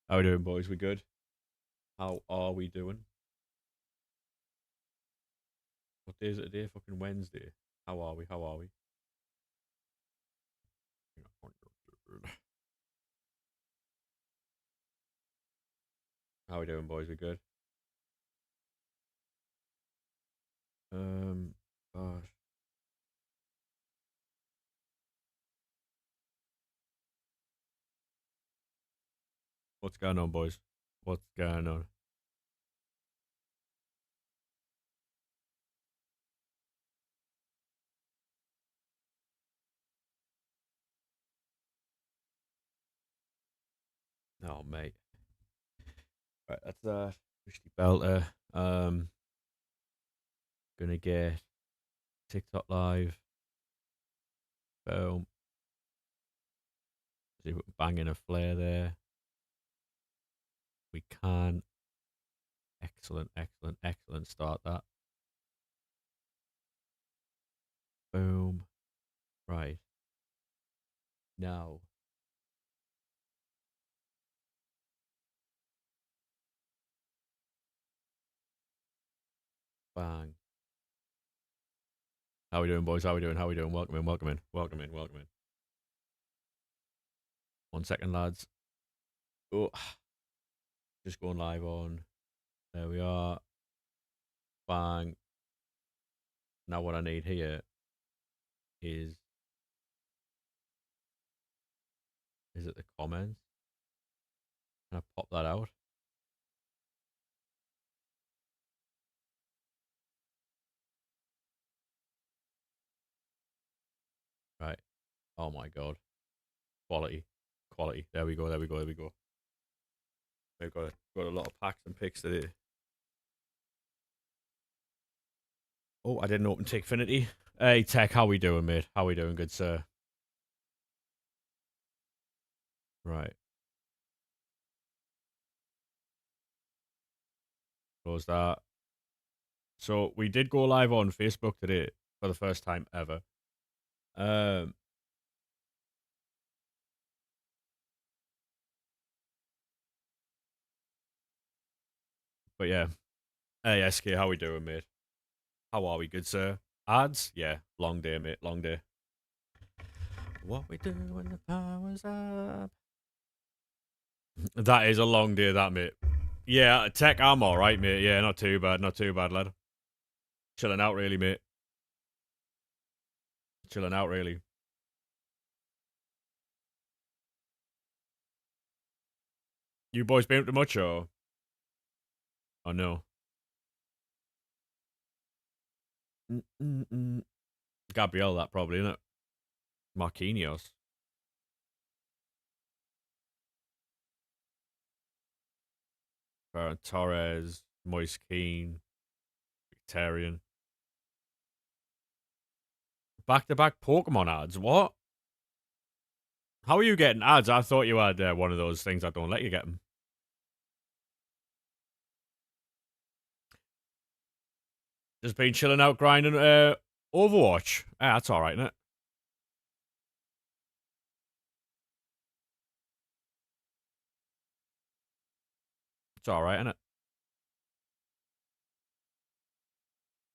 How we doing, boys? We good? How are we doing? What day is it today? Fucking Wednesday. How are we? How are we? How we doing, boys? We good? Um, gosh. What's going on, boys? What's going on? Oh, mate. Right, that's Christy Belter. Gonna get TikTok live. Boom. See, we're banging a flare there. We can. Excellent, excellent, excellent start that. Boom. Right. Now. Bang. How we doing, boys? How we doing? How we doing? Welcome in, welcome in, welcome in, welcome in. 1 second, lads. Oh, just going live on. There we are. Bang. Now what I need here is it the comments? Can I pop that out? Right. Oh my god. Quality. Quality. There we go, there we go, there we go. We've got a lot of packs and picks today. Oh, I didn't open Tickfinity. Hey Tech, how we doing, mate? How we doing, good sir? Right. Close that. So we did go live on Facebook today for the first time ever. Um but yeah. Hey SK, how we doing, mate? How are we, good sir? Ads? Yeah, long day, mate. Long day. What we do when the power's up. That is a long day, that, mate. Yeah, Tech, I'm alright, mate. Yeah, not too bad. Not too bad, lad. Chilling out, really, mate. Chilling out, really. You boys been up to much, or? Oh, no. Mm-mm-mm. Gabrielle, that probably, isn't it? Marquinhos. Ferran Torres. Moise Keane. Victorian. Back-to-back Pokemon ads. What? How are you getting ads? I thought you had one of those things that don't let you get them. Just been chilling out grinding Overwatch. Yeah, that's alright, isn't it? It's alright, isn't it?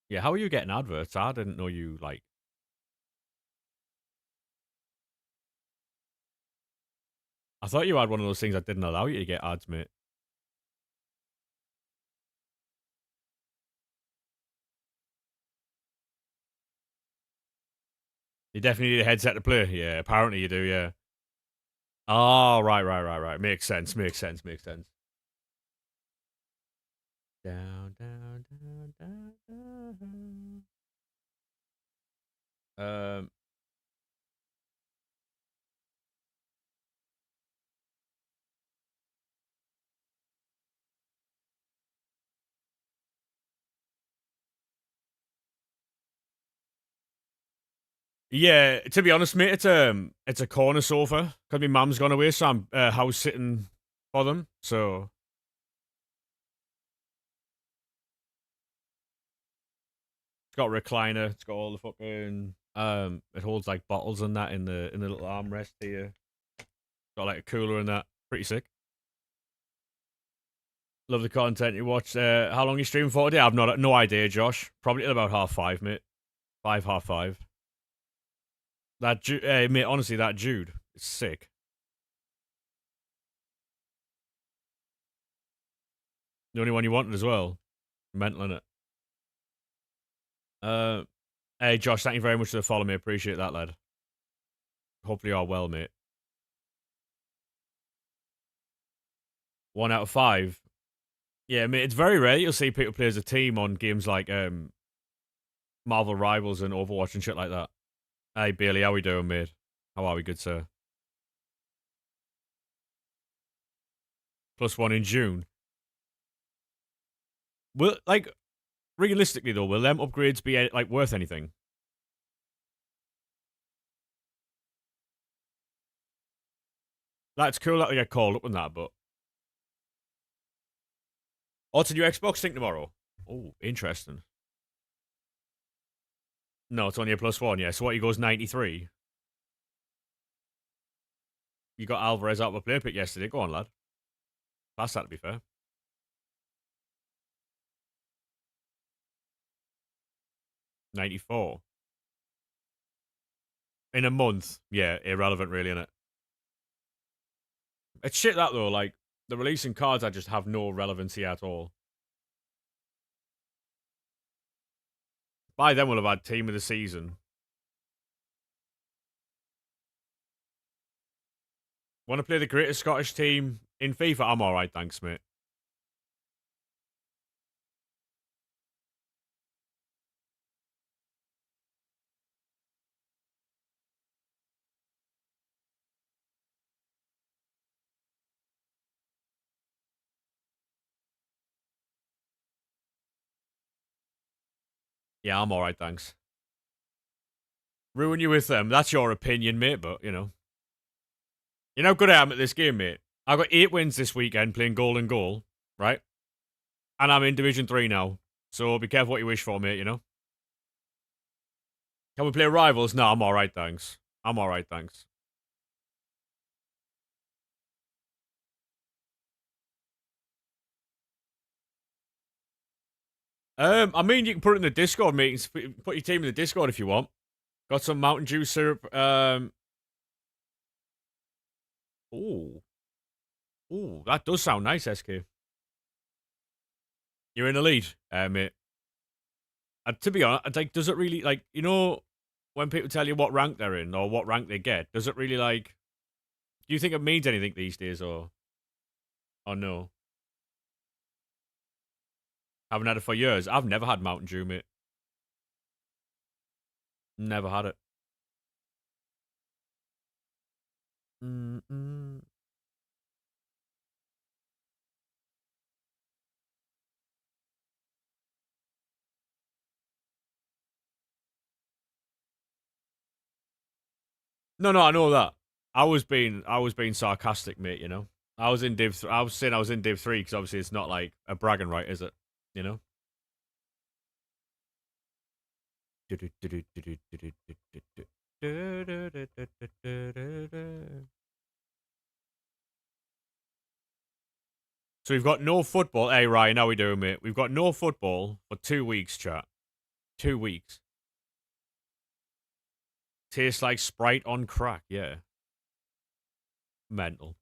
Yeah, how are you getting adverts? I didn't know you, like... I thought you had one of those things that didn't allow you to get ads, mate. You definitely need a headset to play. Yeah, apparently you do, yeah. Oh, right. Makes sense, makes sense, makes sense. Down, down, down, down, down. Yeah, to be honest, mate, it's a corner sofa because my mum's gone away, so I'm house sitting for them. So it's got a recliner, it's got all the fucking it holds like bottles and that in the little armrest here. Got like a cooler and that. Pretty sick. Love the content you watch. How long you stream for today? I've no idea, Josh. Probably till about 5:30, mate. 5:30. Mate, honestly, that Jude is sick. The only one you wanted as well. Mental, innit? Hey, Josh, thank you very much for the follow, mate. Appreciate that, lad. Hopefully you are well, mate. 1 out of 5. Yeah, mate, it's very rare you'll see people play as a team on games like Marvel Rivals and Overwatch and shit like that. Hey, Bailey, how we doing, mate? How are we, good sir? +1 in June. Will, like, realistically though, will them upgrades be like worth anything? That's cool that we get called up on that, but what's a new Xbox thing tomorrow? Oh, interesting. No, it's only a +1, yeah. So what, he goes 93? You got Alvarez out of a play pick yesterday. Go on, lad. Pass that, to be fair. 94. In a month. Yeah, irrelevant, really, innit? It's shit that, though. Like, the releasing cards that just have no relevancy at all. By then, we'll have had Team of the Season. Want to play the greatest Scottish team in FIFA? I'm alright, thanks, mate. Yeah, I'm alright, thanks. Ruin you with them. That's your opinion, mate, but, you know. You know how good I am at this game, mate? I got 8 wins this weekend playing goal and goal, right? And I'm in Division 3 now. So be careful what you wish for, mate, you know? Can we play rivals? No, I'm alright, thanks. I'm alright, thanks. I mean, you can put it in the Discord, mate. Put your team in the Discord if you want. Got some Mountain Dew syrup. Ooh. Ooh, that does sound nice, SK. You're in the lead, mate. To be honest, like, does it really, like, you know, when people tell you what rank they're in or what rank they get, does it really, like, do you think it means anything these days, or no? Haven't had it for years. I've never had Mountain Dew, mate. Never had it. Mm-mm. No, I know that. I was being sarcastic, mate. You know, I was in Div. I was saying I was in Div 3 because obviously it's not like a bragging right, is it? You know. So we've got no football. Hey, Ryan, how we doing, mate? We've got no football for 2 weeks, chat. 2 weeks. Tastes like Sprite on crack, yeah. Mental.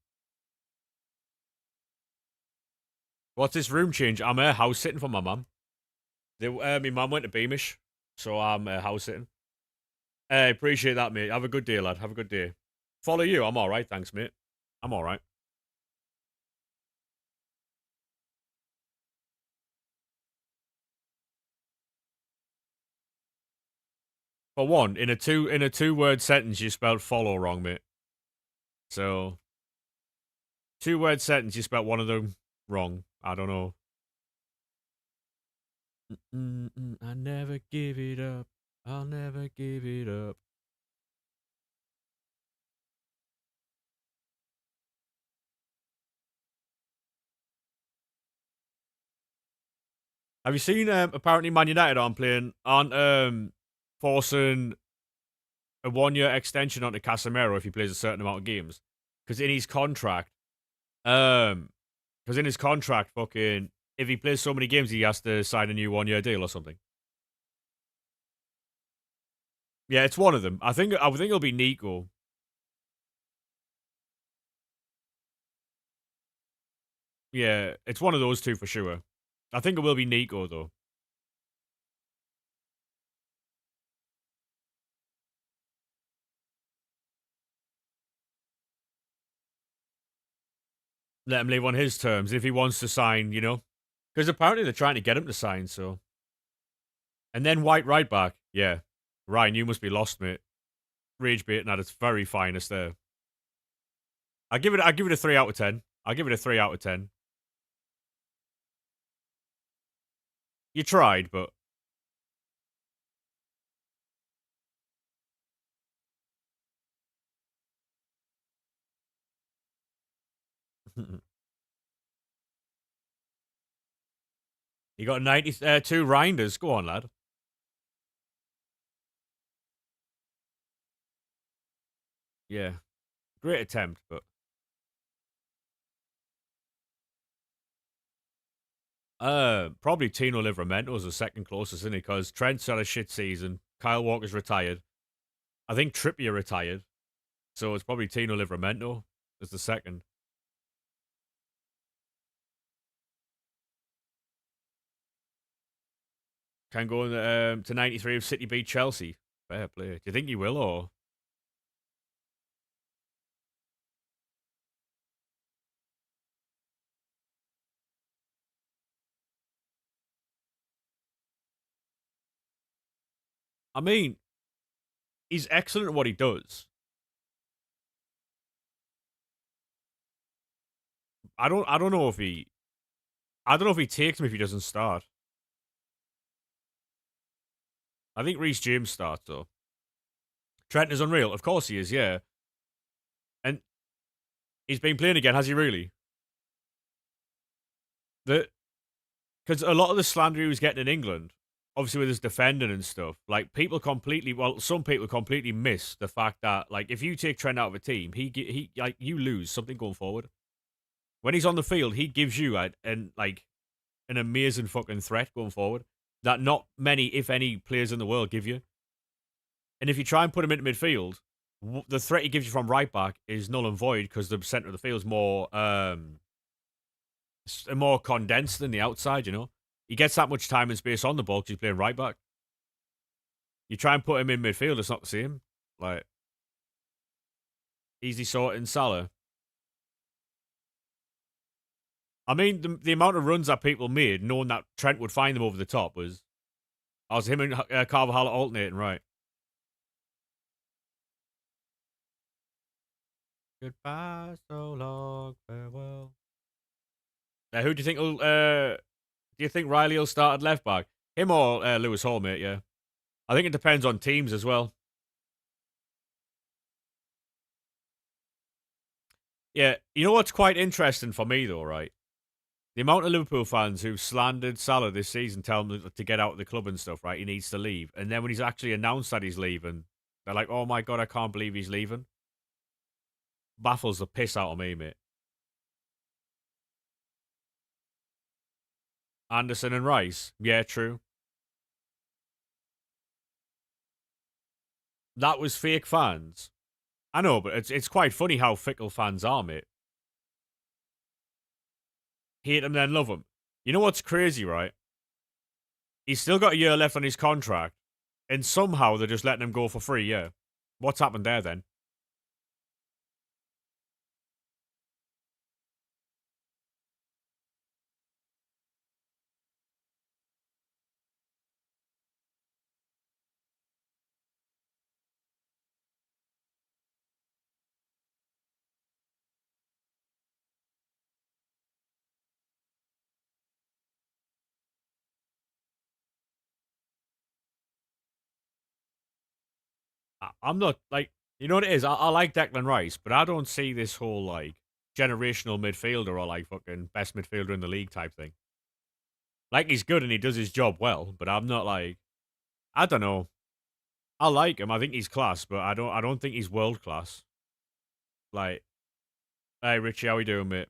What's this room change? I'm house sitting for my mum. My mum went to Beamish, so I'm house sitting. Hey, appreciate that, mate. Have a good day, lad. Have a good day. Follow you. I'm alright, thanks, mate. I'm alright. For one, in a two-word sentence, you spelled follow wrong, mate. So, 2-word sentence, you spelled one of them wrong. I don't know. I never give it up. I'll never give it up. Have you seen? Apparently, Man United aren't forcing a 1-year extension onto Casemiro if he plays a certain amount of games, because in his contract, Because in his contract, fucking, if he plays so many games, he has to sign a new 1 year deal or something. Yeah, it's one of them. I think it'll be Nico. Yeah, it's one of those two for sure. I think it will be Nico though. Let him live on his terms if he wants to sign, because apparently they're trying to get him to sign. So, and then White right back. Yeah, Ryan, you must be lost, mate. Rage baiting at its very finest there. I give it a 3 out of 10. I give it a 3 out of 10. You tried, but you got 92 Reinders. Go on, lad. Yeah, great attempt, but probably Tino Livramento is the second closest, isn't he? Because Trent's had a shit season. Kyle Walker's retired. I think Trippier retired. So it's probably Tino Livramento as the second. Can go to 93 if City beat Chelsea. Fair play. Do you think he will, or? I mean, he's excellent at what he does. I don't know if he I don't know if he takes him if he doesn't start. I think Reece James starts though. Trent is unreal. Of course he is, yeah. And he's been playing again, has he really? The Because a lot of the slander he was getting in England, obviously with his defending and stuff, like some people completely miss the fact that like if you take Trent out of a team, he like you lose something going forward. When he's on the field, he gives you an amazing fucking threat going forward that not many, if any, players in the world give you. And if you try and put him into midfield, the threat he gives you from right back is null and void because the center of the field is more condensed than the outside. He gets that much time and space on the ball because he's playing right back. You try and put him in midfield, it's not the same. Like easy sorting Salah. I mean, the amount of runs that people made, knowing that Trent would find them over the top, was him and Carvajal alternating, right? Goodbye, so long, farewell. Now, who do you think will? Do you think Riley will start at left back? Him or Lewis Hall, mate? Yeah, I think it depends on teams as well. Yeah, you know what's quite interesting for me though, right? The amount of Liverpool fans who've slandered Salah this season, telling him to get out of the club and stuff, right? He needs to leave. And then when he's actually announced that he's leaving, they're like, oh my God, I can't believe he's leaving. Baffles the piss out of me, mate. Anderson and Rice. Yeah, true. That was fake fans. I know, but it's quite funny how fickle fans are, mate. Hate him, then love him. You know what's crazy, right? He's still got a year left on his contract, and somehow they're just letting him go for free, yeah. What's happened there, then? I'm not like you know what it is. I like Declan Rice, but I don't see this whole like generational midfielder or like fucking best midfielder in the league type thing. Like he's good and he does his job well, but I'm not like I don't know. I like him. I think he's class, but I don't think he's world class. Like, hey Richie, how we doing, mate?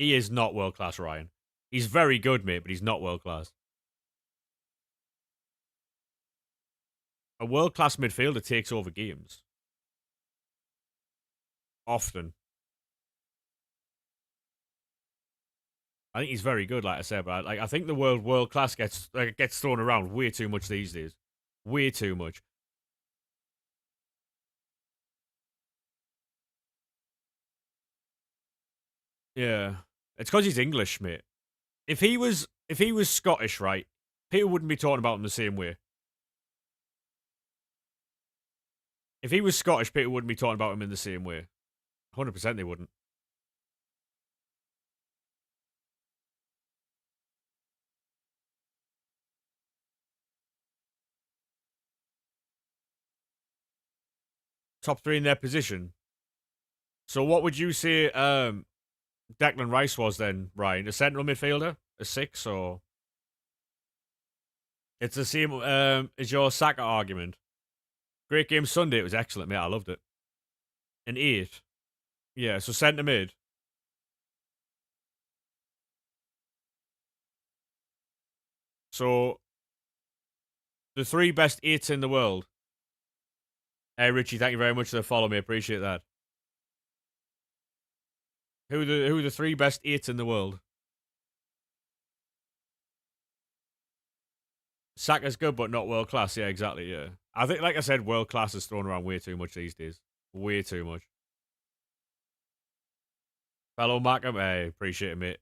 He is not world class, Ryan. He's very good, mate, but he's not world class. A world class midfielder takes over games often. I think he's very good, like I said, but I think the word world class gets thrown around way too much these days. Way too much. Yeah, it's because he's English, mate. If he was Scottish, right, people wouldn't be talking about him the same way. If he was Scottish, people wouldn't be talking about him in the same way. 100% they wouldn't. Top three in their position. So what would you say Declan Rice was then, Ryan? A central midfielder? A six or it's the same as your Saka argument. Great game Sunday, it was excellent, mate. I loved it. An eight. Yeah, so centre mid. So the three best eights in the world. Hey Richie, thank you very much for the follow, me. Appreciate that. Who are the three best eights in the world? Saka's good, but not world class. Yeah, exactly. Yeah, I think, like I said, world class is thrown around way too much these days. Way too much. Fellow Markham, hey, appreciate it, mate.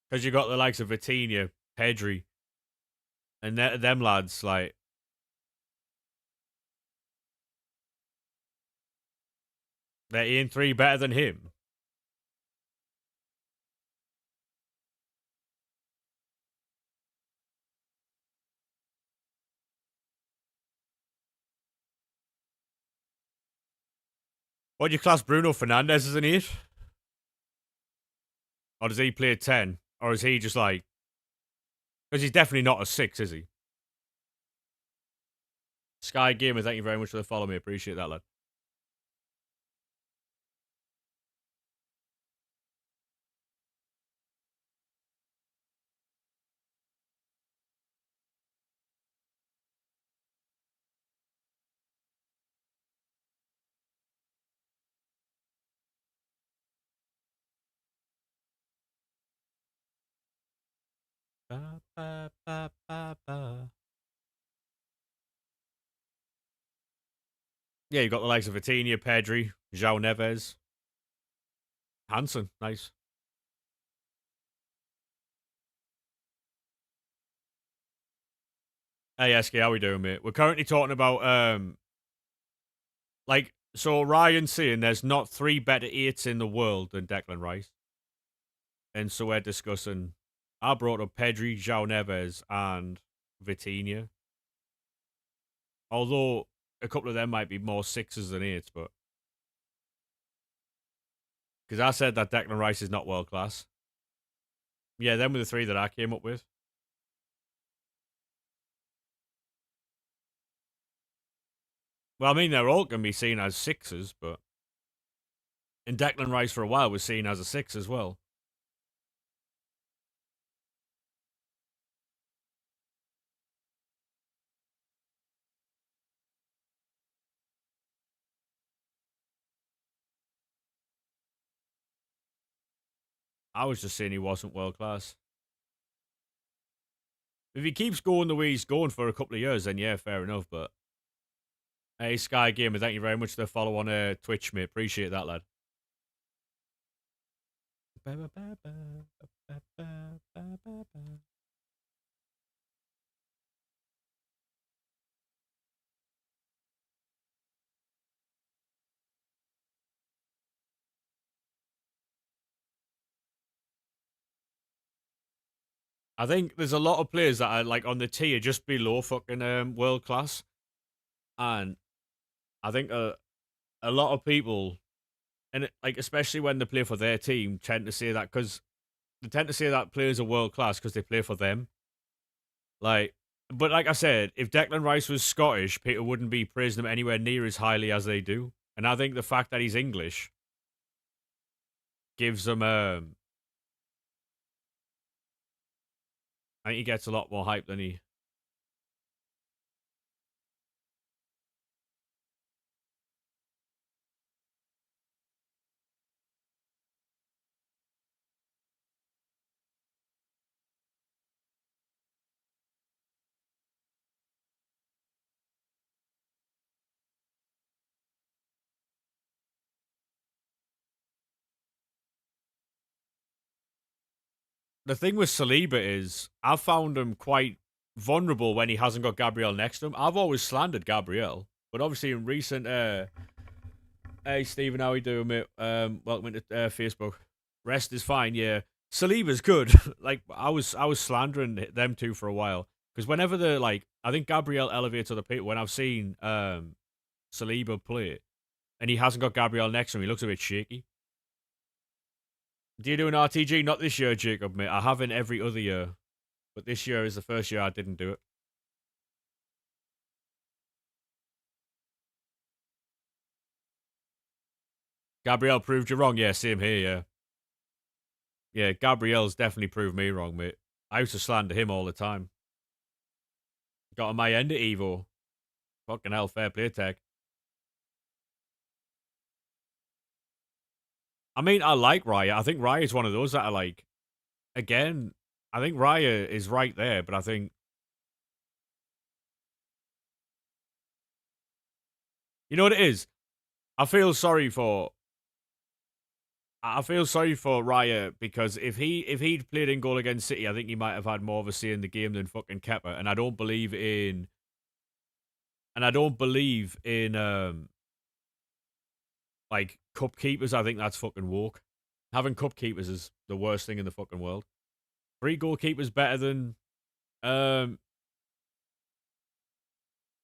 Because you got the likes of Vitinha, Pedri, and them lads. Like, they're in three better than him. What do you class Bruno Fernandes as an eight? Or does he play a 10? Or is he just like. Because he's definitely not a six, is he? Sky Gamer, thank you very much for the follow, me. Appreciate that, lad. Ba, ba, ba, ba, ba. Yeah, you got the likes of Vitinha, Pedri, João Neves, Hansen. Nice. Hey, SK, how we doing, mate? We're currently talking about so Ryan's saying there's not three better eights in the world than Declan Rice, and so we're discussing. I brought up Pedri, João Neves, and Vitinha. Although a couple of them might be more sixes than eights, but because I said that Declan Rice is not world class. Yeah, them were the three that I came up with. Well, I mean, they're all going to be seen as sixes, but and Declan Rice for a while was seen as a six as well. I was just saying he wasn't world class. If he keeps going the way he's going for a couple of years, then yeah, fair enough. But hey, Sky Gamer, thank you very much for the follow on Twitch, mate. Appreciate that, lad. I think there's a lot of players that are like on the tier just below fucking world class, and I think a lot of people, and like especially when they play for their team, tend to say that because they tend to say that players are world class because they play for them. Like But like I said, if Declan Rice was Scottish, people wouldn't be praising him anywhere near as highly as they do. And I think the fact that he's English gives him I think he gets a lot more hype than he. The thing with Saliba is, I've found him quite vulnerable when he hasn't got Gabriel next to him. I've always slandered Gabriel, but obviously in recent, hey Stephen, how you doing, mate? Welcome to Facebook. Rest is fine, yeah. Saliba's good. Like I was slandering them two for a while because whenever they're like, I think Gabriel elevates other people. When I've seen Saliba play and he hasn't got Gabriel next to him, he looks a bit shaky. Do you do an RTG? Not this year, Jacob, mate. I haven't every other year. But this year is the first year I didn't do it. Gabriel proved you wrong. Yeah, same here, yeah. Yeah, Gabriel's definitely proved me wrong, mate. I used to slander him all the time. Got on my end at Evo. Fucking hell, fair play tech. I mean, I like Raya. I think Raya's one of those that I like. Again, I think Raya is right there, but I think, you know what it is? I feel sorry for I feel sorry for Raya because if he'd played in goal against City, I think he might have had more of a say in the game than fucking Kepa. And I don't believe in like cup keepers. I think that's fucking woke. Having cup keepers is the worst thing in the fucking world. Three goalkeepers better than hey,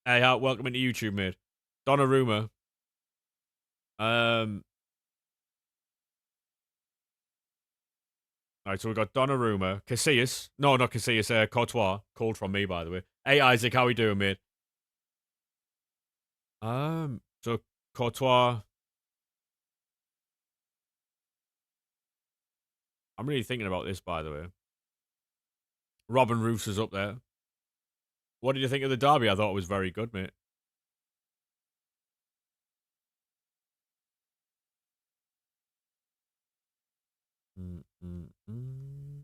welcome into YouTube, mate. Donnarumma. Um Alright, so we've got Donnarumma, Casillas. No, not Casillas, Courtois. Called from me, by the way. Hey Isaac, how we doing, mate? So Courtois. I'm really thinking about this, by the way. Robin Roos is up there. What did you think of the derby? I thought it was very good, mate. Mm, mm, mm.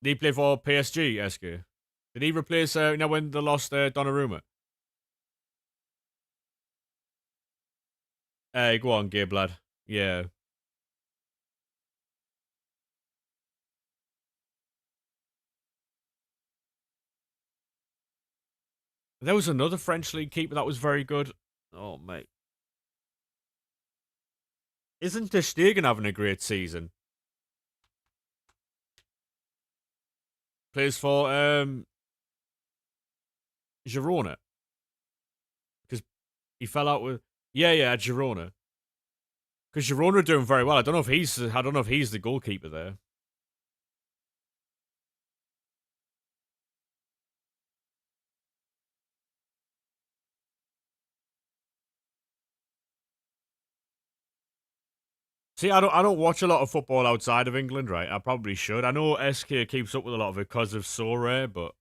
Did he play for PSG, SK? Did he replace, when they lost Donnarumma? Hey, go on, Gabe, lad. Yeah. There was another French league keeper that was very good. Oh, mate. Isn't Ter Stegen having a great season? Plays for Girona. Because he fell out with... Yeah, at Girona. Because Girona are doing very well. I don't know if he's the goalkeeper there. See, I don't watch a lot of football outside of England, right? I probably should. I know SK keeps up with a lot of it because of So Rare, but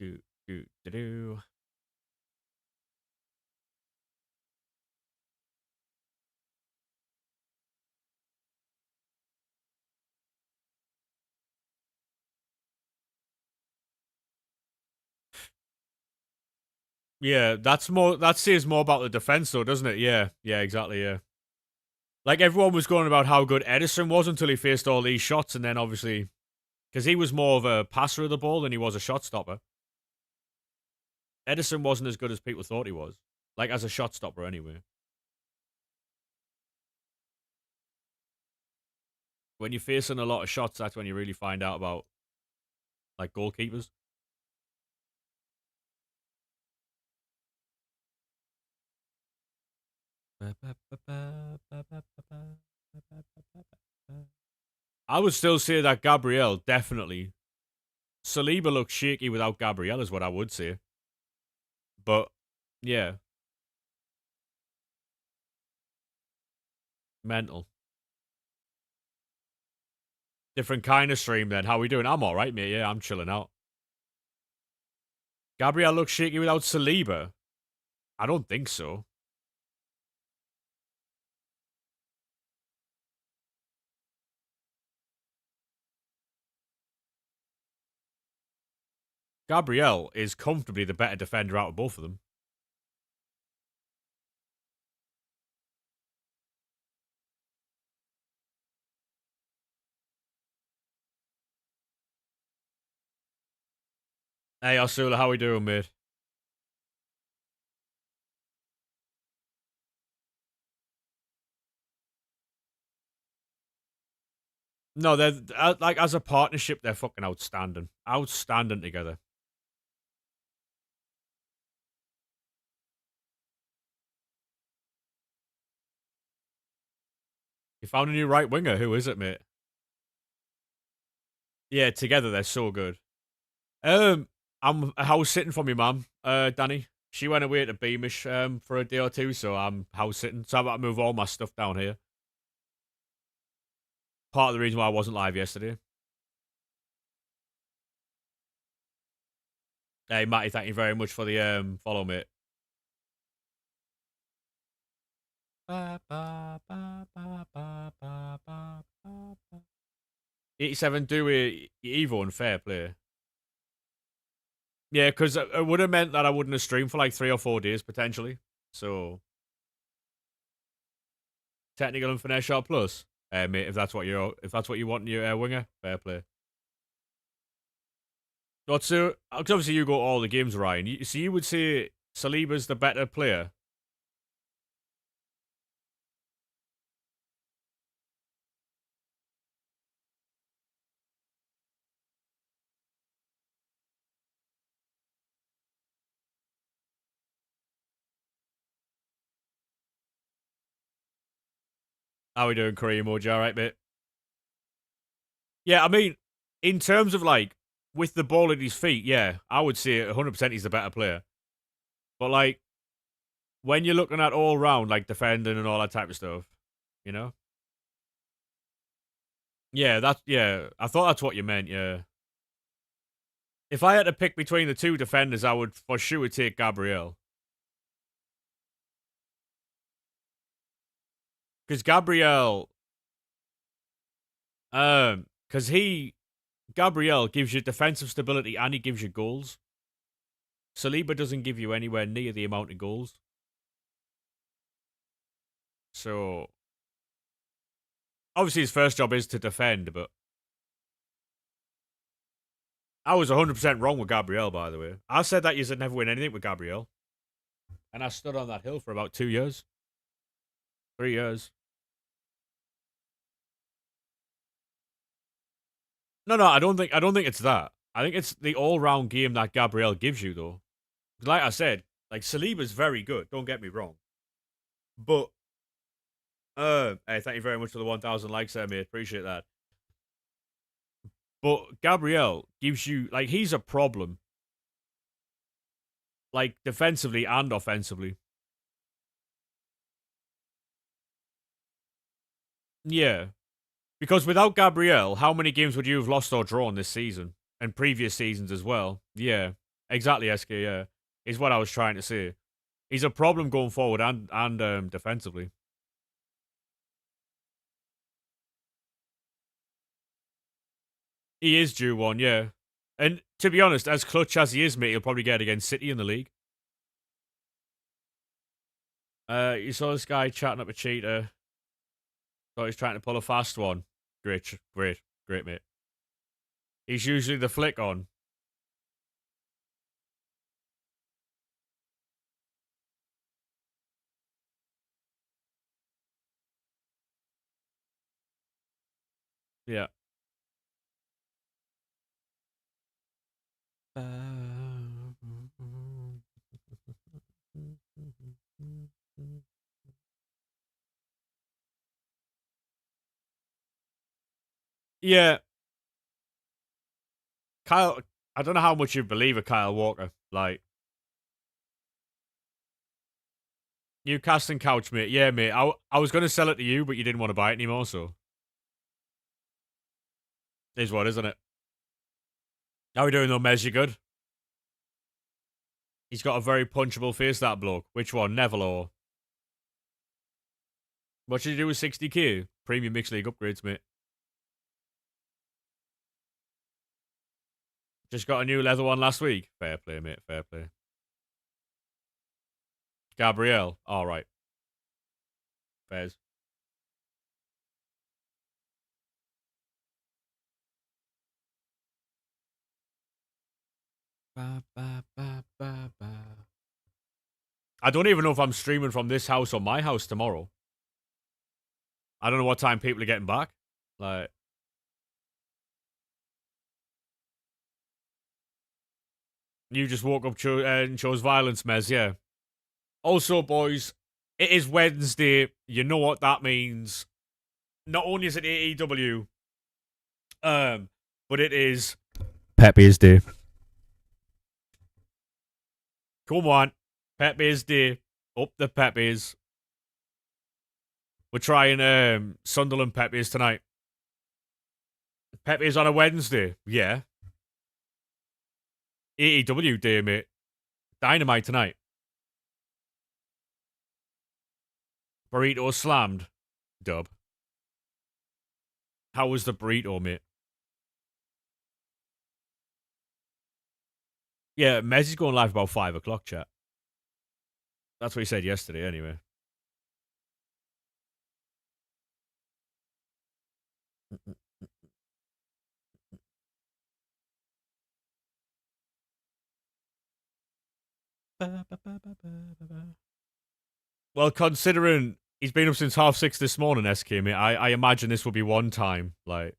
do do do do. Yeah, that's more. That says more about the defense, though, doesn't it? Yeah, yeah, exactly. Yeah, like everyone was going about how good Edison was until he faced all these shots, and then obviously because he was more of a passer of the ball than he was a shot stopper. Edison wasn't as good as people thought he was, like as a shot stopper anyway. When you're facing a lot of shots, that's when you really find out about like goalkeepers. I would still say that Gabriel definitely. Saliba looks shaky without Gabriel, is what I would say. But yeah, mental. Different kind of stream then. How we doing? I'm all right, mate. Yeah, I'm chilling out. Gabriel looks shaky without Saliba. I don't think so. Gabriel is comfortably the better defender out of both of them. Hey, Osula, how we doing, mate? No, they're like as a partnership, they're fucking outstanding. Outstanding together. You found a new right winger. Who is it, mate? Yeah, together they're so good. I'm house sitting for my mum, Danny. She went away to Beamish for a day or two, so I'm house sitting. So I've got to move all my stuff down here. Part of the reason why I wasn't live yesterday. Hey, Matty, thank you very much for the follow, mate. 87 do with Evo and fair play. Yeah, because it would have meant that I wouldn't have streamed for like 3 or 4 days potentially. So technical and finesse shot plus, mate. If that's what you want in your winger, fair play. But so obviously you got all the games, Ryan. So you would say Saliba's the better player? How we doing, Korea emoji? All right, mate. Yeah, I mean, in terms of like with the ball at his feet, yeah, I would say 100% he's the better player. But like when you're looking at all round, like defending and all that type of stuff, you know? Yeah, yeah. I thought that's what you meant. Yeah. If I had to pick between the two defenders, I would for sure take Gabriel because because he Gabriel gives you defensive stability and he gives you goals. Saliba doesn't give you anywhere near the amount of goals. So obviously his first job is to defend, but I was 100% wrong with Gabriel, by the way. I said that you should never win anything with Gabriel. And I stood on that hill for about 2 years. 3 years. No, I don't think it's that. I think it's the all round game that Gabriel gives you though. Like I said, like Saliba's very good, don't get me wrong. But hey, thank you very much for the 1,000 likes there, mate. Appreciate that. But Gabriel gives you like he's a problem, like defensively and offensively. Yeah. Because without Gabriel, how many games would you have lost or drawn this season? And previous seasons as well. Yeah. Exactly, SK, yeah. Is what I was trying to say. He's a problem going forward and defensively. He is due one, yeah. And to be honest, as clutch as he is, mate, he'll probably get against City in the league. You saw this guy chatting up a cheater. Thought he's trying to pull a fast one. Great, mate. He's usually the flick on. Yeah. Yeah. Kyle, I don't know how much you believe of Kyle Walker. Like, Newcastle couch, mate. Yeah, mate. I was going to sell it to you, but you didn't want to buy it anymore, so. Is what, isn't it? How we doing, though, Mez? You good? He's got a very punchable face, that bloke. Which one? Neville or? What should you do with 60k? Premium Mixed League upgrades, mate. Just got a new leather one last week. Fair play, mate. Fair play. Gabrielle. All right. Fairs. Ba, ba, ba, ba, ba. I don't even know if I'm streaming from this house or my house tomorrow. I don't know what time people are getting back. Like, you just woke up and chose violence, Mez, yeah. Also, boys, it is Wednesday. You know what that means. Not only is it AEW, but it is Pepe's Day. Come on. Pepe's Day. Up the Pepe's. We're trying Sunderland Pepe's tonight. Pepe's on a Wednesday. Yeah. AEW Day, mate. Dynamite tonight. Burrito slammed. Dub. How was the burrito, mate? Yeah, Mez is going live about 5 o'clock, chat. That's what he said yesterday, anyway. Well, considering he's been up since 6:30 this morning, SK, mate, I imagine this will be one time. Like,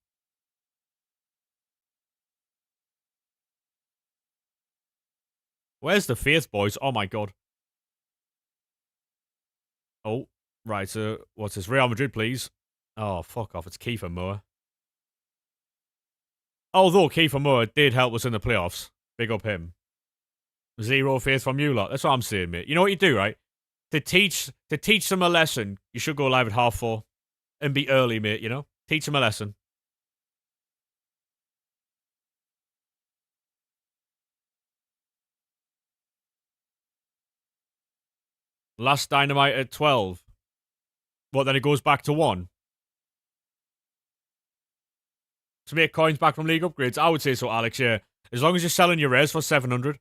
where's the faith, boys? Oh my god. Oh, right. So, what's this? Real Madrid, please. Oh, fuck off. It's Kiefer Moore. Although Kiefer Moore did help us in the playoffs. Big up him. Zero faith from you lot. That's what I'm saying, mate. You know what you do, right? To teach them a lesson, you should go live at 4:30 and be early, mate, you know? Teach them a lesson. Last Dynamite at 12. What, then it goes back to 1? To make coins back from league upgrades? I would say so, Alex, yeah. As long as you're selling your rares for 700.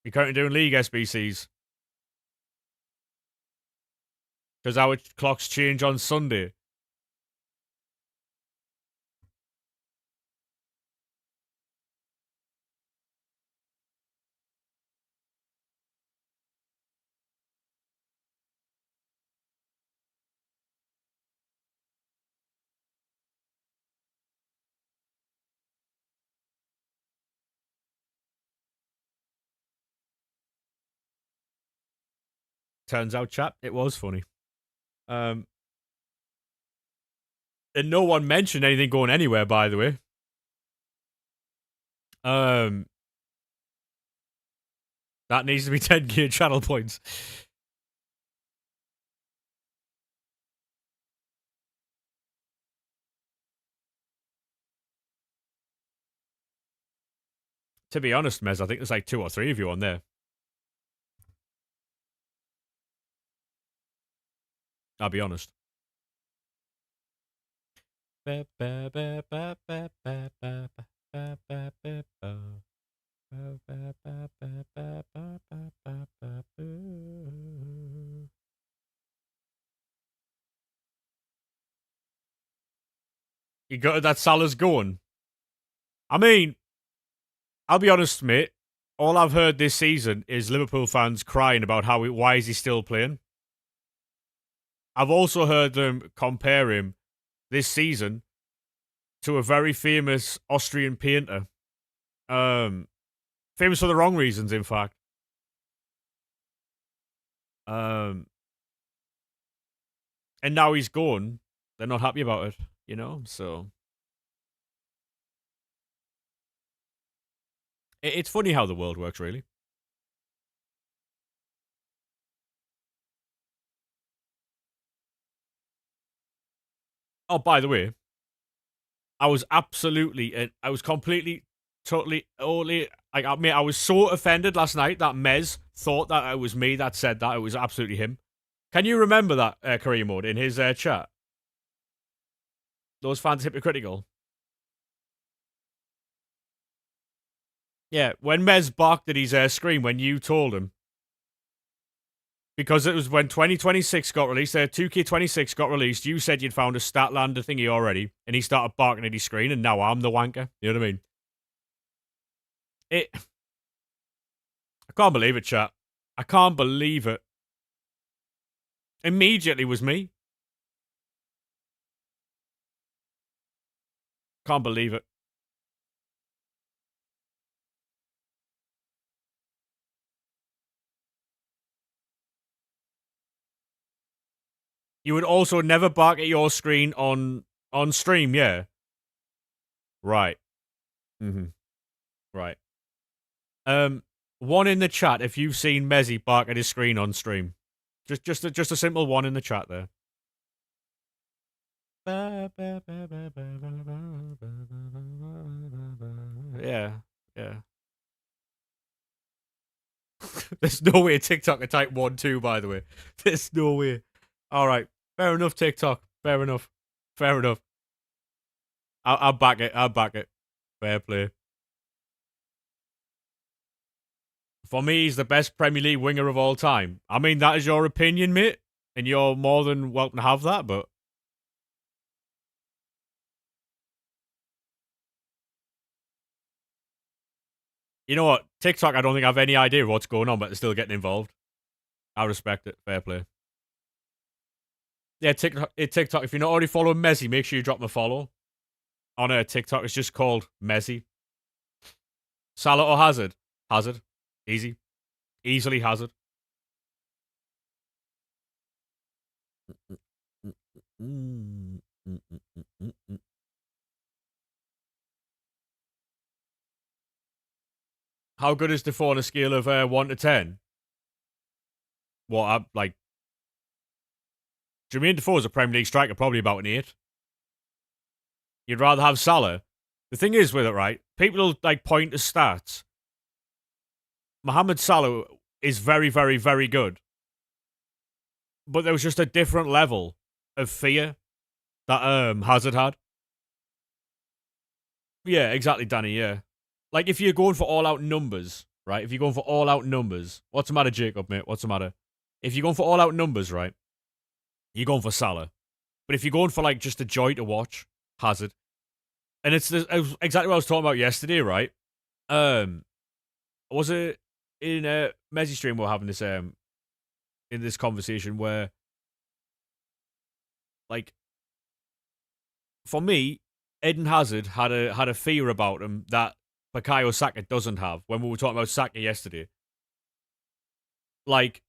You're currently doing league SBCs. Because our clocks change on Sunday. Turns out, chat, it was funny. And no one mentioned anything going anywhere, by the way. That needs to be 10 gear channel points. To be honest, Mez, I think there's like 2 or 3 of you on there. I'll be honest. You got that Salah's going. I mean, I'll be honest, mate. All I've heard this season is Liverpool fans crying about why is he still playing. I've also heard them compare him this season to a very famous Austrian painter. Famous for the wrong reasons, in fact. And now he's gone. They're not happy about it, you know? So it's funny how the world works, really. Oh, by the way, I was absolutely, I was completely, totally, only, like, I mean, I was so offended last night that Mez thought that it was me that said that. It was absolutely him. Can you remember that career mode in his chat? Those fans hypocritical. Yeah, when Mez barked at his screen when you told him. Because it was when 2026 got released, 2K26 got released, you said you'd found a Statlander thingy already, and he started barking at his screen, and now I'm the wanker. You know what I mean? I can't believe it, chat. I can't believe it. Immediately was me. Can't believe it. You would also never bark at your screen on stream, yeah? Right. Mm-hmm. Right. One in the chat if you've seen Mezzy bark at his screen on stream. Just a simple one in the chat there. Yeah, yeah. There's no way TikTok can type 1-2, by the way. There's no way. Alright. Fair enough, TikTok. Fair enough. Fair enough. I'll back it. I'll back it. Fair play. For me, he's the best Premier League winger of all time. I mean, that is your opinion, mate. And you're more than welcome to have that, but you know what? TikTok, I don't think I have any idea what's going on, but they're still getting involved. I respect it. Fair play. Yeah, TikTok, if you're not already following Messi, make sure you drop him a follow. On TikTok, it's just called Messi. Salah or Hazard? Hazard. Easy. Easily Hazard. How good is Defoe on a scale of 1 to 10? What, like... Jermaine Defoe is a Premier League striker, probably about an 8. You'd rather have Salah. The thing is with it, right? People like point to stats. Mohamed Salah is very, very, very good. But there was just a different level of fear that Hazard had. Yeah, exactly, Danny, yeah. Like, if you're going for all-out numbers, right? If you're going for all-out numbers... What's the matter, Jacob, mate? What's the matter? If you're going for all-out numbers, right? You're going for Salah. But if you're going for, like, just a joy to watch, Hazard. And it's exactly what I was talking about yesterday, right? Was it in Messi stream we're having this in this conversation where, like, for me, Eden Hazard had a fear about him that Bukayo Saka doesn't have when we were talking about Saka yesterday. Like,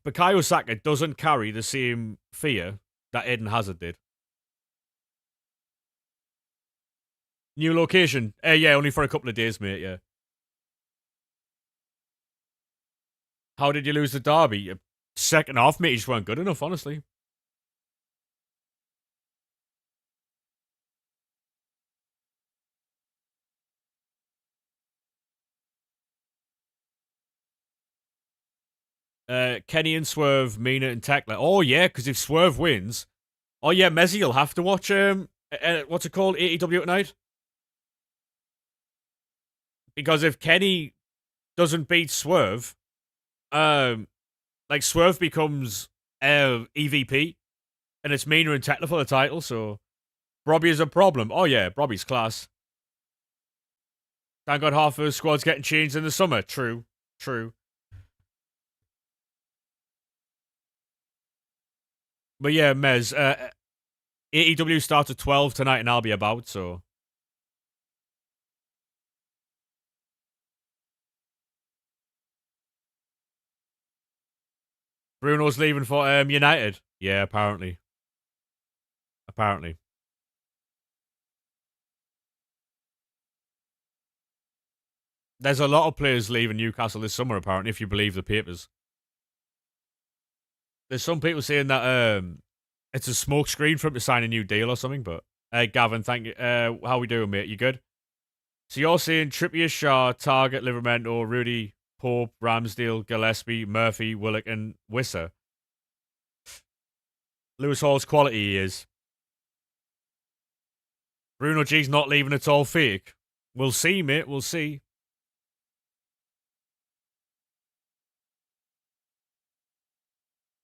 Bukayo Saka doesn't carry the same fear that Eden Hazard did. New location. Yeah, only for a couple of days, mate, yeah. How did you lose the derby? Second half, mate, you just weren't good enough, honestly. Kenny and Swerve, Mina and Tekla. Oh, yeah, because if Swerve wins... Oh, yeah, Messi will have to watch, what's it called? AEW at night? Because if Kenny doesn't beat Swerve, like Swerve becomes EVP, and it's Mina and Tekla for the title, so Robbie is a problem. Oh yeah, Robbie's class. Thank God half of the squad's getting changed in the summer. True. But yeah, Mez, AEW starts at 12 tonight and I'll be about, so. Bruno's leaving for United. Yeah, apparently. Apparently. There's a lot of players leaving Newcastle this summer, apparently, if you believe the papers. There's some people saying that it's a smokescreen for him to sign a new deal or something, but Gavin, thank you. How we doing, mate? You good? So you're saying Trippier, Shaw, Target, Livermento, Rudy, Pope, Ramsdale, Gillespie, Murphy, Willock, and Wisser. Lewis Hall's quality he is. Bruno G's not leaving at all fake. We'll see, mate. We'll see.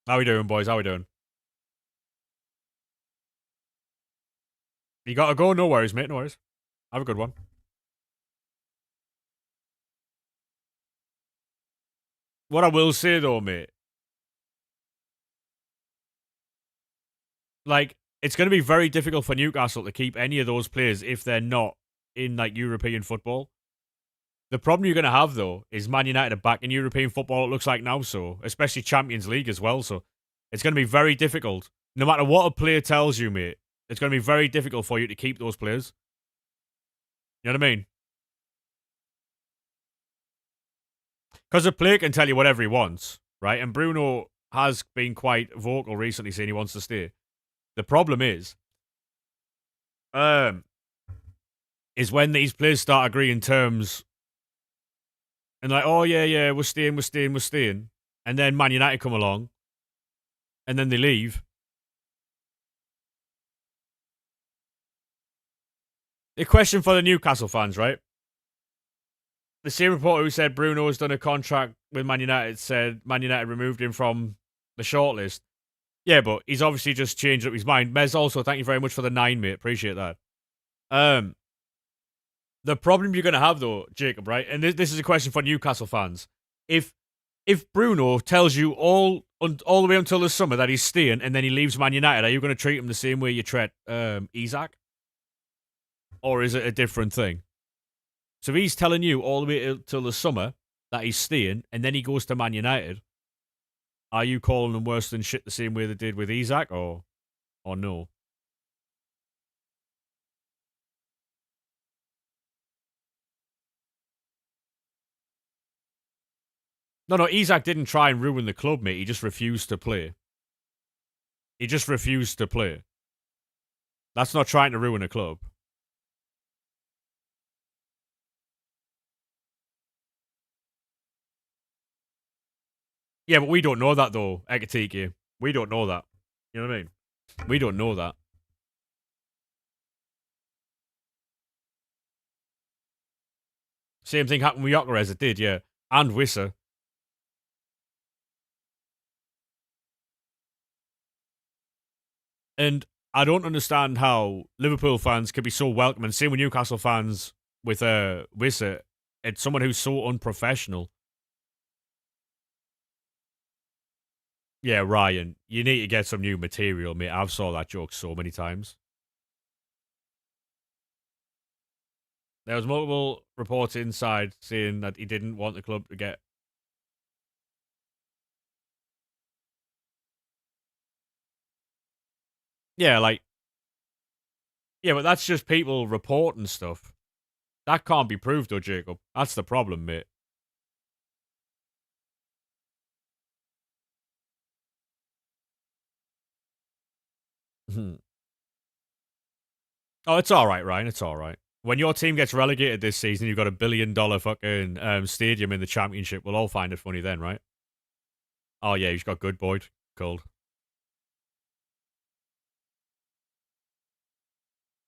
How we doing, boys? How we doing? You gotta go? No worries, mate. No worries. Have a good one. What I will say, though, mate, like, it's going to be very difficult for Newcastle to keep any of those players if they're not in, like, European football. The problem you're going to have, though, is Man United are back in European football, it looks like now, so, especially Champions League as well, so it's going to be very difficult. No matter what a player tells you, mate, it's going to be very difficult for you to keep those players. You know what I mean? Because a player can tell you whatever he wants, right? And Bruno has been quite vocal recently saying he wants to stay. The problem is when these players start agreeing terms and like, oh yeah, we're staying, and then Man United come along, and then they leave. A question for the Newcastle fans, right? The same reporter who said Bruno has done a contract with Man United said Man United removed him from the shortlist. Yeah, but he's obviously just changed up his mind. Mez also, thank you very much for the 9, mate. Appreciate that. The problem you're going to have, though, Jacob, right? And this is a question for Newcastle fans. If Bruno tells you all the way until the summer that he's staying and then he leaves Man United, are you going to treat him the same way you treat Isak? Or is it a different thing? So if he's telling you all the way till the summer that he's staying and then he goes to Man United, are you calling him worse than shit the same way they did with Isak or no? No, Isak didn't try and ruin the club, mate. He just refused to play. He just refused to play. That's not trying to ruin a club. Yeah, but we don't know that, though, Ekatiki. We don't know that. You know what I mean? We don't know that. Same thing happened with Gyökeres, it did, yeah. And Wisser. And I don't understand how Liverpool fans can be so welcoming. Same with Newcastle fans with Wisser. It's someone who's so unprofessional. Yeah, Ryan, you need to get some new material, mate. I've saw that joke so many times. There was multiple reports inside saying that he didn't want the club to get. Yeah, like. Yeah, but that's just people reporting stuff. That can't be proved, though, Jacob. That's the problem, mate. Oh, it's all right, Ryan. It's all right. When your team gets relegated this season, you've got $1 billion fucking stadium in the championship. We'll all find it funny then, right? Oh yeah, he's got good Boyd. Cold.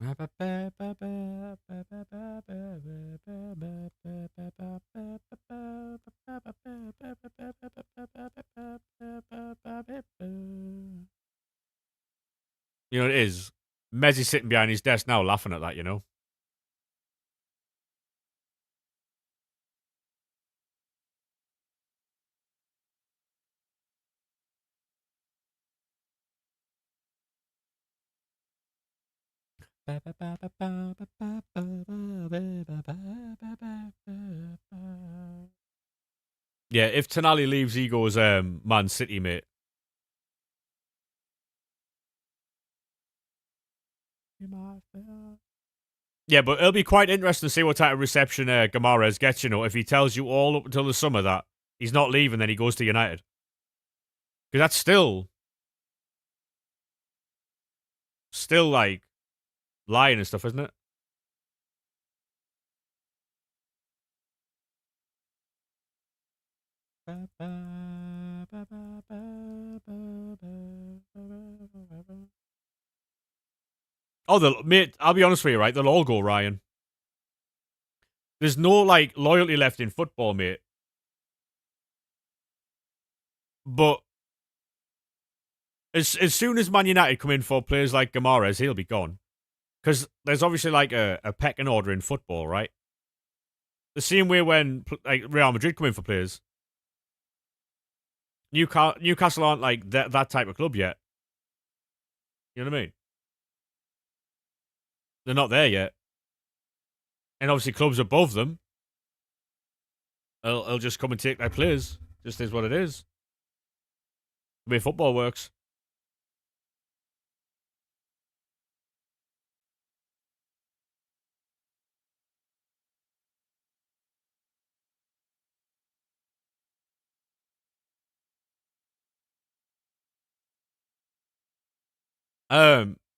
You know, it is. Messi sitting behind his desk now laughing at that, you know? Yeah, if Tonali leaves, he goes Man City, mate. Yeah, but it'll be quite interesting to see what type of reception Gamarez gets, you know, if he tells you all up until the summer that he's not leaving, then he goes to United. Because that's still like lying and stuff, isn't it? Oh, mate, I'll be honest with you, right? They'll all go Ryan. There's no like loyalty left in football, mate. But as soon as Man United come in for players like Gamarez, he'll be gone. Because there's obviously like a pecking order in football, right? The same way when like Real Madrid come in for players, Newcastle aren't like that type of club yet. You know what I mean? They're not there yet, and obviously clubs above them, they'll just come and take their players. Just is what it is. The way football works.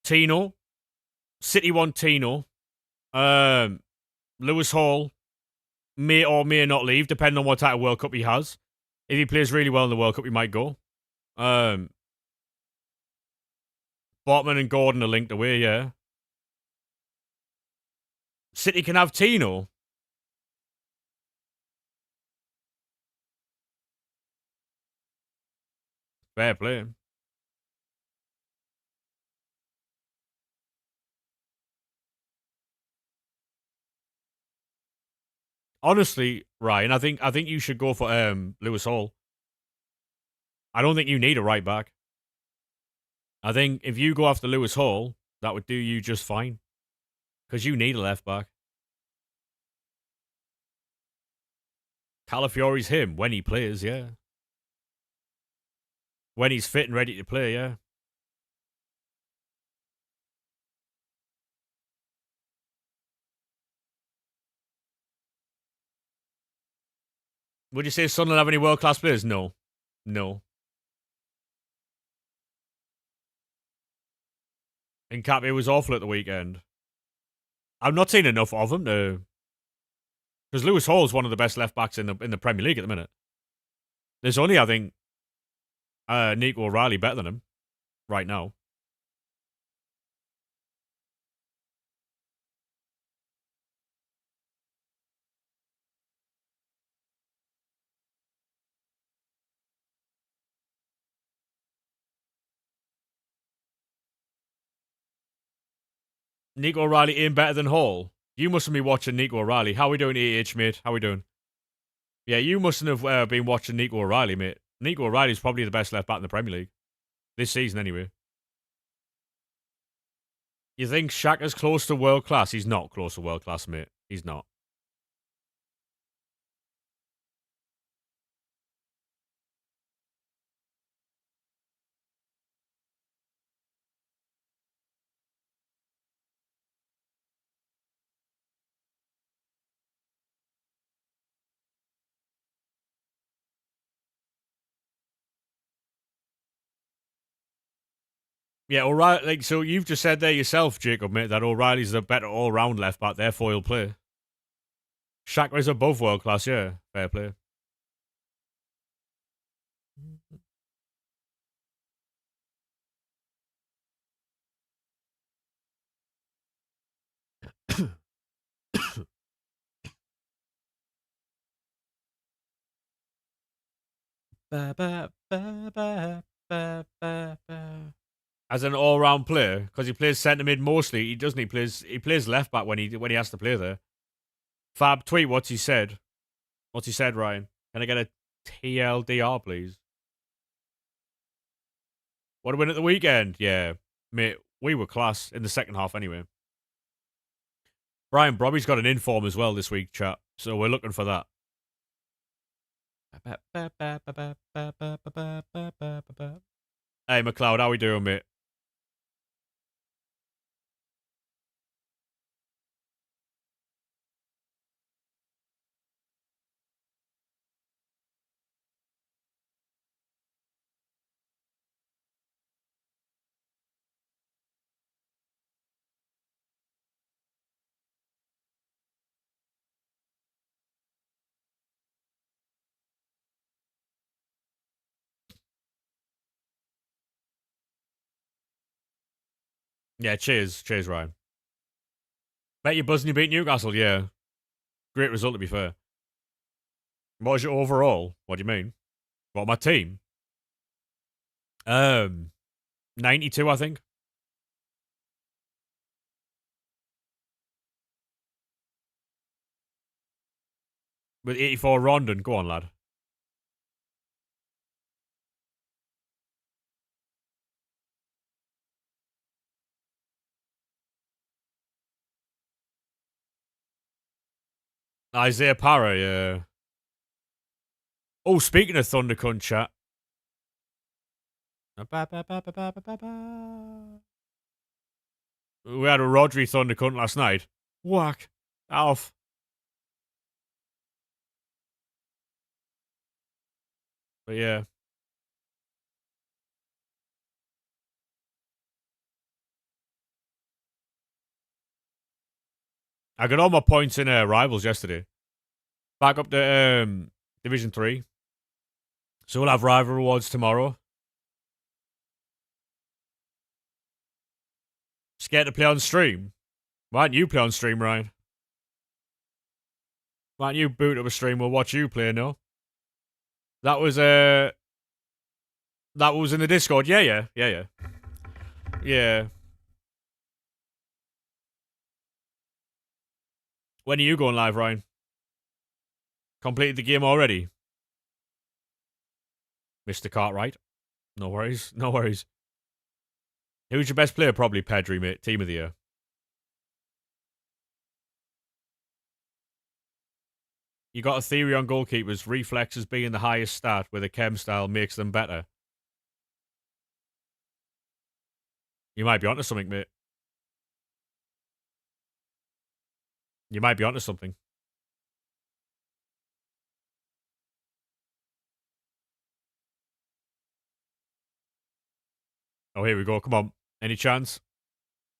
Tino, City want Tino. Lewis Hall may or may not leave, depending on what type of World Cup he has. If he plays really well in the World Cup, he might go. Um, Botman and Gordon are linked away, yeah. City can have Tino. Fair play. Honestly, Ryan, I think you should go for Lewis Hall. I don't think you need a right back. I think if you go after Lewis Hall, that would do you just fine. Because you need a left back. Calafiori's him when he plays, yeah. When he's fit and ready to play, yeah. Would you say Sunderland have any world class players? No. No. And Cape was awful at the weekend. I've not seen enough of him to. Because Lewis Hall is one of the best left backs in the Premier League at the minute. There's only, I think, Nico O'Reilly better than him right now. Nico O'Reilly ain't better than Hall. You mustn't be watching Nico O'Reilly. How we doing, AH, mate? How we doing? Yeah, you mustn't have been watching Nico O'Reilly, mate. Nico O'Reilly's probably the best left back in the Premier League. This season, anyway. You think Shaka's close to world class? He's not close to world class, mate. He's not. Yeah, O'Reilly. Like, so you've just said there yourself, Jacob, mate, that O'Reilly's the better all-round left back. Therefore, he'll play. Shaka is above world class. Yeah, fair play. As an all-round player, because he plays centre mid mostly, he doesn't. He plays left back when he has to play there. Fab, tweet what's he said. What's he said, Ryan? Can I get a TLDR, please? What a win at the weekend. Yeah, mate, we were class in the second half anyway. Brian Brobby's got an inform as well this week, chat. So we're looking for that. Hey, McLeod, how we doing, mate? Yeah, cheers. Cheers, Ryan. Bet you're buzzing you beat Newcastle, yeah. Great result, to be fair. What was your overall? What do you mean? What, my team? 92, I think. With 84 Rondon. Go on, lad. Isaiah Parra, yeah. Oh, speaking of Thunder Cunt chat. We had a Rodri Thunder Cunt last night. Whack. Alf. But yeah. I got all my points in Rivals yesterday. Back up to Division 3. So we'll have rival rewards tomorrow. Scared to play on stream? Why don't you play on stream, Ryan? Why don't you boot up a stream? We'll watch you play, no? That was in the Discord. Yeah. Yeah. When are you going live, Ryan? Completed the game already? Mr. Cartwright. No worries. No worries. Who's your best player? Probably Pedri, mate. Team of the year. You got a theory on goalkeepers. Reflexes being the highest stat with a chem style makes them better. You might be onto something, mate. You might be onto something. Oh, here we go. Come on. Any chance?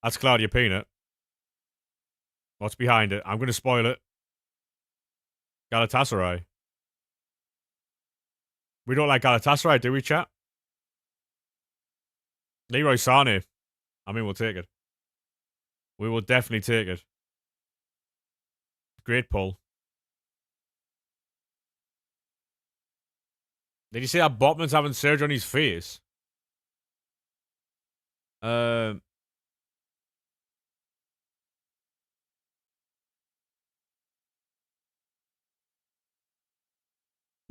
That's Claudia Peanut. What's behind it? I'm going to spoil it. Galatasaray. We don't like Galatasaray, do we, chat? Leroy Sane. I mean, we'll take it. We will definitely take it. Great pull. Did you see that Botman's having surgery on his face? Yeah,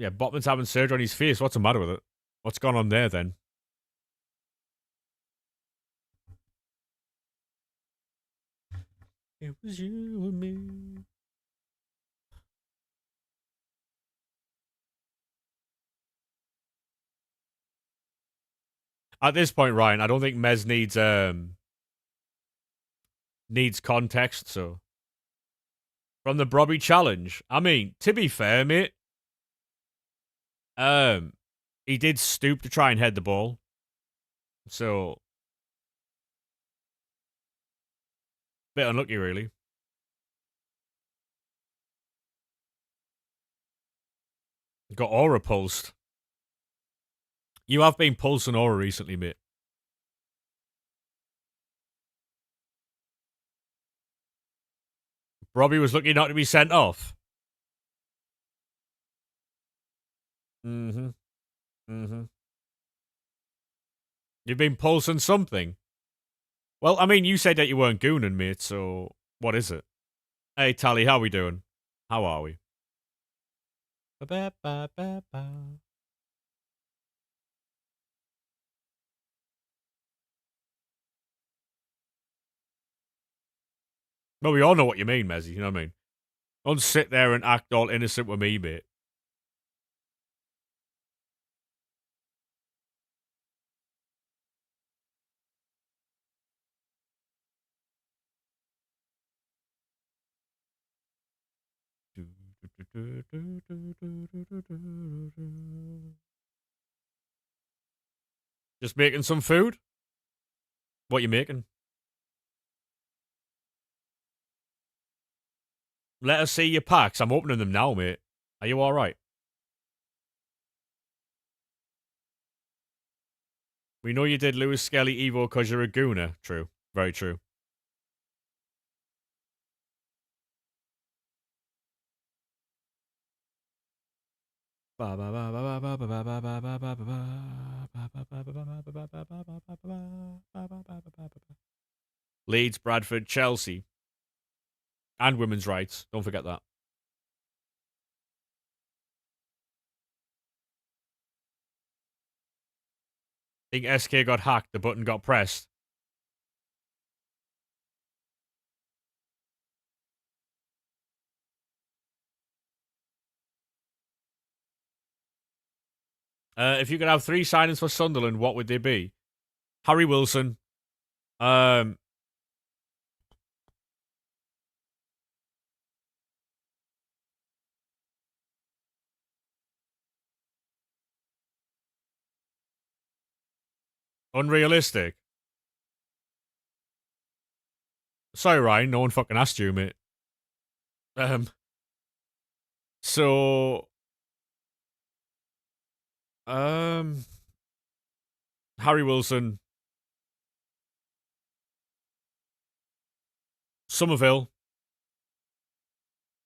Botman's having surgery on his face. What's the matter with it? What's gone on there then? It was you and me. At this point, Ryan, I don't think Mez needs context. So from the Brobby challenge, I mean, to be fair, mate, he did stoop to try and head the ball. So bit unlucky, really. Got aura pulsed. You have been pulsing aura recently, mate. Robbie was lucky not to be sent off. Mm-hmm. Mm-hmm. You've been pulsing something. Well, I mean, you said that you weren't gooning, mate, so what is it? Hey, Tally, how we doing? How are we? Ba-ba-ba-ba-ba. Well, we all know what you mean, Mezzy, you know what I mean? Don't sit there and act all innocent with me, mate. Just making some food? What you making? Let us see your packs. I'm opening them now, mate. Are you alright? We know you did Lewis Skelly Evo because you're a gooner. True. Very true. Leeds, Bradford, Chelsea, and women's rights. Don't forget that. I think SK got hacked. The button got pressed. If you could have 3 signings for Sunderland, what would they be? Harry Wilson. Um, Unrealistic. Sorry, Ryan. No one fucking asked you, mate. Um, so, um, Harry Wilson, Somerville,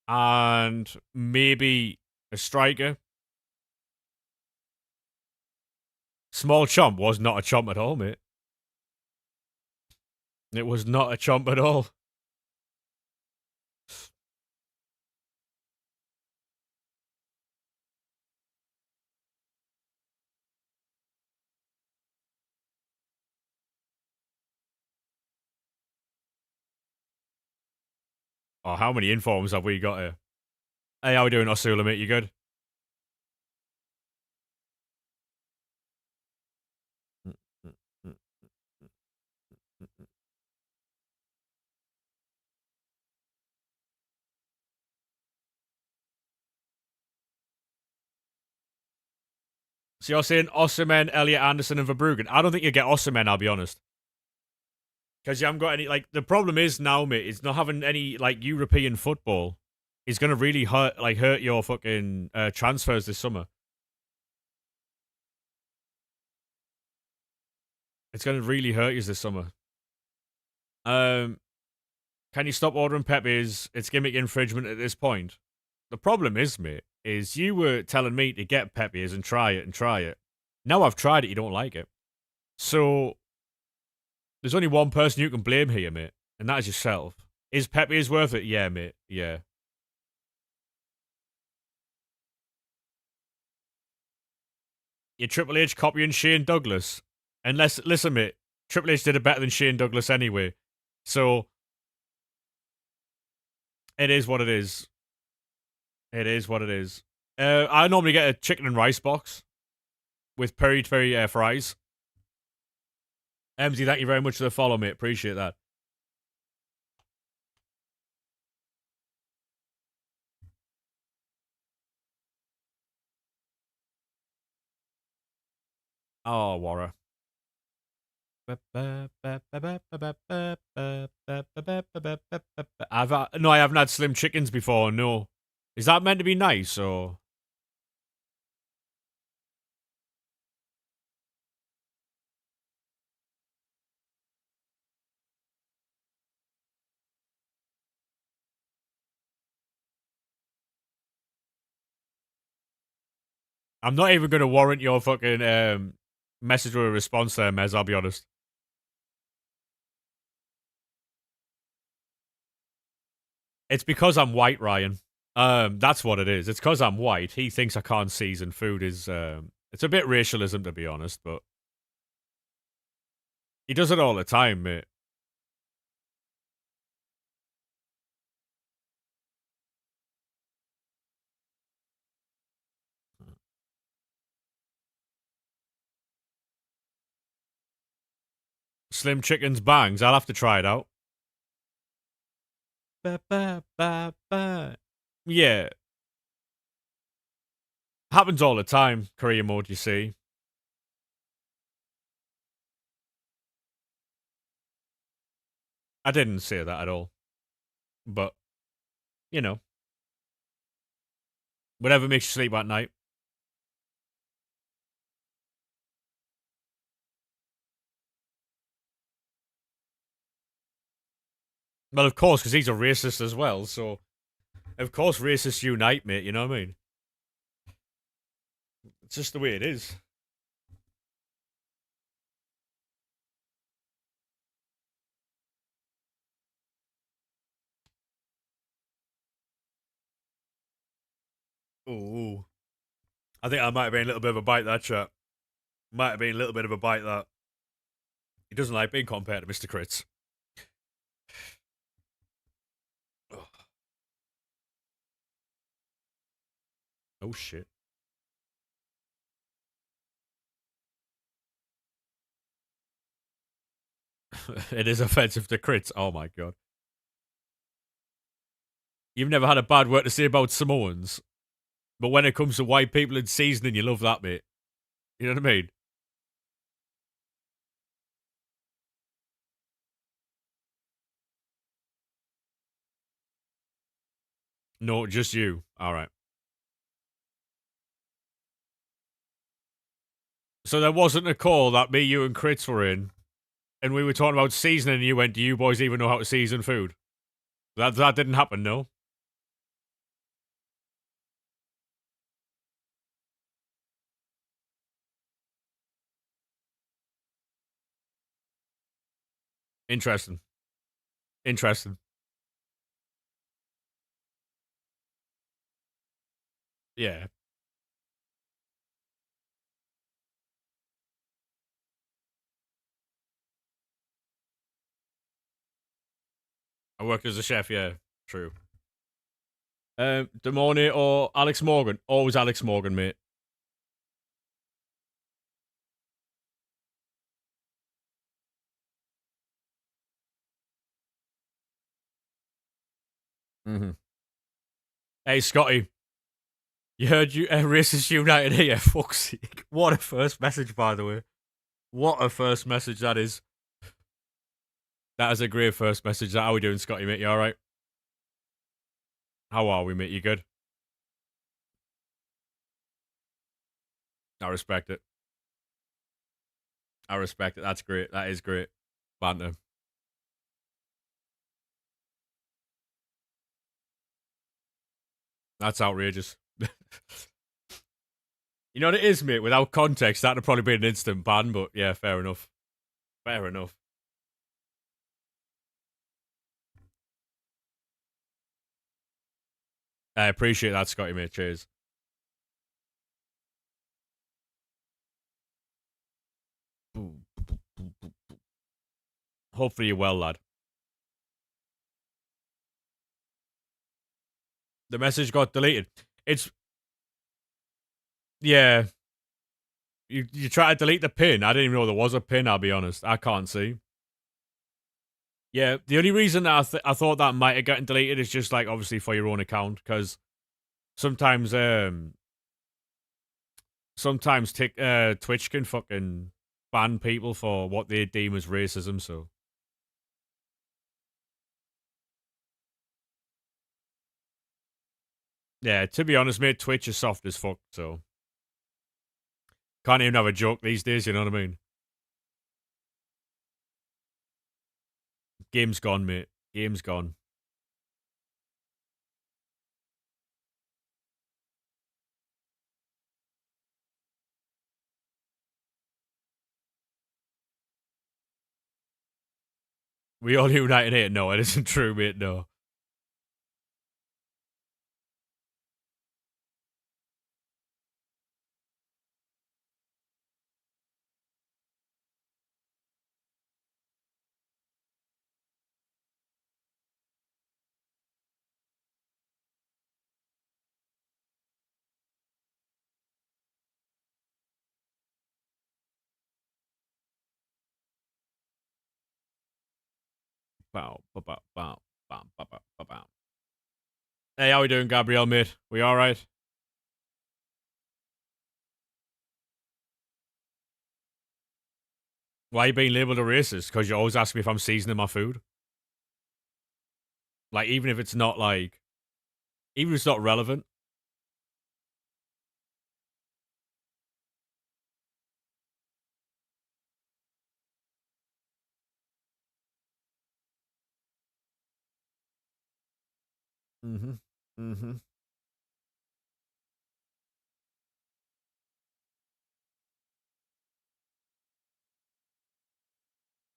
and maybe a striker. Small chomp was not a chomp at all, mate. It was not a chomp at all. Oh, how many informs have we got here? Hey, how we doing, Osula, mate? You good? So you're saying Osimhen, Elliot Anderson, and Verbruggen? I don't think you get Osimhen, I'll be honest. Because you haven't got any, like, the problem is now, mate, is not having any, like, European football is going to really hurt your fucking transfers this summer. It's going to really hurt you this summer. Can you stop ordering Pepe's? It's gimmick infringement at this point. The problem is, mate, is you were telling me to get Pepe's and try it and try it. Now I've tried it, you don't like it. So there's only one person you can blame here, mate, and that is yourself. Is Pepe's worth it? Yeah, mate. Yeah. You're Triple H copying Shane Douglas. Unless, listen, mate, Triple H did it better than Shane Douglas anyway. So it is what it is. It is what it is. I normally get a chicken and rice box with peri fries. MZ, thank you very much for the follow, mate. Appreciate that. Oh, Warra. I haven't had slim chickens before. No, is that meant to be nice or? I'm not even going to warrant your fucking message or a response there, Mez, I'll be honest. It's because I'm white, Ryan. That's what it is. It's because I'm white. He thinks I can't season food is, it's a bit racialism, to be honest, but he does it all the time, mate. Slim Chicken's bangs. I'll have to try it out. Ba, ba, ba, ba. Yeah. Happens all the time, career mode, you see. I didn't say that at all. But, you know, whatever makes you sleep at night. Well, of course, because he's a racist as well, so of course racists unite, mate, you know what I mean? It's just the way it is. Ooh. I think I might have been a little bit of a bite, that chat. Might have been a little bit of a bite, that. He doesn't like being compared to Mr. Crits. Oh, shit. It is offensive to Crits. Oh, my God. You've never had a bad word to say about Samoans, but when it comes to white people and seasoning, you love that, mate. You know what I mean? No, just you. All right. So there wasn't a call that me, you, and Crits were in, and we were talking about seasoning, and you went, "Do you boys even know how to season food?" That didn't happen, no. Interesting. Interesting. Yeah. I worked as a chef, yeah. True. Demone or Alex Morgan? Always Alex Morgan, mate. Mm-hmm. Hey, Scotty. You heard you Racist United here. Fuck's sake. What a first message, by the way. What a first message that is. That is a great first message. How are we doing, Scotty, mate? You alright? How are we, mate? You good? I respect it. I respect it. That's great. That is great. Banter. That's outrageous. You know what it is, mate? Without context, that'd probably be an instant ban, but yeah, fair enough. Fair enough. I appreciate that, Scotty, mate. Cheers. Hopefully you're well, lad. The message got deleted. It's yeah. You try to delete the pin. I didn't even know there was a pin. I'll be honest. I can't see. Yeah, the only reason that I thought that might have gotten deleted is just like obviously for your own account because sometimes Twitch can fucking ban people for what they deem as racism. So yeah, to be honest, mate, Twitch is soft as fuck. So can't even have a joke these days. You know what I mean? Game's gone, mate. Game's gone. We all United hate. No, it isn't true, mate. No. Bow, bow, bow, bow, bow, bow, bow, bow. Hey, how we doing, Gabriel, mate? We all right? Why are you being labelled a racist? Because you always ask me if I'm seasoning my food. Like, even if it's not like, even if it's not relevant. Mm-hmm. Mm-hmm.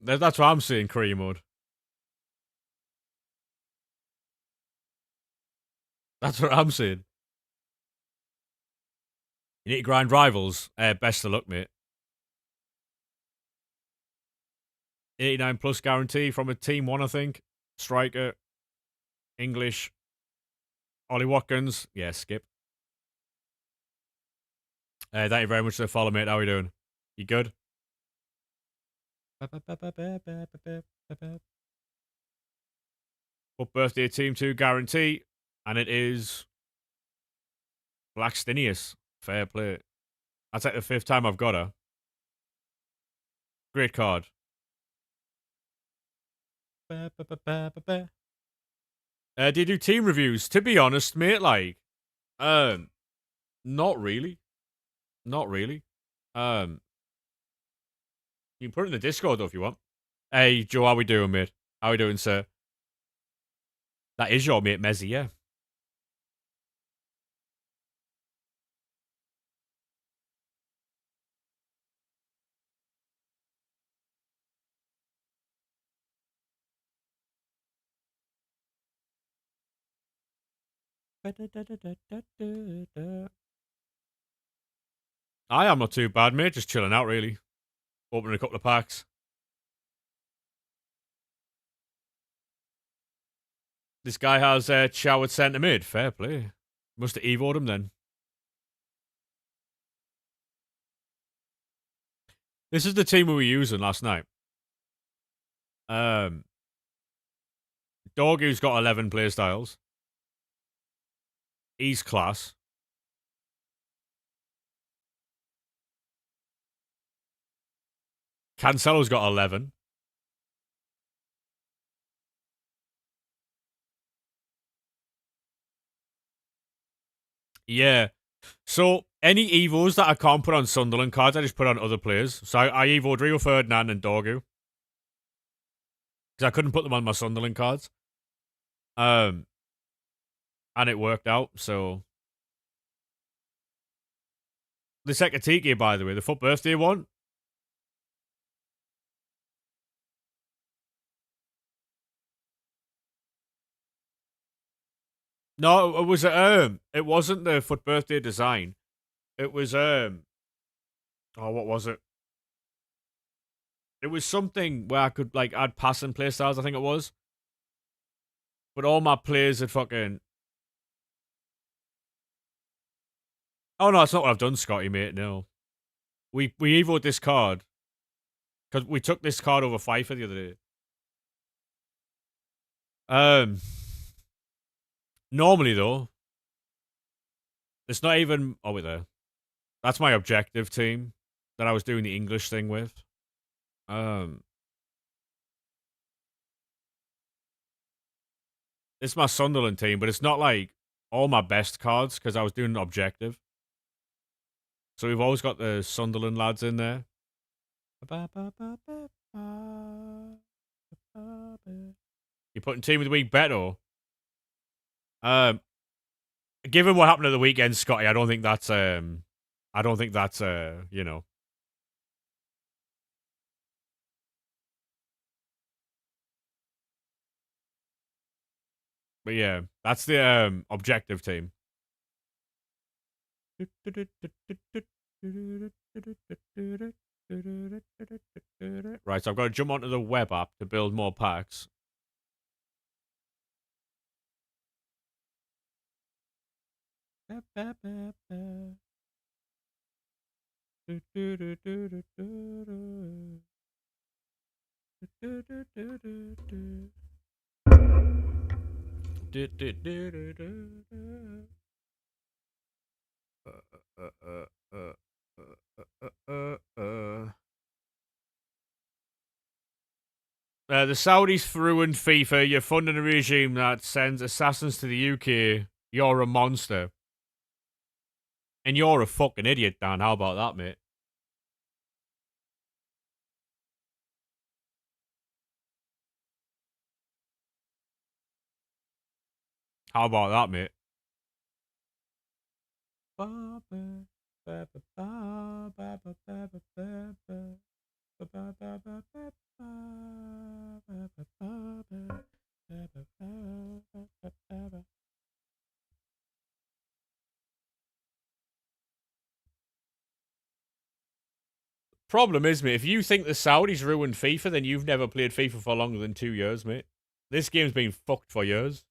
That's what I'm seeing, career mode. That's what I'm seeing. You need to grind rivals. Best of luck, mate. 89 plus guarantee from a team one, I think. Striker, English, Ollie Watkins. Yeah, skip. Thank you very much for the follow, mate. How are you doing? You good? What birthday team two guarantee? And it is Blackstinius. Fair play. That's like the fifth time I've got her. Great card. Do you do team reviews? To be honest, mate, like, not really. Not really. You can put it in the Discord though if you want. Hey, Joe, how we doing, mate? How we doing, sir? That is your mate, Mezzy, yeah. I am not too bad, mate. Just chilling out, really. Opening a couple of packs. This guy has showered centre mid. Fair play. Must have evoed him then. This is the team we were using last night. Dorgu's got 11 playstyles. He's class. Cancelo's got 11. Yeah. So any evos that I can't put on Sunderland cards, I just put on other players. So I evoed Rio Ferdinand and Dorgu. Because I couldn't put them on my Sunderland cards. And it worked out, so. The Sekatiki, by the way, the foot birthday one. No, it wasn't the foot birthday design. It was what was it? It was something where I could like add passing play styles, I think it was. But all my players had fucking. Oh no, that's not what I've done, Scotty, mate. No. We evoed this card. Because we took this card over FIFA the other day. Normally though. It's not even wait there. That's my objective team that I was doing the English thing with. It's my Sunderland team, but it's not like all my best cards because I was doing an objective. So we've always got the Sunderland lads in there. You're putting team of the week better. Given what happened at the weekend, Scotty, I don't think that's you know. But yeah, that's the objective team. Right, so I've got to jump onto the web app to build more packs. The Saudis ruined FIFA. You're funding a regime that sends assassins to the UK. You're a monster. And you're a fucking idiot, Dan. How about that, mate? How about that, mate? Problem is, mate, if you think the Saudis ruined FIFA, then you've never played FIFA for longer than 2 years, mate. This game's been fucked for years.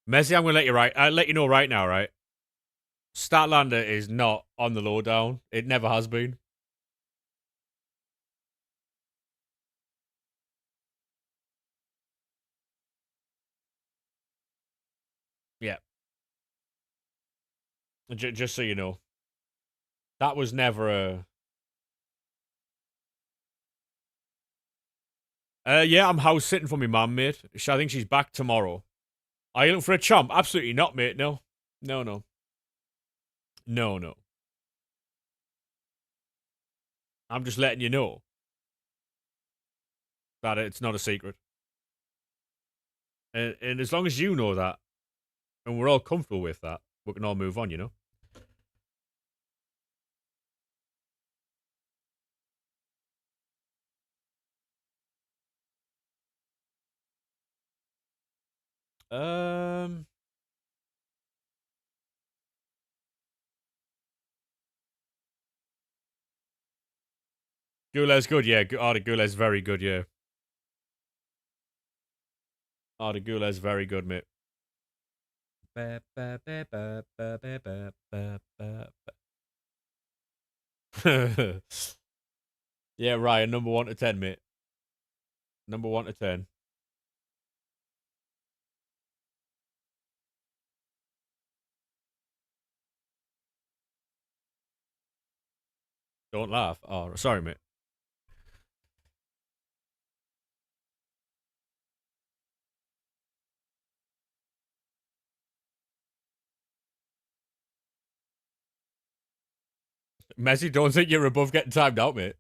Messi, I'm gonna let you know right now, right? Statlander is not on the lowdown. It never has been. Yeah. Just so you know. That was never a... yeah, I'm house sitting for my mum, mate. I think she's back tomorrow. Are you looking for a chomp? Absolutely not, mate. No. No, no. No, no. I'm just letting you know that it's not a secret. And as long as you know that, and we're all comfortable with that, we can all move on, you know? Um... Goulet's good, yeah. Arda Goulet's very good, yeah. Arda Goulet's very good, mate. Yeah, Ryan, number 1 to 10, mate. Number 1 to 10. Don't laugh. Oh, sorry, mate. Messi, don't think you're above getting timed out, mate.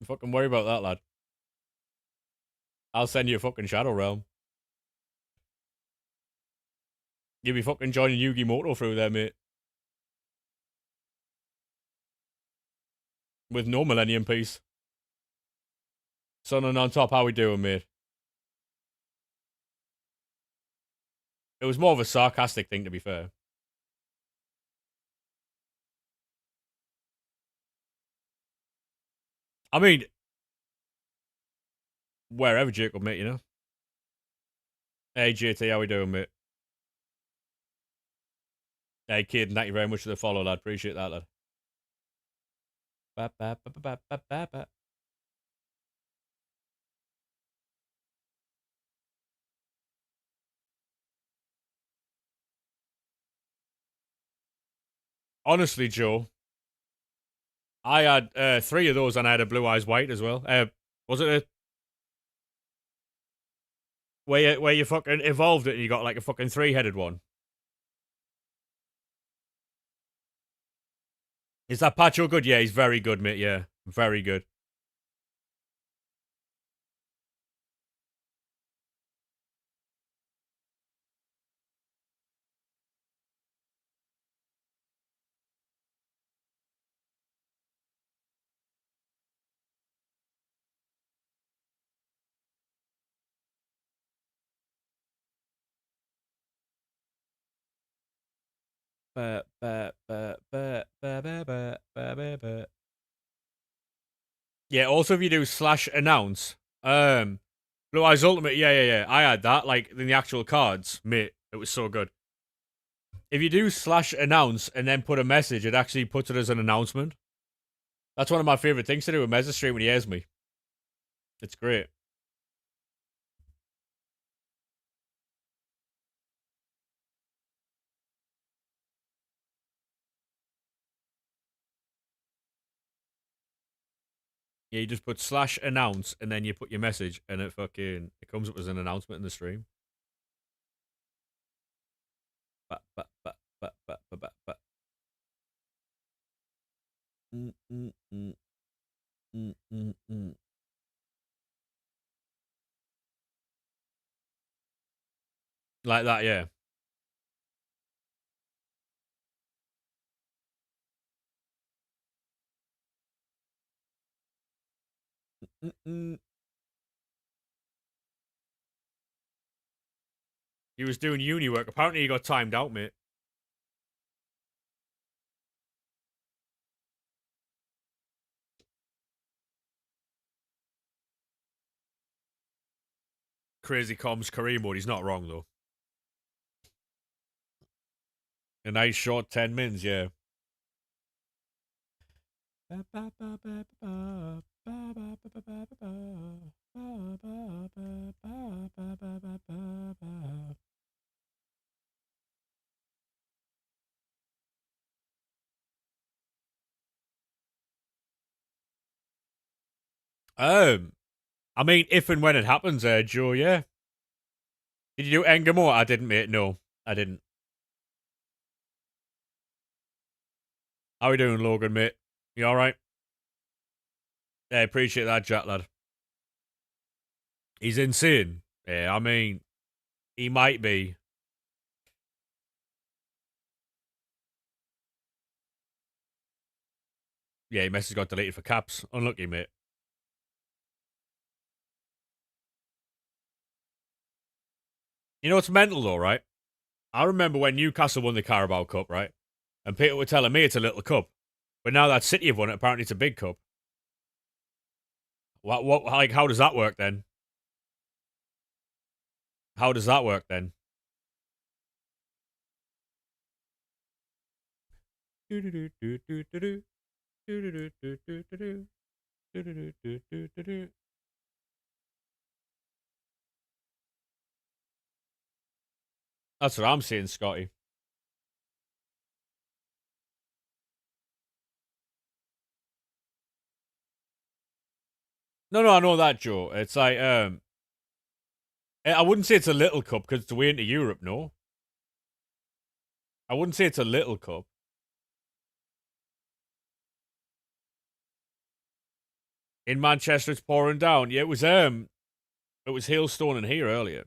Fucking worry about that, lad. I'll send you a fucking Shadow Realm. You'll be fucking joining Yugi Moto through there, mate. With no Millennium Piece. Sun and on top, how we doing, mate? It was more of a sarcastic thing, to be fair. I mean, wherever, Jacob, mate, you know? Hey, JT, how we doing, mate? Hey, kid, thank you very much for the follow, lad. Appreciate that, lad. Honestly, Joe, I had 3 of those and I had a Blue Eyes White as well. Was it a where you fucking evolved it and you got like a fucking 3-headed one. Is that Pacho good? Yeah, he's very good, mate. Yeah, very good. Yeah, also if you do /announce, Blue Eyes Ultimate, yeah. I had that, like, in the actual cards, mate. It was so good. If you do /announce and then put a message, it actually puts it as an announcement. That's one of my favorite things to do with Meza Stream when he hears me. It's great. Yeah, you just put /announce and then you put your message and it comes up as an announcement in the stream. Ba, ba, ba, ba, ba, ba, ba, ba. Mm, mm, mm, mm, mm, mm. Like that, yeah. Mm, mm. He was doing uni work. Apparently, he got timed out, mate. Crazy comms career mode. He's not wrong though. A nice short 10 mins, yeah. I mean, if and when it happens, Joe, yeah. Did you do Engamore? I didn't, mate. No, I didn't. How we doing, Logan, mate? You alright? Yeah, appreciate that, Jack, lad. He's insane. Yeah, I mean, he might be. Yeah, your message got deleted for caps. Unlucky, mate. You know what's mental, though, right? I remember when Newcastle won the Carabao Cup, right? And Peter were telling me it's a little cup. But now that City have won it, apparently it's a big cup. Like, how does that work then? How does that work then? That's what I'm saying, Scotty. No, I know that, Joe. It's like, I wouldn't say it's a little cup because it's the way into Europe, no. I wouldn't say it's a little cup. In Manchester, it's pouring down. Yeah, it was hailstone in here earlier.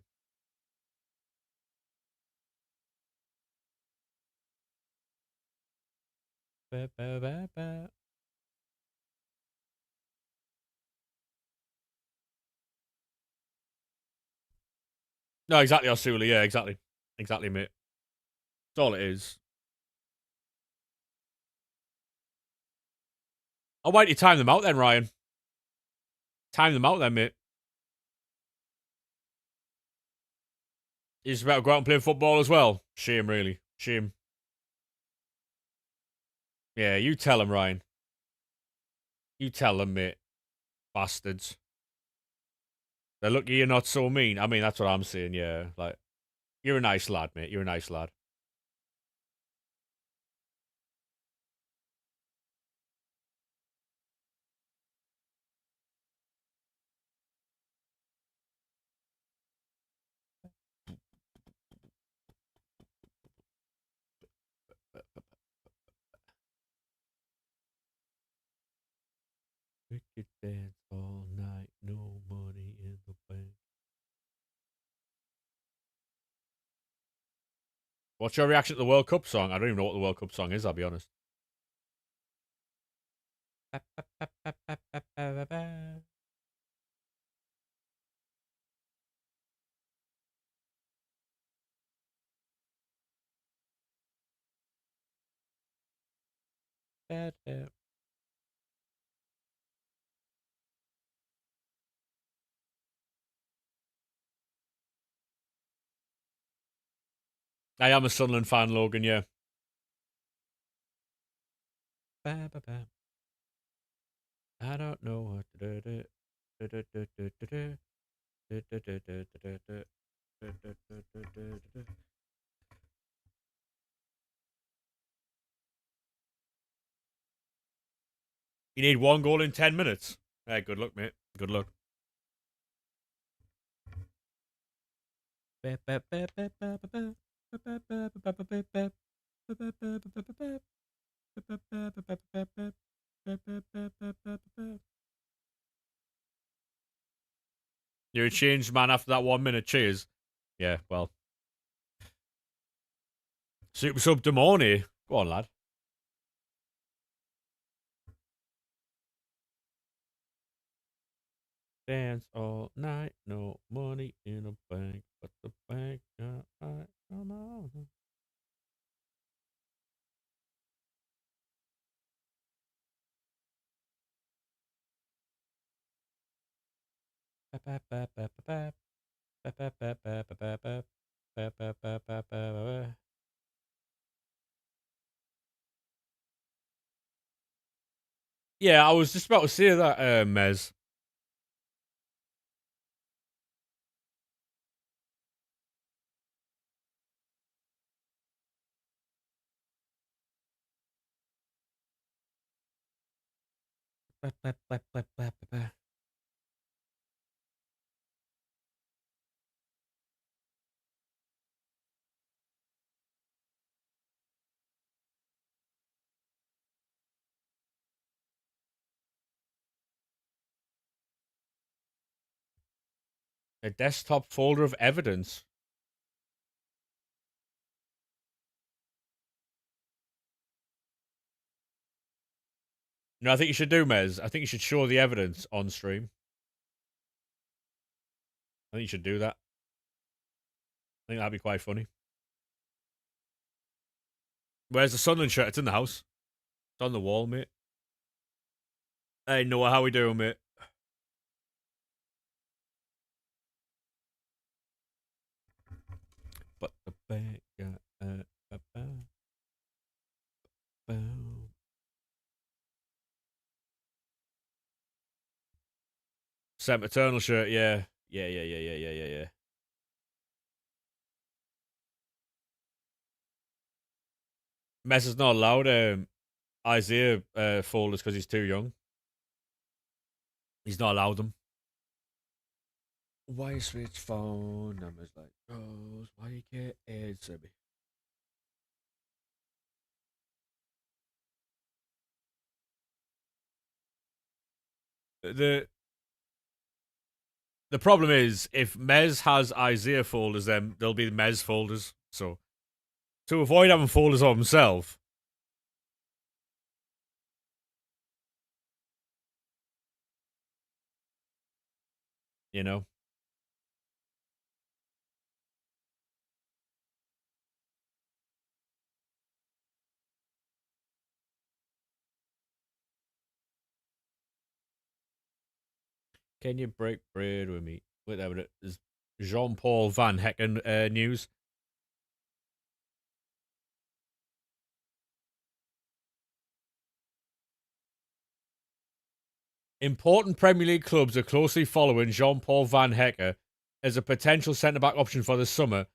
No, exactly, Osula. Yeah, exactly, mate. That's all it is. Oh, why don't you time them out then, Ryan? Time them out then, mate. You just about to go out and play football as well. Shame, really. Shame. Yeah, you tell them, Ryan. You tell them, mate. Bastards. They're lucky you're not so mean. I mean, that's what I'm saying, yeah. Like, you're a nice lad, mate. You're a nice lad. We could dance all night, no money in the bank. What's your reaction to the World Cup song? I don't even know what the World Cup song is, I'll be honest. I am a Sunderland fan, Logan, yeah. I don't know what to do. You need one goal in 10 minutes. Hey, good luck, mate. Good luck. You're a changed man after that 1 minute. Cheers. Yeah, well. Super sub Demoni. Go on, lad. Dance all night, no money in a bank, but the bank got right. Come on. Yeah, I was just about to say that, Mez. A desktop folder of evidence. No, I think you should do, Mez. I think you should show the evidence on stream. I think you should do that. I think that'd be quite funny. Where's the Sunderland shirt? It's in the house. It's on the wall, mate. Hey, Noah, how we doing, mate? But the bank got Sam Eternal shirt, yeah. Yeah. Mess is not allowed Isaiah folders because he's too young. He's not allowed them. Why switch phone numbers like those? Why you can't answer me? The problem is if Mez has Isaiah folders, then there'll be Mez folders. So to avoid having folders of himself, you know. Can you break bread with me? Whatever it is. Jean-Paul Van Hecken news. Important Premier League clubs are closely following Jean-Paul Van Hecker as a potential centre-back option for the summer.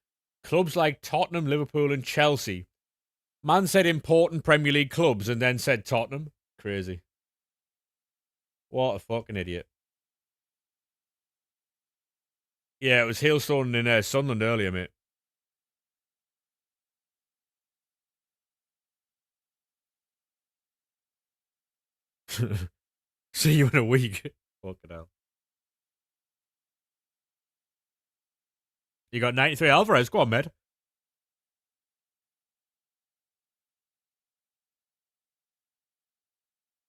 Clubs like Tottenham, Liverpool and Chelsea. Man said important Premier League clubs and then said Tottenham. Crazy. What a fucking idiot. Yeah, it was Hailstone in Sunderland earlier, mate. See you in a week. Fucking hell. You got 93 Alvarez. Go on, mate.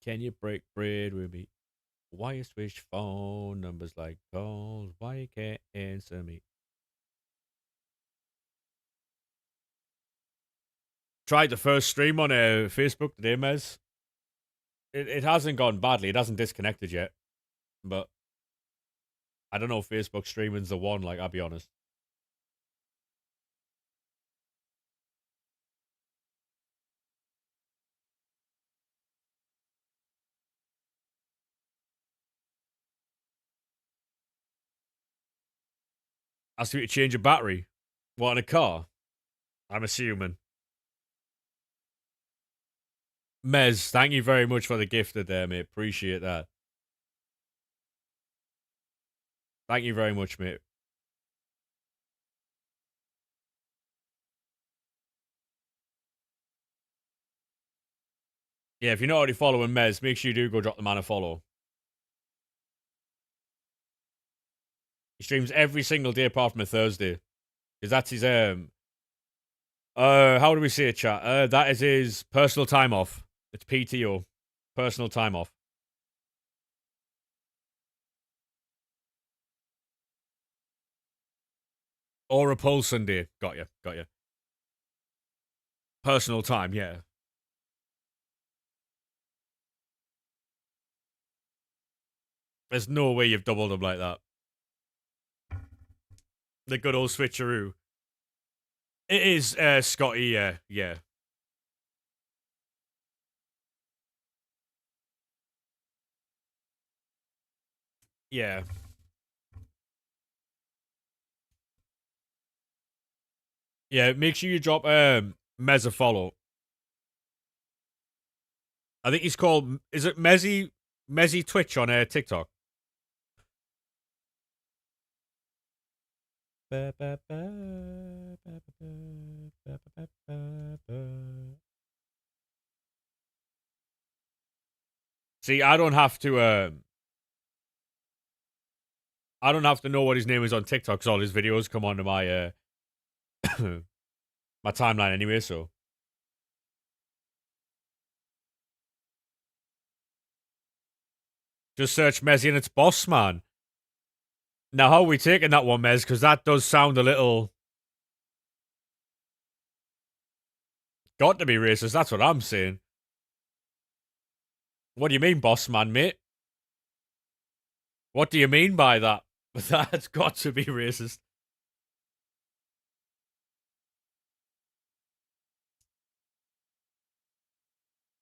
Can you break bread with me? Why you switch phone numbers like calls? Why you can't answer me? Tried the first stream on Facebook today, Mez. It hasn't gone badly. It hasn't disconnected yet. But I don't know if Facebook streaming's the one, like, I'll be honest. Ask you to change a battery. What, in a car? I'm assuming. Mez, thank you very much for the gift there, mate. Appreciate that. Thank you very much, mate. Yeah, if you're not already following Mez, make sure you do go drop the man a follow. He streams every single day apart from a Thursday. Because that's his how do we say it, chat? That is his personal time off. It's PTO. Personal time off. Or a pull Sunday. Got you. Personal time, yeah. There's no way you've doubled him like that. The good old switcheroo. It is Scotty, yeah. Yeah. Yeah, make sure you drop Mez a follow. I think he's called, is it Mezzy Twitch on TikTok? See, I don't have to know what his name is on TikTok because all his videos come onto my my timeline anyway, so. Just search Mezzy and it's Boss Man. Now, how are we taking that one, Mez? Because that does sound a little. Got to be racist, that's what I'm saying. What do you mean, Boss Man, mate? What do you mean by that? That's got to be racist.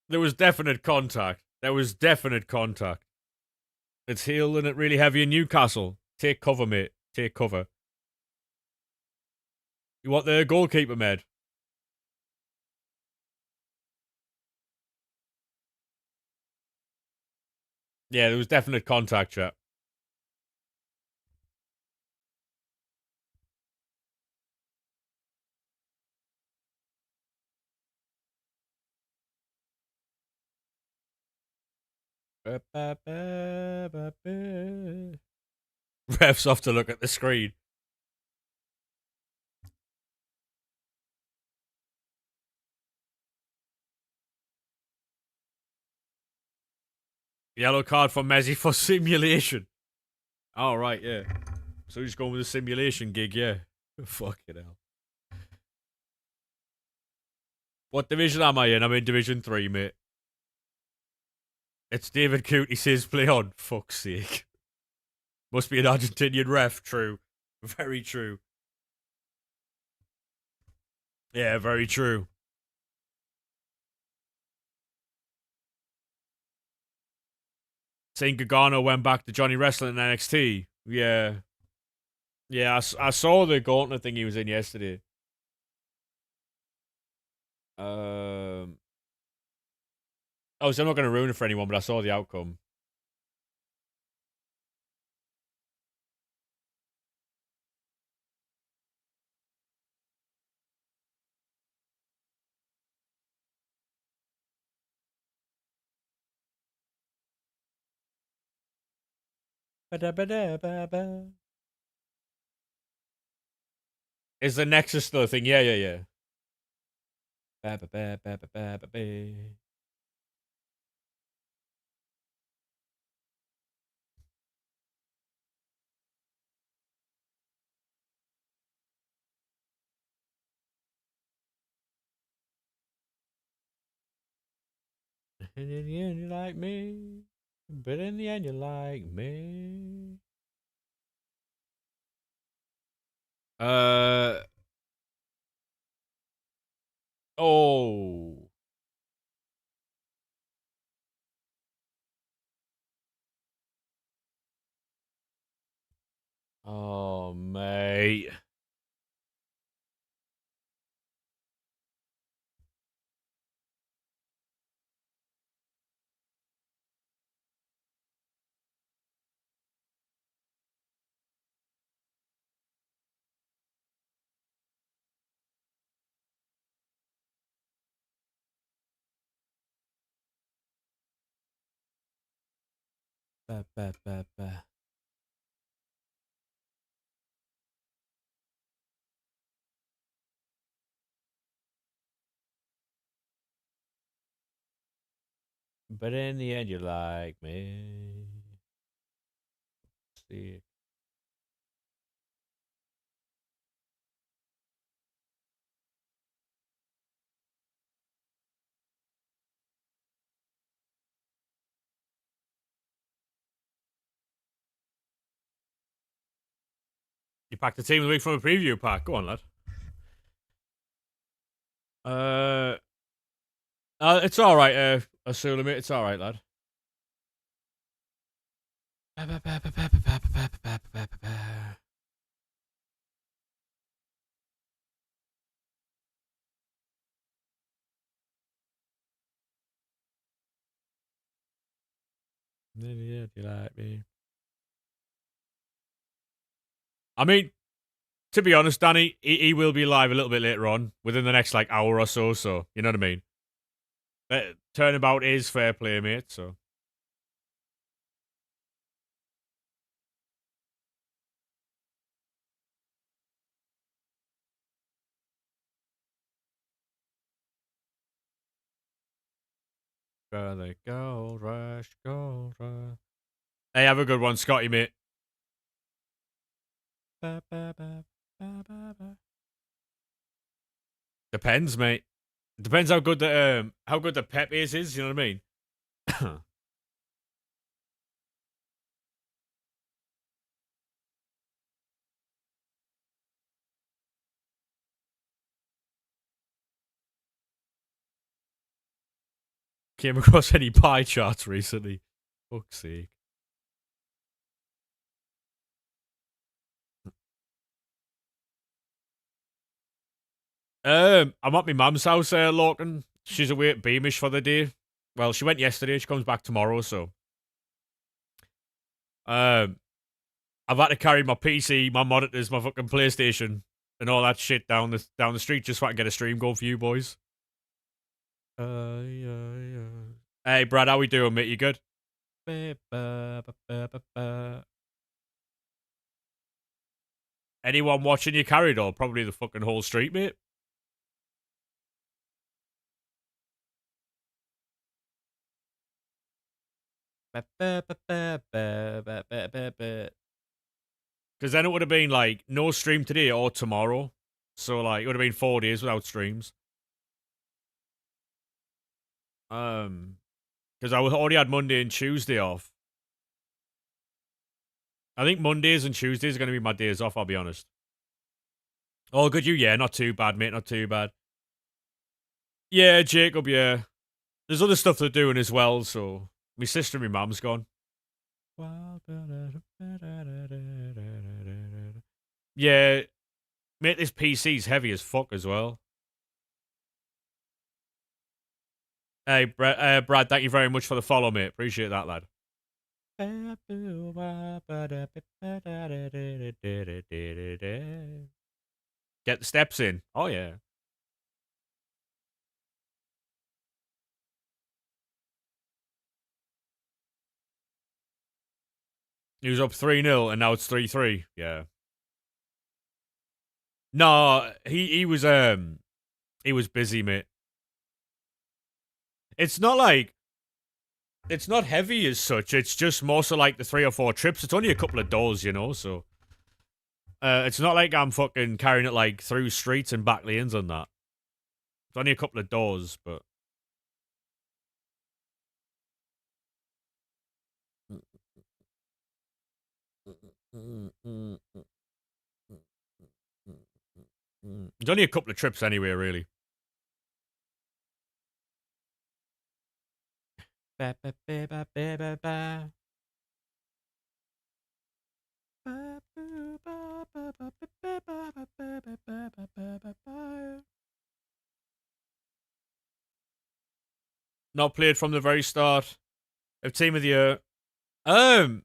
There was definite contact. It's healing it really heavy in Newcastle. Take cover, mate. Take cover. You want the goalkeeper, mate? Yeah, there was definite contact, chat. Refs off to look at the screen. Yellow card for Messi for simulation. All right, yeah. So he's going with a simulation gig, yeah. Fucking hell. What division am I in? I'm in Division 3, mate. It's David Cootie says play on. Fuck's sake. Must be an Argentinian ref. True. Very true. Yeah, very true. Saying Gargano went back to Johnny Wrestling in NXT. Yeah. Yeah, I saw the gauntlet thing he was in yesterday. Oh, so I'm not going to ruin it for anyone, but I saw the outcome. Ba-da-ba-da-ba-ba. Is the Nexus still a thing? Yeah, yeah, yeah. Ba-ba-ba-ba-ba-ba-ba. And in the end, you like me. But in the end, you like me. Uh. Oh. Oh, mate. Ba, ba, ba, ba. But in the end, you like me. See. You packed the team of the week from a preview pack. Go on, lad. Uh, it's all right. Asula, mate. It's all right, lad. Ba, ba, ba, ba, ba, ba, ba, ba, ba, ba, ba, ba. Yeah, you like me. I mean, to be honest, Danny, he will be live a little bit later on, within the next like hour or so. So you know what I mean. Turnabout is fair play, mate. So the gold rush, gold rush. Hey, have a good one, Scotty, mate. Ba, ba, ba, ba, ba, ba. Depends, mate. Depends how good the pep is. You know what I mean? Came across any pie charts recently? Fuck's sake. I'm at my mum's house, Lorcan. She's away at Beamish for the day. Well, she went yesterday. She comes back tomorrow, so um, I've had to carry my PC, my monitors, my fucking PlayStation, and all that shit down the street just so I can get a stream going for you boys. Yeah. Hey, Brad, how we doing, mate? You good? Anyone watching you carried or probably the fucking whole street, mate? Because then it would have been like no stream today or tomorrow. So like it would have been 4 days without streams. Because I already had Monday and Tuesday off. I think Mondays and Tuesdays are going to be my days off. I'll be honest. Oh, good you? Yeah, not too bad, mate. Not too bad. Yeah, Jacob. Yeah, there's other stuff they're doing as well. So my sister and my mum's gone. Yeah, mate. This PC's heavy as fuck as well. Hey, Brad, thank you very much for the follow, mate. Appreciate that, lad. Get the steps in. Oh, yeah. He was up 3-0 and now it's 3-3. Yeah. No, he was busy, mate. It's not like it's not heavy as such. It's just more so like the 3 or 4 trips. It's only a couple of doors, you know, so it's not like I'm fucking carrying it like through streets and back lanes and that. It's only a couple of doors, but it's only a couple of trips anyway, really. Not played from the very start of Team of the Year. To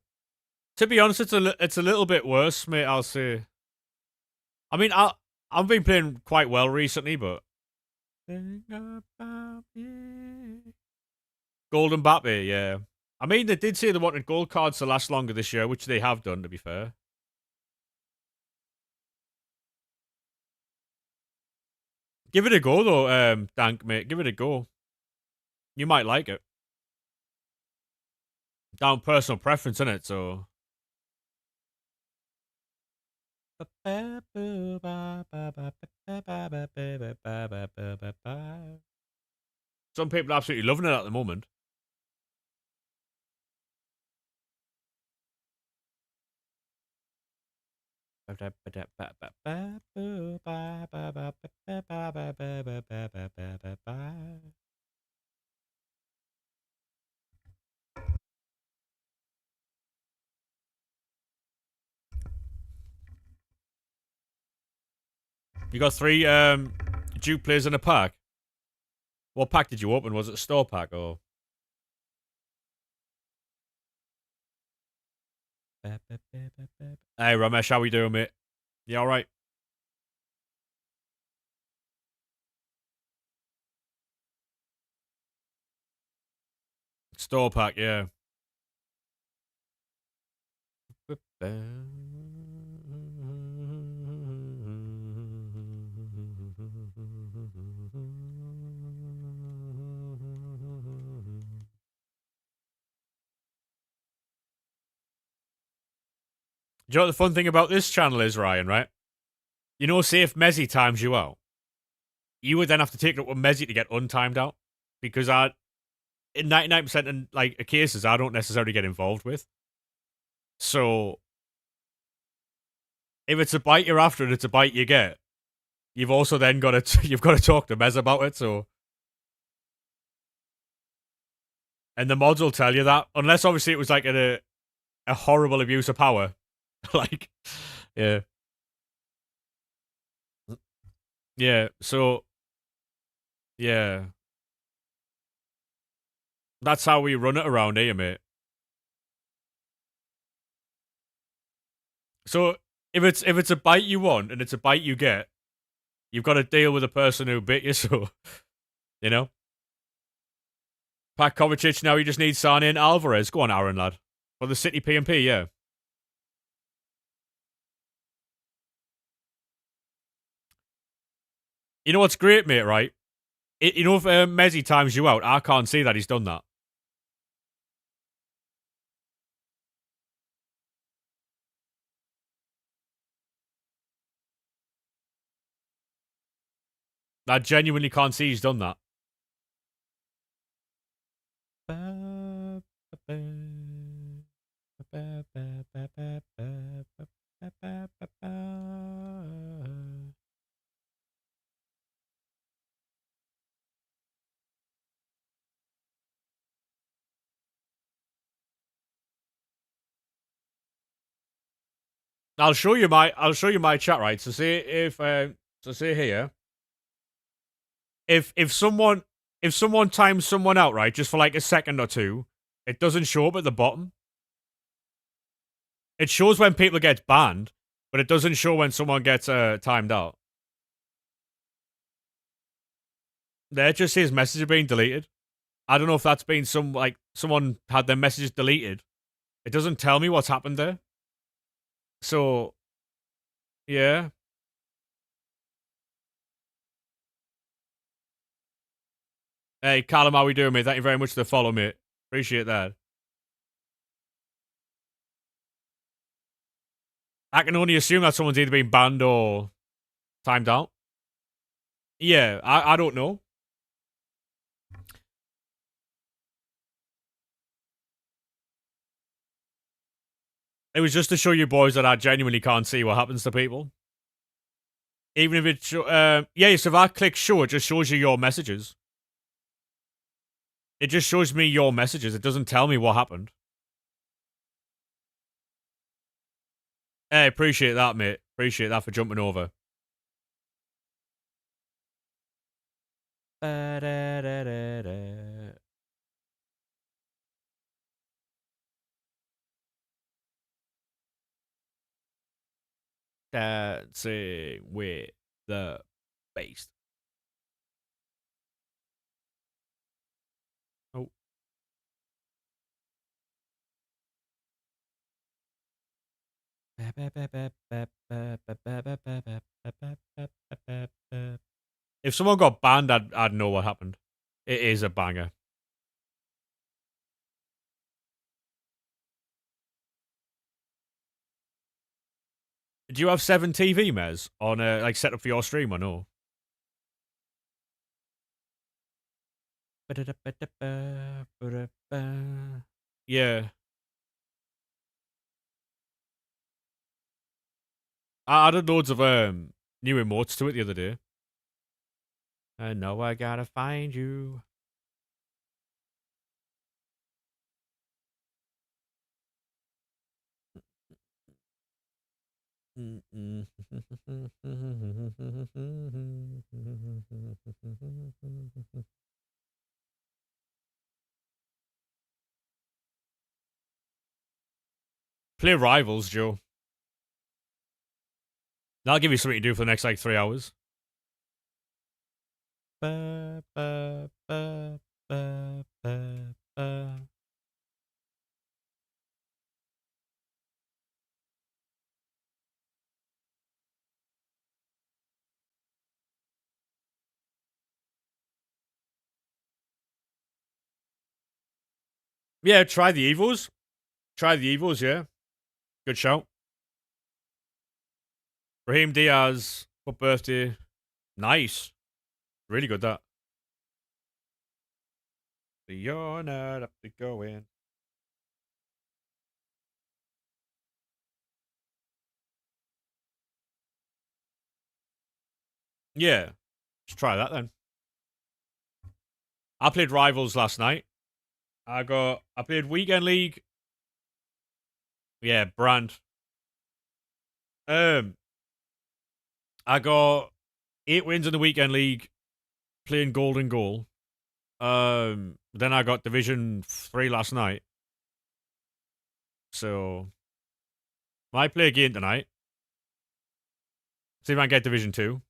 be honest, it's a little bit worse, mate. I'll say. I mean, I've been playing quite well recently, but Golden Mbappe, yeah. I mean, they did say they wanted gold cards to last longer this year, which they have done, to be fair. Give it a go, though, Dank, mate. Give it a go. You might like it. Down personal preference, innit? So. Some people are absolutely loving it at the moment. You got 3 Duke players in a pack. What pack did you open? Was it a store pack or? Hey Ramesh, how we doing, mate? You alright? Store pack, yeah. Do you know what the fun thing about this channel is, Ryan, right? You know, say if Messi times you out, you would then have to take it up with Messi to get untimed out. Because in 99% of like cases, I don't necessarily get involved with. So if it's a bite you're after and it's a bite you get, you've also then got to you've got to talk to Mez about it. So, and the mods will tell you that, unless obviously it was like a horrible abuse of power, like yeah, yeah. So yeah, that's how we run it around here, mate. So if it's a bite you want and it's a bite you get, you've got to deal with the person who bit you. So you know, Pat Kovacic now. You just need Sane and Alvarez. Go on, Aaron lad, for the City PMP. Yeah. You know what's great, mate? Right? You know if Messi times you out, I can't see that he's done that. I genuinely can't see he's done that. I'll show you my chat, right? So say if say here, if someone times someone out, right, just for like a second or two, it doesn't show up at the bottom. It shows when people get banned, but it doesn't show when someone gets timed out. There it just says message being deleted. I don't know if that's been someone had their messages deleted It doesn't tell me what's happened there. So, yeah. Hey, Callum, how we doing, mate? Thank you very much for the follow, mate. Appreciate that. I can only assume that someone's either been banned or timed out. Yeah, I don't know. It was just to show you boys that I genuinely can't see what happens to people. Even if it's, yeah, so if I click show, it just shows you your messages. It just shows me your messages. It doesn't tell me what happened. Hey, appreciate that, mate. Appreciate that for jumping over. Dancing with the bass. Oh. If someone got banned, I'd know what happened. It is a banger. Do you have 7 TV, Mez, on like set up for your stream or no? Yeah. I added loads of new emotes to it the other day. I know I gotta find you. Play Rivals, Joe. That'll give you something to do for the next like 3 hours. Yeah, try the Evils. Try the Evils, yeah. Good shout. Raheem Diaz, for birthday. Nice. Really good, that. You're not up to go in. Yeah. Let's try that then. I played Rivals last night. I played Weekend League. Yeah, Brand. I got 8 wins in the Weekend League playing Golden Goal. Then I got Division 3 last night. So I play a game tonight. See if I can get Division 2.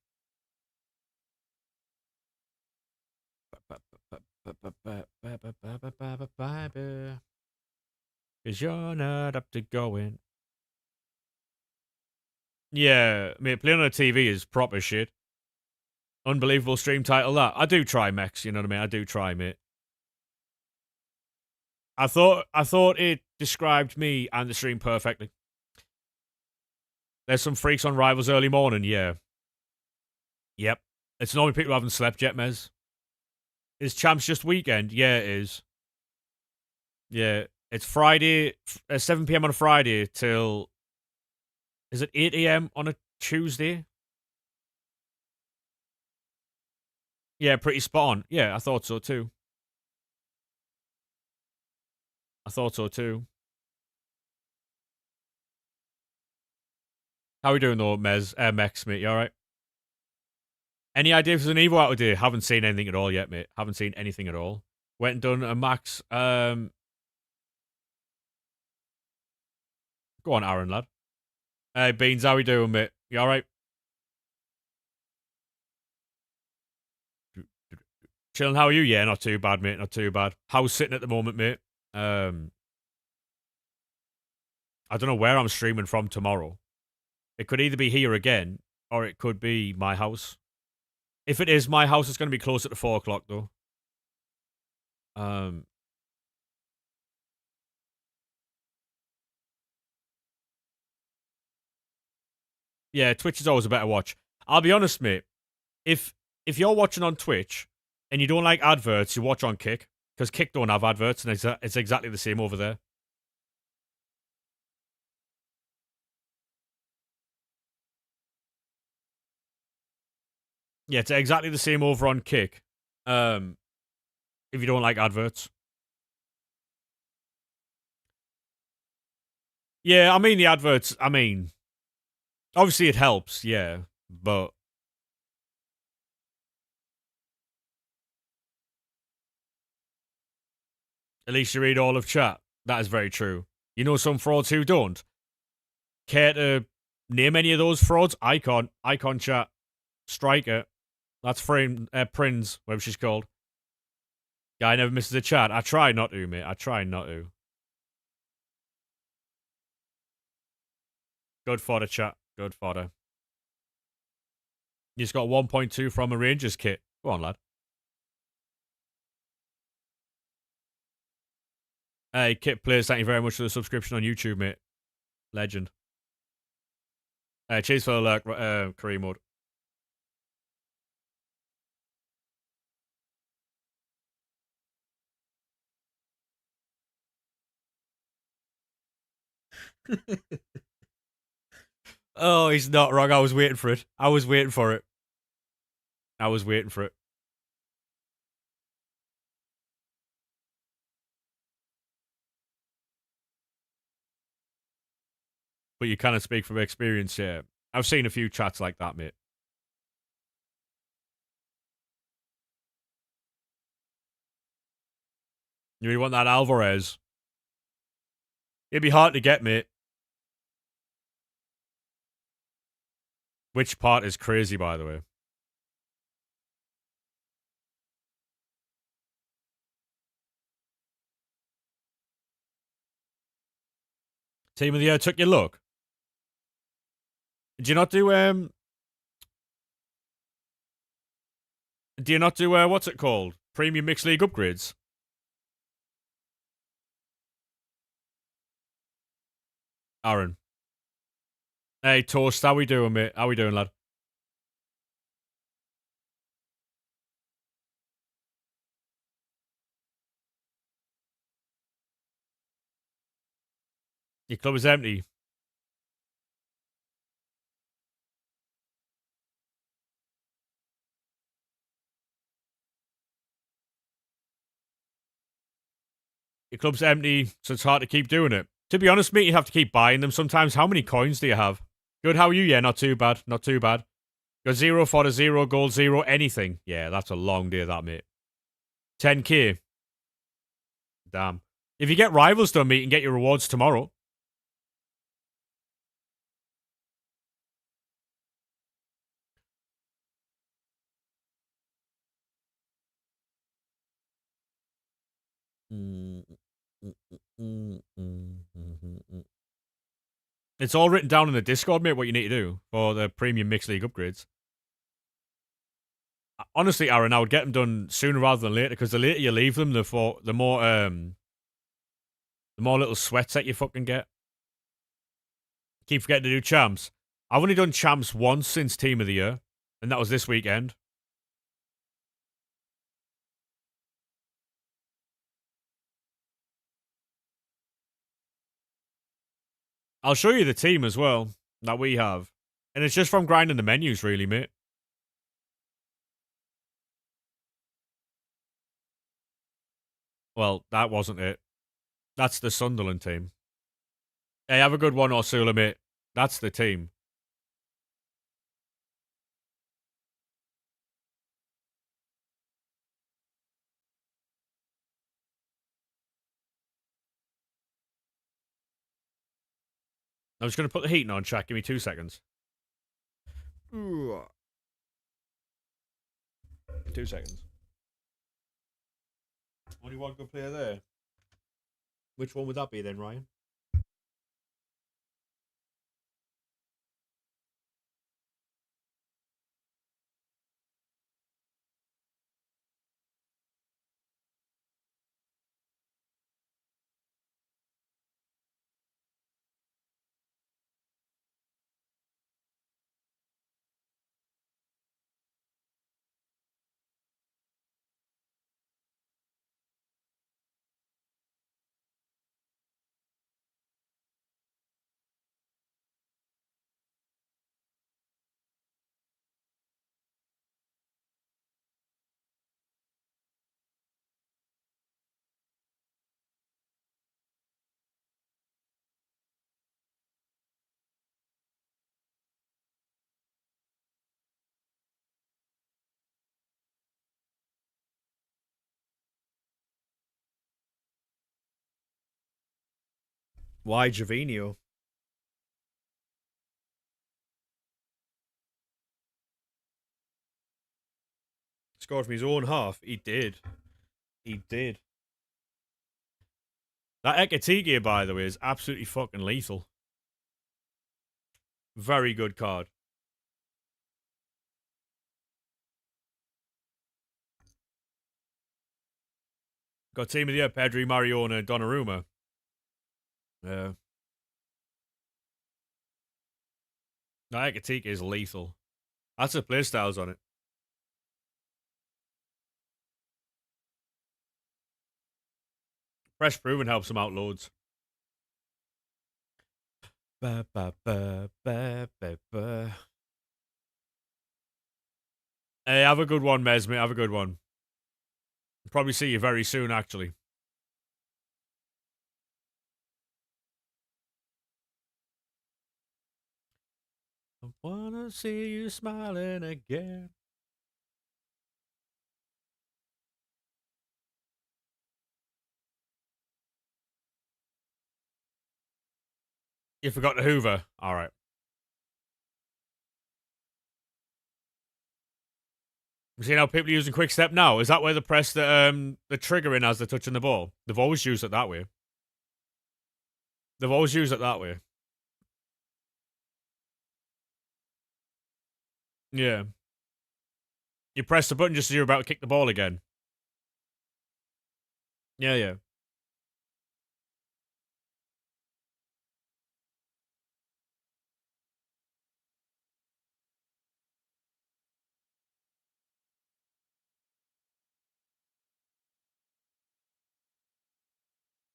Cause you're not up to going. Yeah, mate, playing on a TV is proper shit. Unbelievable stream title, that. I do try, Mex, you know what I mean? I do try, mate. I thought it described me and the stream perfectly. There's some freaks on Rivals early morning, yeah. Yep. It's normally people who haven't slept yet, Mez. Is Champs just weekend? Yeah, it is. Yeah. It's Friday, 7 p.m. on a Friday till... Is it 8 a.m. on a Tuesday? Yeah, pretty spot on. Yeah, I thought so too. I thought so too. How we doing though, Mex, mate? You alright? Any idea if there's an Evo out today? Haven't seen anything at all yet, mate. Haven't seen anything at all. Went and done a max. Go on, Aaron, lad. Hey, Beans, how we doing, mate? You alright? Chilling, how are you? Yeah, not too bad, mate. Not too bad. How's sitting at the moment, mate? I don't know where I'm streaming from tomorrow. It could either be here again, or it could be my house. If it is my house, it's going to be closer to 4 o'clock, though. Um, yeah, Twitch is always a better watch. I'll be honest, mate. If you're watching on Twitch and you don't like adverts, you watch on Kick, because Kick don't have adverts, and it's exactly the same over there. Yeah, it's exactly the same over on Kick. Um, if you don't like adverts. Yeah, I mean the adverts. I mean, obviously it helps, yeah, but at least you read all of chat. That is very true. You know some frauds who don't. Care to name any of those frauds? Icon chat. Striker. That's frame Prince, whatever she's called. Guy never misses a chat. I try not to, mate. I try not to. Good fodder, chat. Good fodder. You just got 1.2 from a Rangers kit. Go on, lad. Hey, Kit Players, thank you very much for the subscription on YouTube, mate. Legend. Cheers for the lurk, Kareem mode. Oh, he's not wrong. I was waiting for it. I was waiting for it. I was waiting for it. But you kind of speak from experience, yeah. I've seen a few chats like that, mate. You really want that Alvarez? It'd be hard to get, mate. Which part is crazy, by the way? Team of the year took your look. Do you not do Do you not do what's it called? Premium Mixed League upgrades. Aaron. Hey, Toast, how we doing, mate? How we doing, lad? Your club is empty. Your club's empty, so it's hard to keep doing it. To be honest, mate, you have to keep buying them sometimes. How many coins do you have? Good, how are you? Yeah, not too bad. Not too bad. Got 0 for the 0, gold 0, anything. Yeah, that's a long day, that, mate. 10k. Damn. If you get rivals done, mate, you can get your rewards tomorrow. It's all written down in the Discord, mate, what you need to do for the premium mixed league upgrades. Honestly, Aaron, I would get them done sooner rather than later, because the later you leave them, the more little sweats that you fucking get. Keep forgetting to do champs. I've only done champs once since Team of the Year, and that was this weekend. I'll show you the team as well that we have. And it's just from grinding the menus, really, mate. Well, that wasn't it. That's the Sunderland team. Hey, have a good one, Ursula, mate. That's the team. I'm just going to put the heating on, chat. Give me 2 seconds. 2 seconds. Only one good player there. Which one would that be then, Ryan? Why Javinho? Scored from his own half. He did. He did. That Ekatike, by the way, is absolutely fucking lethal. Very good card. Got team of the year, Pedri, Mariona, Donnarumma. Yeah. That Ekatike is lethal. That's the playstyles on it. Fresh Proven helps him out loads. Ba, ba, ba, ba, ba, ba. Hey, have a good one, Mez, mate. Have a good one. Probably see you very soon, actually. I wanna see you smiling again. You forgot the Hoover. All right. You see how people are using Quick Step now? Is that where they press the trigger in as they're touching the ball? They've always used it that way. They've always used it that way. Yeah. You press the button just as you're about to kick the ball again. Yeah, yeah.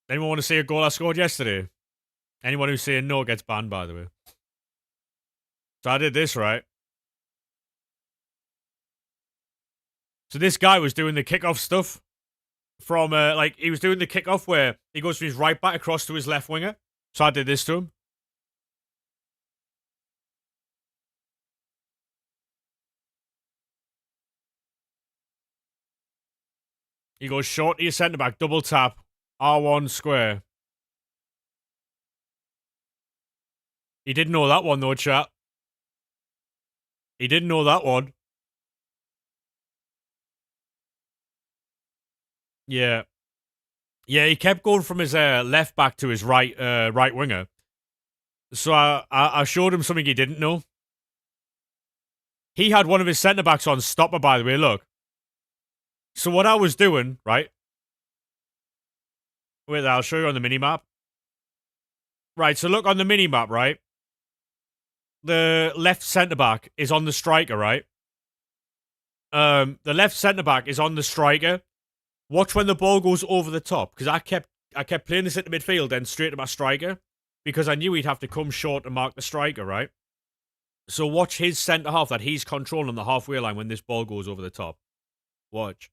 Anyone want to see a goal I scored yesterday? Anyone who's saying no gets banned, by the way. So I did this, right? So this guy was doing the kickoff stuff from, he was doing the kickoff where he goes from his right back across to his left winger. So I did this to him. He goes short to your centre back, double tap, R1 square. He didn't know that one though, chat. He didn't know that one. Yeah. Yeah, he kept going from his left back to his right winger. So I showed him something he didn't know. He had one of his centre backs on stopper, by the way. Look. So what I was doing, right? Wait, I'll show you on the mini map. Right, so look on the mini map, right? The left centre back is on the striker, right? The left centre back is on the striker. Watch when the ball goes over the top, because I kept playing this into midfield and straight to my striker, because I knew he'd have to come short and mark the striker, right? So watch his centre half that he's controlling on the halfway line when this ball goes over the top. Watch.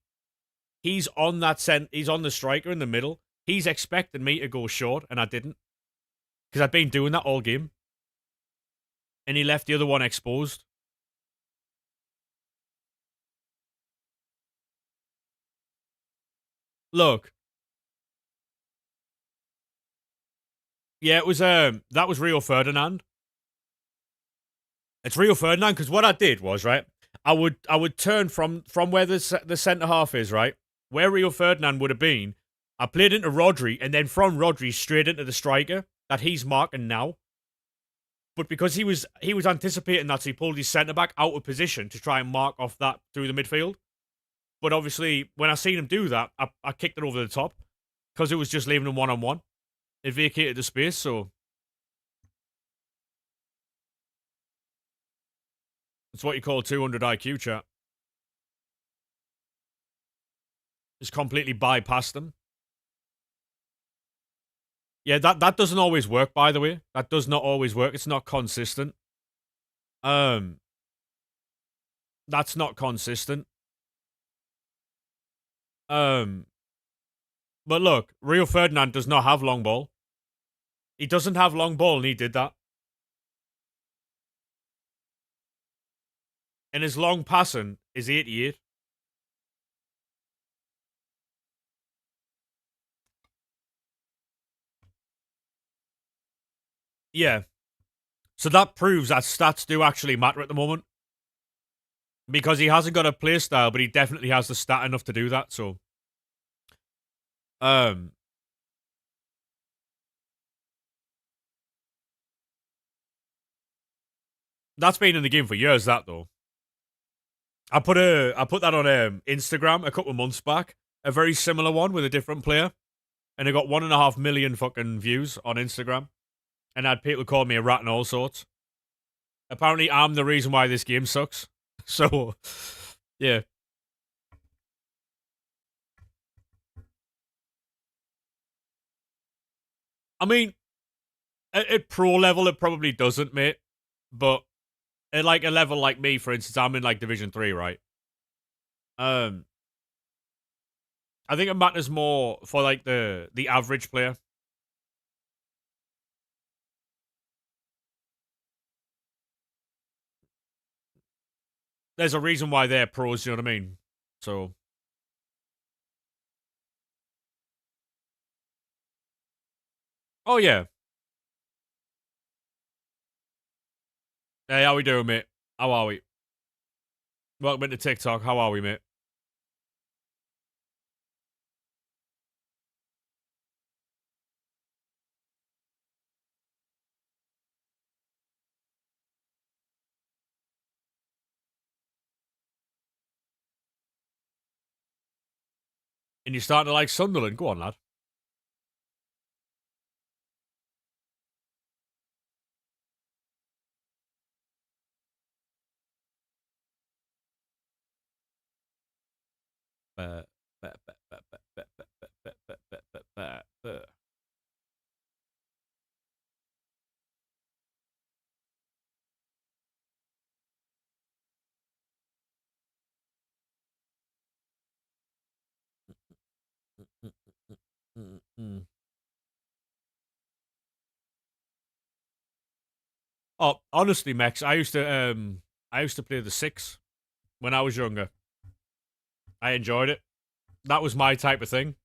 He's on he's on the striker in the middle. He's expecting me to go short, and I didn't. Because I'd been doing that all game. And he left the other one exposed. Look. Yeah, it was that was Rio Ferdinand. It's Rio Ferdinand, because what I did was, right, I would turn from where the centre half is, right, where Rio Ferdinand would have been. I played into Rodri, and then from Rodri straight into the striker that he's marking now. But because he was anticipating that, so he pulled his centre back out of position to try and mark off that through the midfield. But obviously, when I seen him do that, I kicked it over the top because it was just leaving him 1-on-1. It vacated the space, so it's what you call 200 IQ, chat. Just completely bypassed them. Yeah, that doesn't always work, by the way. That does not always work. It's not consistent. That's not consistent. But look, Rio Ferdinand does not have long ball. He doesn't have long ball, and he did that. And his long passing is 88. Yeah. So that proves that stats do actually matter at the moment. Because he hasn't got a play style, but he definitely has the stat enough to do that. So, um, that's been in the game for years. That though, I put that on Instagram a couple of months back. A very similar one with a different player, and it got 1.5 million fucking views on Instagram. And I had people call me a rat and all sorts. Apparently, I'm the reason why this game sucks. So, yeah. I mean, at pro level, it probably doesn't, mate. But at like a level like me, for instance, I'm in like Division 3, right? Um, I think it matters more for like the average player. There's a reason why they're pros. You know what I mean? So, oh yeah. Hey, how we doing, mate? How are we? Welcome into TikTok. How are we, mate? And you're starting to like Sunderland. Go on, lad. Oh, honestly, Max, I used to play the six when I was younger. I enjoyed it. That was my type of thing.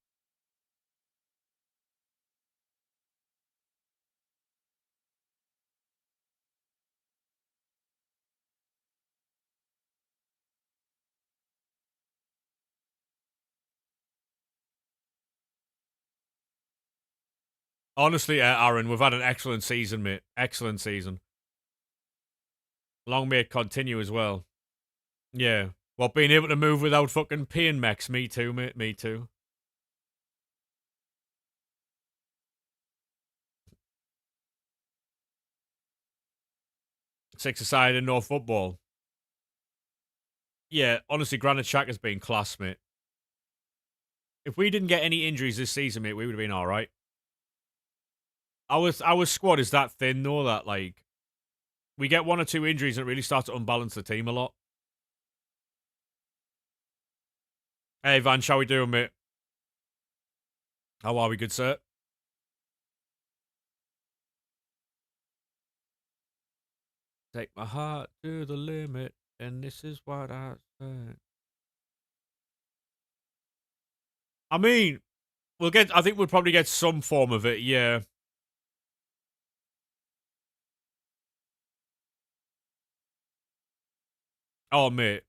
Honestly, Aaron, we've had an excellent season, mate. Excellent season. Long may it continue as well. Yeah. Well, being able to move without fucking pain, Max. Me too, mate. Me too. Six-a-side and no football. Yeah, honestly, Granit Xhaka's been class, mate. If we didn't get any injuries this season, mate, we would have been all right. Our squad is that thin, though, that like we get one or two injuries and it really starts to unbalance the team a lot. Hey, Van, shall we do, mate? How are we, good sir? Take my heart to the limit, and this is what I say. I mean, we'll get. I think we'll probably get some form of it. Yeah. Oh, mate,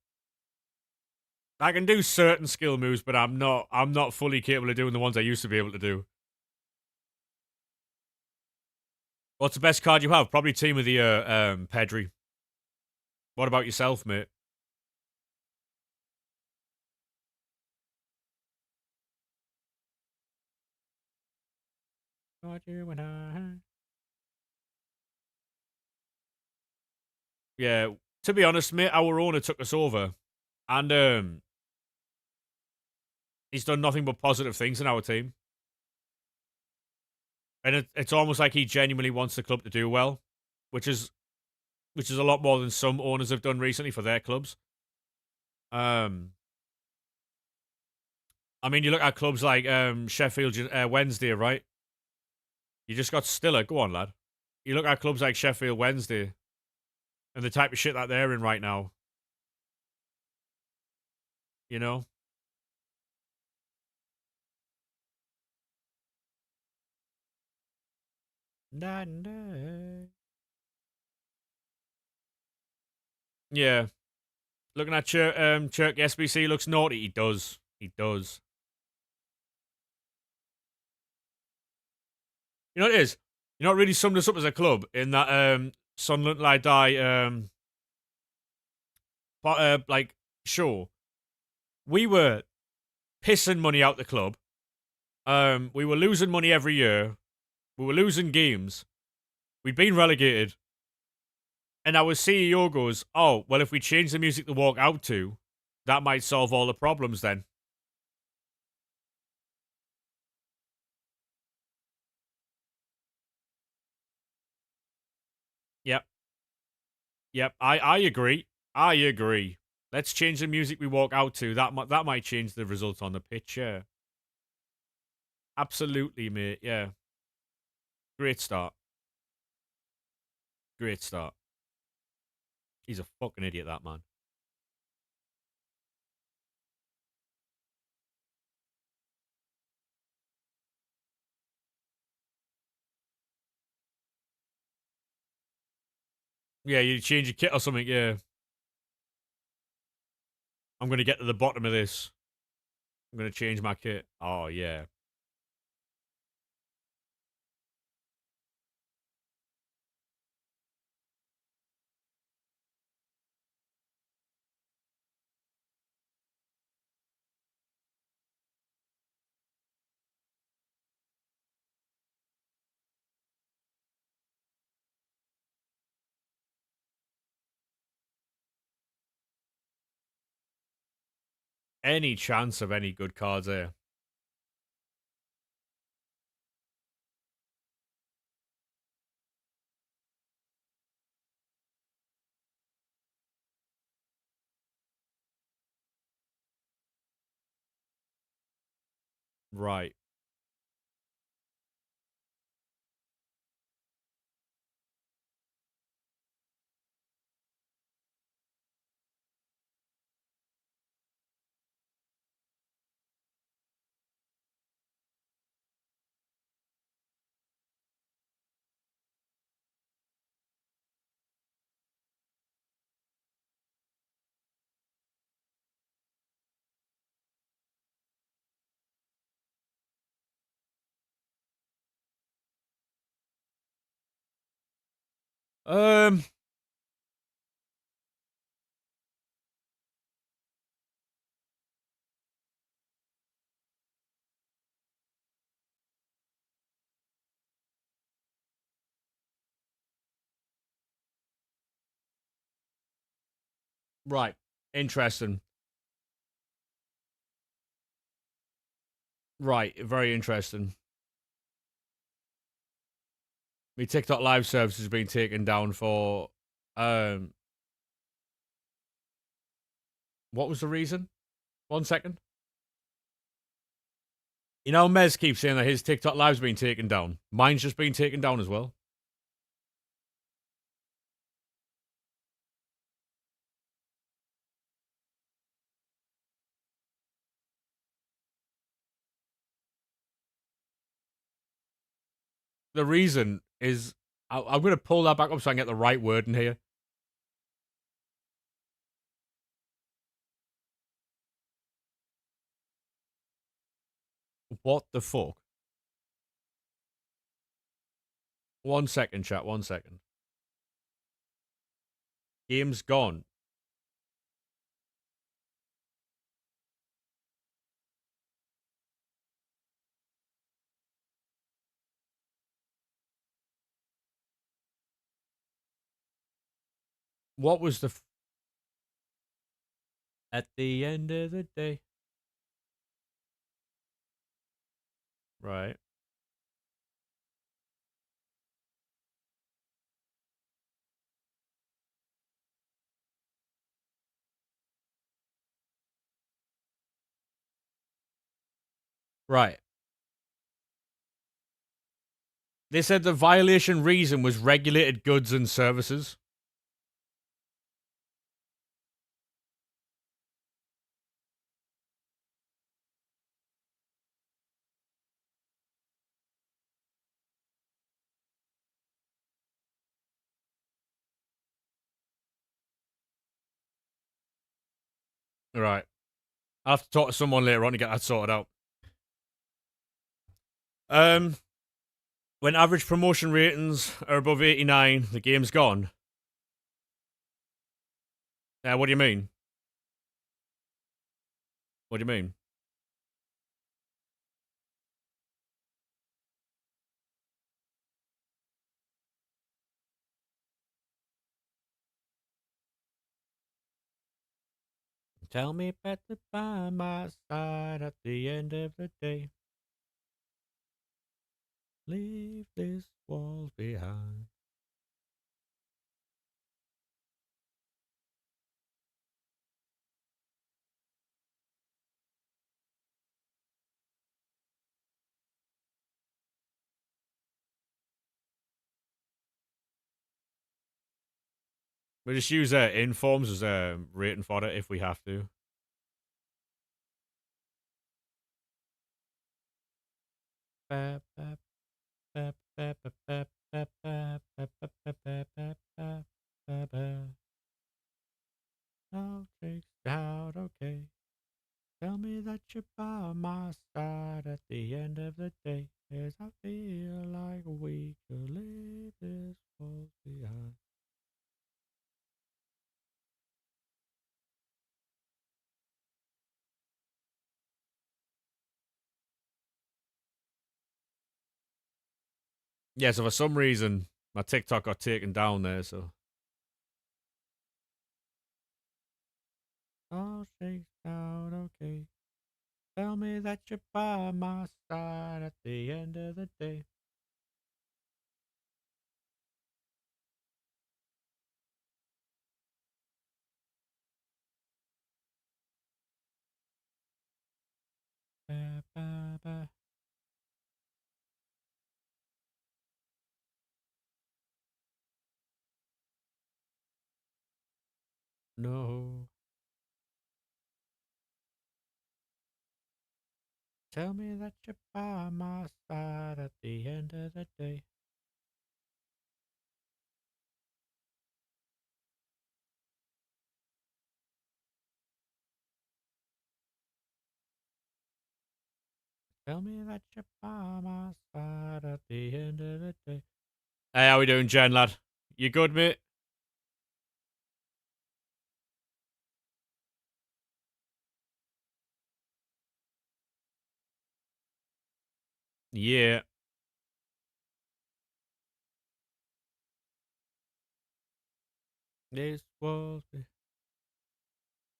I can do certain skill moves, but I'm not. I'm not fully capable of doing the ones I used to be able to do. What's the best card you have? Probably Team of the Year, Pedri. What about yourself, mate? What you and I. Yeah. To be honest, mate, our owner took us over, and he's done nothing but positive things in our team. And it's almost like he genuinely wants the club to do well, which is a lot more than some owners have done recently for their clubs. Um, I mean, you look at clubs like Sheffield Wednesday, right? You just got Stiller. Go on, lad. You look at clubs like Sheffield Wednesday and the type of shit that they're in right now. You know, Night and day. Yeah. Looking at Chirk SBC looks naughty. He does. He does. You know what it is? You know what really summed us up as a club in that Sunland Lie Die like show. We were pissing money out the club. We were losing money every year. We were losing games. We'd been relegated. And our CEO goes, "Oh, well, if we change the music to walk out to, that might solve all the problems then." Yep. Yep. I agree. I agree. Let's change the music we walk out to. That might change the result on the pitch. Yeah. Absolutely, mate. Yeah. Great start. Great start. He's a fucking idiot, that man. Yeah, you change your kit or something. Yeah. I'm gonna get to the bottom of this. I'm gonna change my kit. Oh yeah. Any chance of any good cards there? Right. Um. Right. Interesting. Right. Very interesting. My TikTok live service has been taken down for. Um. What was the reason? 1 second. You know, Mez keeps saying that his TikTok live's been taken down. Mine's just been taken down as well. The reason is I'm going to pull that back up so I can get the right word in here. What the fuck? 1 second, chat. 1 second. Game's gone. What was the. At the end of the day. Right. Right. They said the violation reason was regulated goods and services. Right. I'll have to talk to someone later on to get that sorted out. Um, when average promotion ratings are above 89, the game's gone. What do you mean? What do you mean? Tell me better by my side at the end of the day. Leave this world behind. We just use informs as a rating for it if we have to. I'll take out, okay. Tell me that you're by my side at the end of the day. As I feel like we could leave this world behind. Yeah, so for some reason, my TikTok got taken down there, so. All shakes out, okay. Tell me that you're by my side at the end of the day. Ba, ba, ba. No. Tell me that you're by my side at the end of the day. Tell me that you're by my side at the end of the day. Hey, how we doing, Jen, lad? You good, mate? Yeah. This was.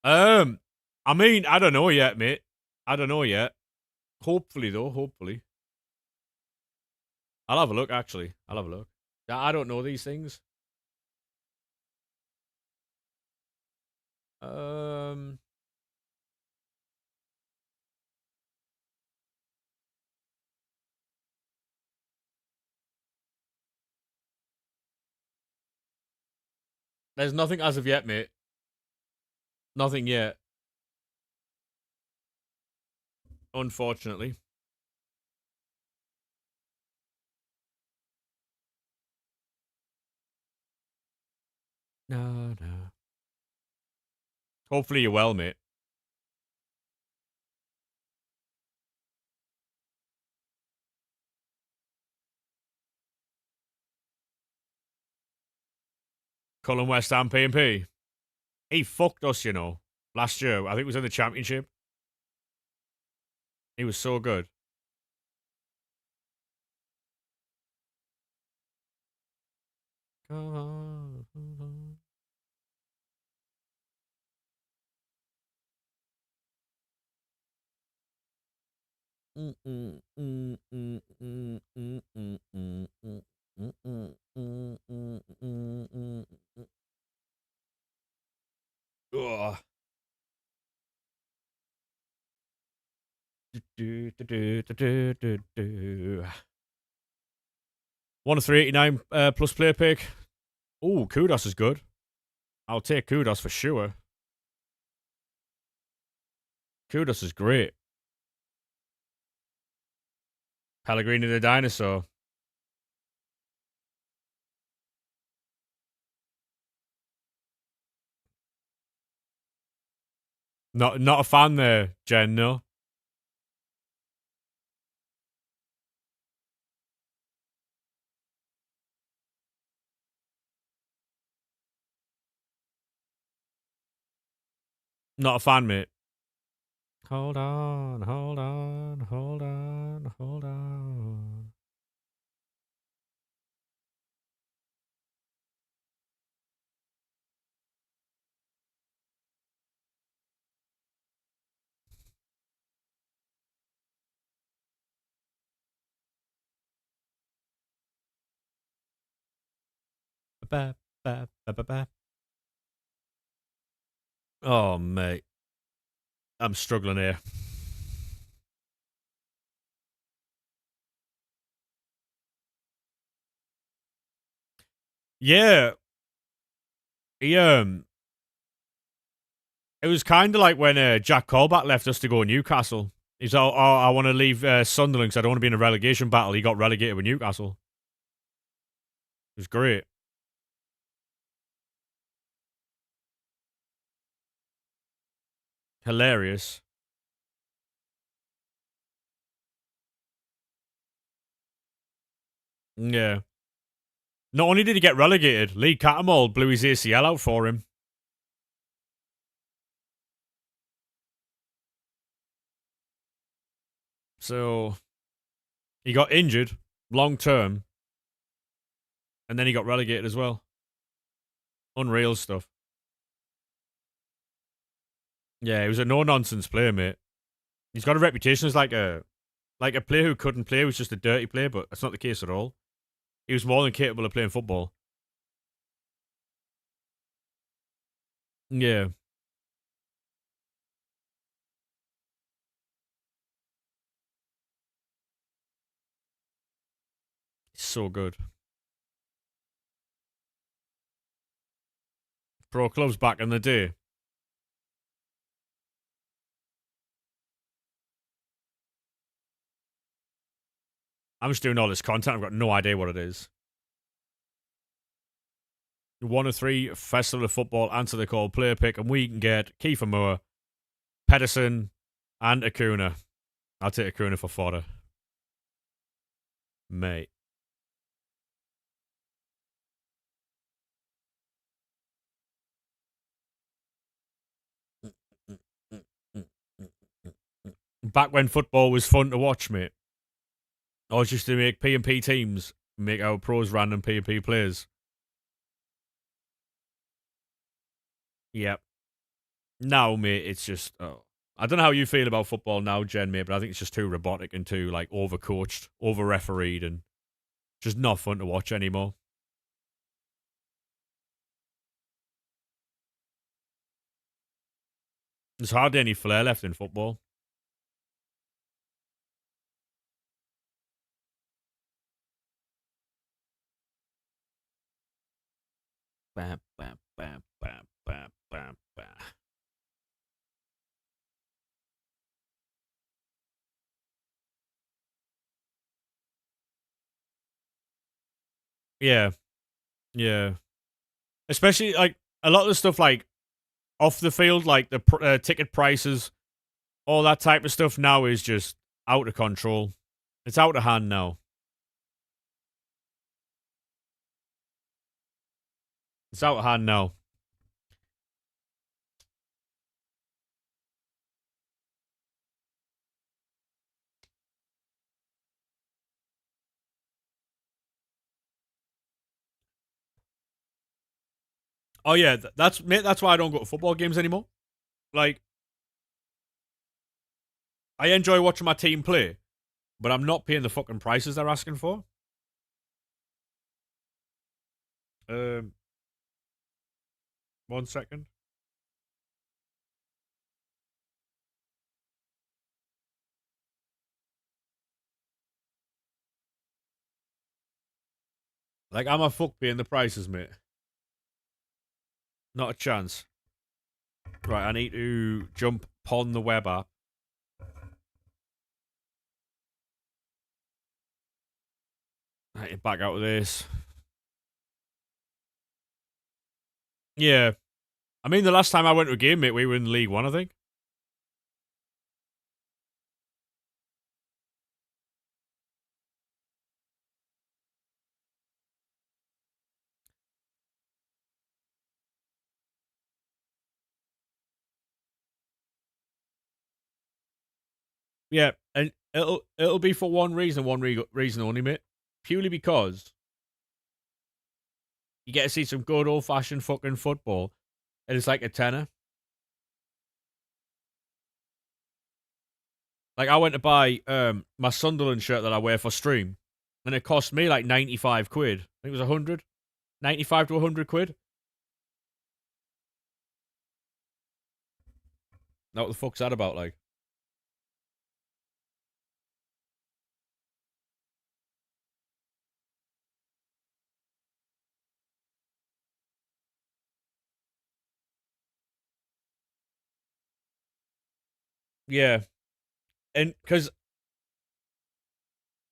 I mean, I don't know yet, mate. I don't know yet. Hopefully, though. Hopefully, I'll have a look. Actually, I'll have a look. I don't know these things. Um, there's nothing as of yet, mate. Nothing yet. Unfortunately. No, no. Hopefully you're well, mate. Cullen West Ham P&P. He fucked us, you know. Last year, I think it was in the championship. He was so good. Come on. Ugh. 1 of 389 plus player pick. Oh, Kudos is good. I'll take Kudos for sure. Kudos is great. Pellegrini the dinosaur. Not a fan there, Jen. No, not a fan, mate. Hold on, hold on, hold on, hold on. Ba, ba, ba, ba, ba. Oh, mate. I'm struggling here. Yeah. He, it was kind of like when Jack Colback left us to go Newcastle. He's all, oh, I want to leave Sunderland because I don't want to be in a relegation battle. He got relegated with Newcastle. It was great. Hilarious. Yeah. Not only did he get relegated, Lee Cattermole blew his ACL out for him. So he got injured long term, and then he got relegated as well. Unreal stuff. Yeah, he was a no nonsense player, mate. He's got a reputation as like a player who couldn't play, was just a dirty player, but that's not the case at all. He was more than capable of playing football. Yeah, he's so good. Pro clubs back in the day. I'm just doing all this content. I've got no idea what it is. One of three Festival of Football answer the call player pick, and we can get Kiefer Moore, Pedersen, and Acuna. I'll take Acuna for fodder. Mate. Back when football was fun to watch, mate. I was just to make P&P teams, make our pros random P&P players. Yep. Now, mate, it's just... Oh. I don't know how you feel about football now, Jen, mate, but I think it's just too robotic and too, like, overcoached, over-refereed, and just not fun to watch anymore. There's hardly any flair left in football. Bam, bam, bam, bam, bam, bam, bam. Yeah, yeah. Especially, like, a lot of the stuff, like, off the field, like the ticket prices, all that type of stuff now is just out of control. It's out of hand now. It's out of hand now. Oh yeah, that's mate. That's why I don't go to football games anymore. Like, I enjoy watching my team play, but I'm not paying the fucking prices they're asking for. Um, 1 second. Like, I'm a fuck paying the prices, mate. Not a chance. Right, I need to jump upon the web app. Right, back out of this. Yeah. I mean, the last time I went to a game, mate, we were in League One, I think. Yeah, and it'll be for one reason, reason only, mate. Purely because you get to see some good old fashioned fucking football, and it's like a tenner. Like I went to buy my Sunderland shirt that I wear for stream, and it cost me like 95 quid. I think it was 100, 95 to 100 quid. Now what the fuck's that about? Like, yeah, and because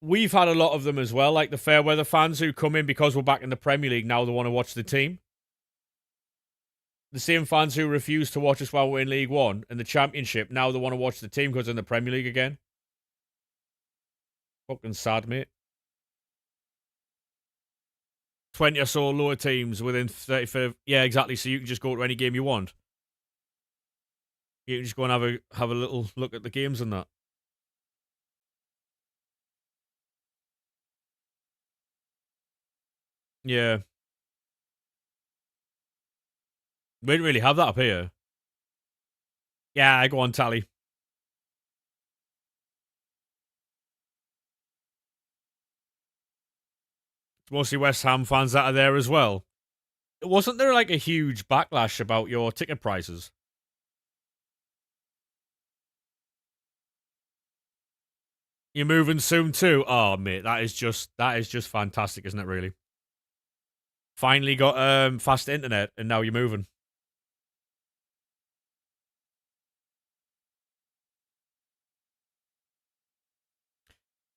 we've had a lot of them as well, like the fair weather fans who come in because we're back in the Premier League now. They want to watch the team. The same fans who refuse to watch us while we're in League One and the Championship, now they want to watch the team because they're in the Premier League again. Fucking sad, mate. 20 or so lower teams within 35. Yeah, exactly. So you can just go to any game you want. You can just go and have a little look at the games and that. Yeah. We didn't really have that up here. Yeah, I go on tally. It's mostly West Ham fans that are there as well. Wasn't there like a huge backlash about your ticket prices? You're moving soon too. Oh, mate, that is just fantastic, isn't it? Really. Finally got fast internet, and now you're moving.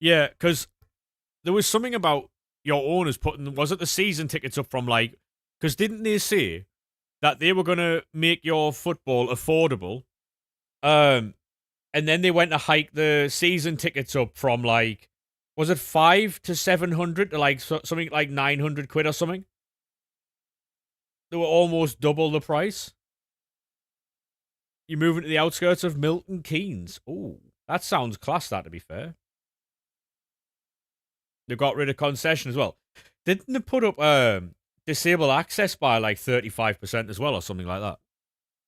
Yeah, because there was something about your owners putting, was it the season tickets up from like, because didn't they say that they were gonna make your football affordable? Um, and then they went to hike the season tickets up from like, was it 5 to 700 to like something like 900 quid or something? They were almost double the price. You're moving to the outskirts of Milton Keynes. Oh, that sounds class. That to be fair, they got rid of concession as well. Didn't they put up disabled access by like 35% as well, or something like that?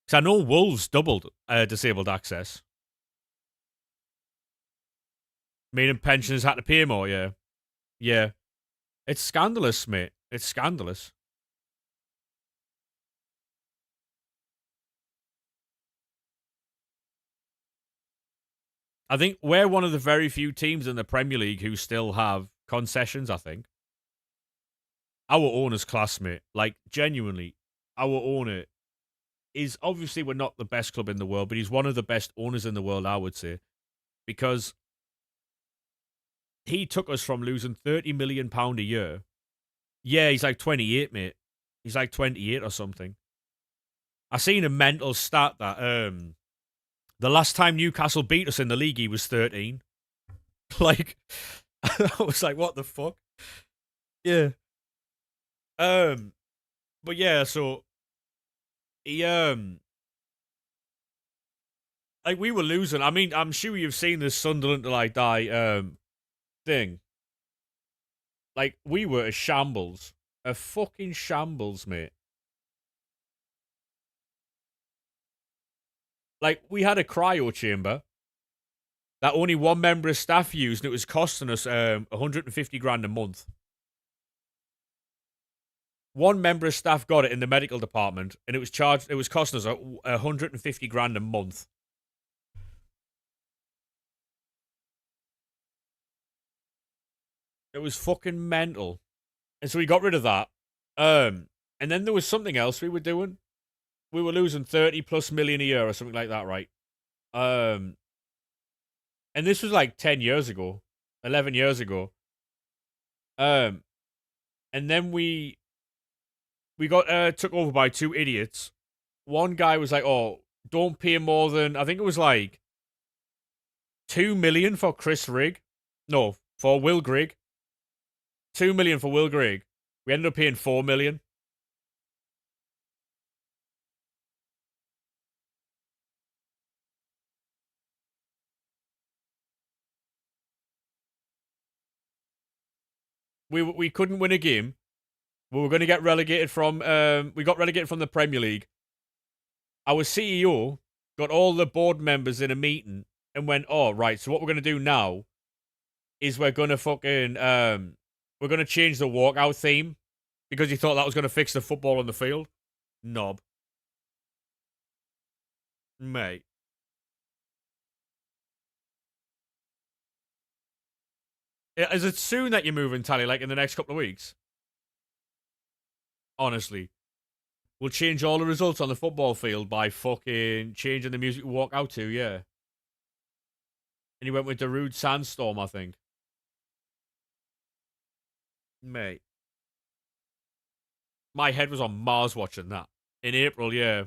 Because I know Wolves doubled disabled access, meaning pensioners had to pay more. Yeah, yeah. It's scandalous, mate. It's scandalous. I think we're one of the very few teams in the Premier League who still have concessions. I think our owner's class, mate. Like genuinely, our owner is obviously we're not the best club in the world, but he's one of the best owners in the world, I would say, because he took us from losing £30 million a year. Yeah, he's like 28, mate. He's like 28 or something. I seen a mental stat that the last time Newcastle beat us in the league, he was 13. Like, I was like, what the fuck? Yeah. Um, but yeah, so he like we were losing. I mean, I'm sure you've seen this Sunderland till I die thing. Like we were a shambles, a fucking shambles, mate. Like we had a cryo chamber that only one member of staff used, and it was costing us 150 grand a month. One member of staff got it in the medical department, and it was charged. It was costing us 150 grand a month. It was fucking mental, and so we got rid of that. And then there was something else we were doing. We were losing 30 plus million a year or something like that, right? Um, and this was like 10 years ago, 11 years ago. Um, and then we got took over by two idiots. One guy was like, "Oh, don't pay more than I think it was like 2 million for Chris Rigg. No, for Will Grigg. 2 million for Will Grigg. We ended up paying 4 million. we couldn't win a game. We were going to get relegated from. We got relegated from the Premier League. Our CEO got all the board members in a meeting and went, "Oh, right. So what we're going to do now is we're going to fucking we're going to change the walkout theme because he thought that was going to fix the football on the field." Knob, mate. Is it soon that you're moving, Tally? Like in the next couple of weeks? Honestly, we'll change all the results on the football field by fucking changing the music we walk out to. Yeah. And he went with Darude Sandstorm, I think. Mate. My head was on Mars watching that. In April, yeah.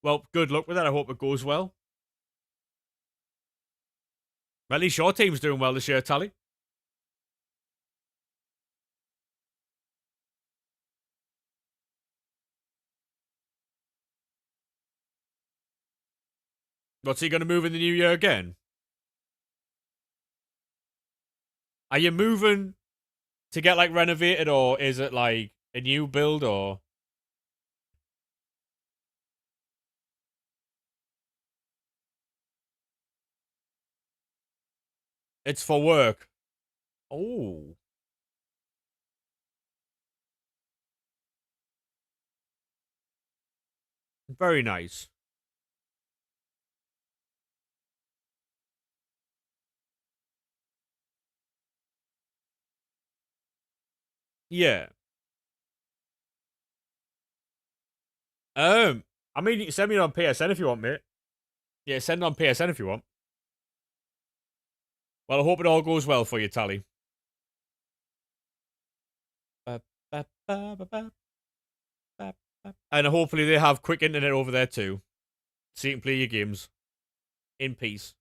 Well, good luck with that. I hope it goes well. At least your team's doing well this year, Tally. What's he going to move in the new year again? Are you moving to get like renovated, or is it like a new build, or? It's for work. Oh. Very nice. Yeah. I mean, you can send me on PSN if you want, mate. Yeah, send it on PSN if you want. Well, I hope it all goes well for you, Tally. And hopefully they have quick internet over there too, so you can play your games in peace.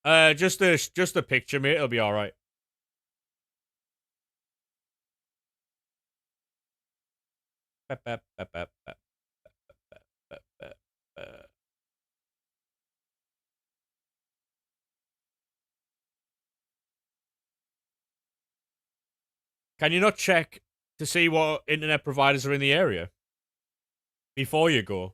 Just a picture, mate. It'll be all right. Can you not check to see what internet providers are in the area before you go?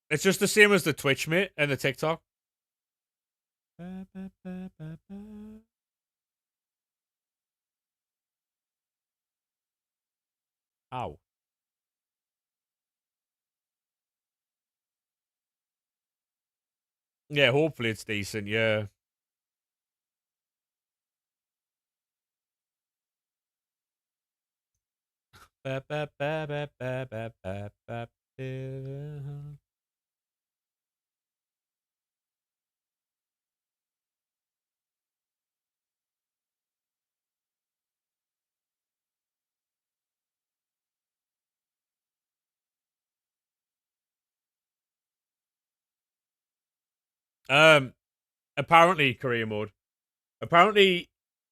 It's just the same as the Twitch, mate, and the TikTok. Ow. Yeah, hopefully it's decent, yeah. Apparently, career mode. Apparently,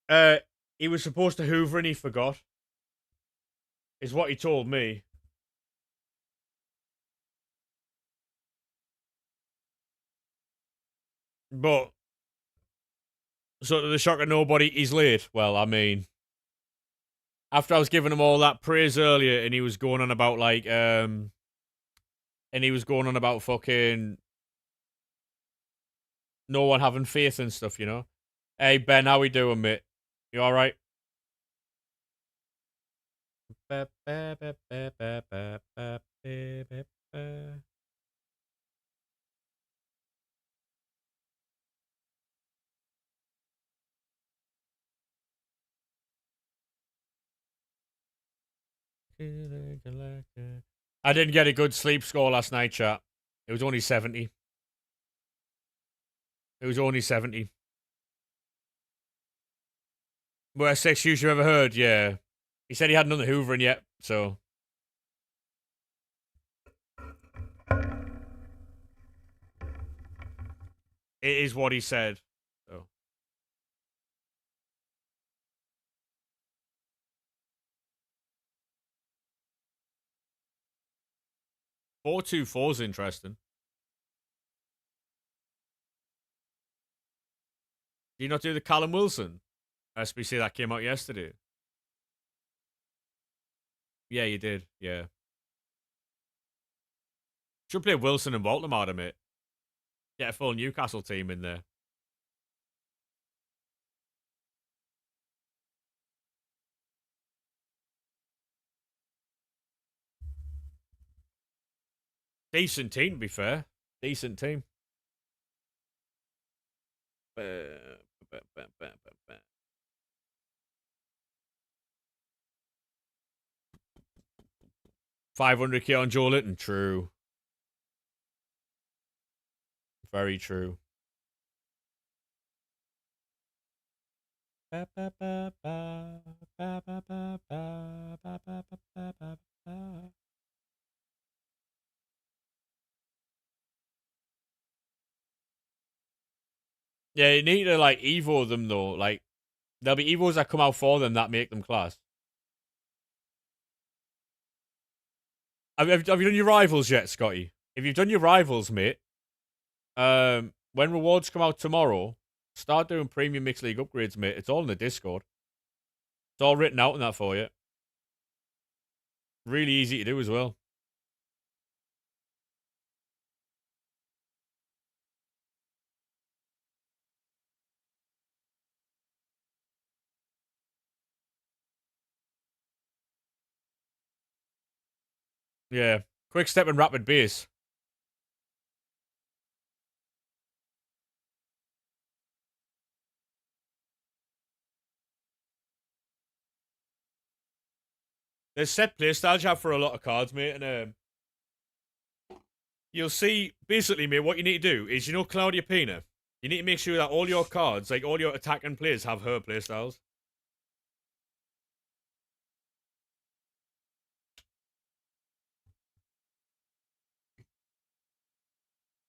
he was supposed to Hoover and he forgot. Is what he told me. But so to the shock of nobody, he's late. Well, I mean, after I was giving him all that praise earlier, and he was going on about like, and he was going on about fucking no one having faith and stuff, you know. Hey Ben, how we doing, mate? You all right? I didn't get a good sleep score last night, chat. It was only 70. It was only 70. Worst excuse you ever heard, yeah. He said he hadn't done the hoovering yet, so. It is what he said. So. 4-2-4 is interesting. Do you not do the Callum Wilson SBC that came out yesterday? Yeah, you did. Yeah. Should play Wilson and Baltimore, mate. Get a full Newcastle team in there. Decent team, to be fair. Decent team. 500k on Joe Linton. True. Very true. Yeah, you need to like evo them though. Like there'll be evos that come out for them that make them class. Have you done your rivals yet, Scotty? If you've done your rivals, mate, when rewards come out tomorrow, start doing premium mixed league upgrades, mate. It's all in the Discord. It's all written out in that for you. Really easy to do as well. Yeah. Quick step and rapid base. There's set playstyles you have for a lot of cards, mate, and you'll see, basically, mate, what you need to do is, Claudia Pina? You need to make sure that all your cards, like all your attacking players, have her playstyles.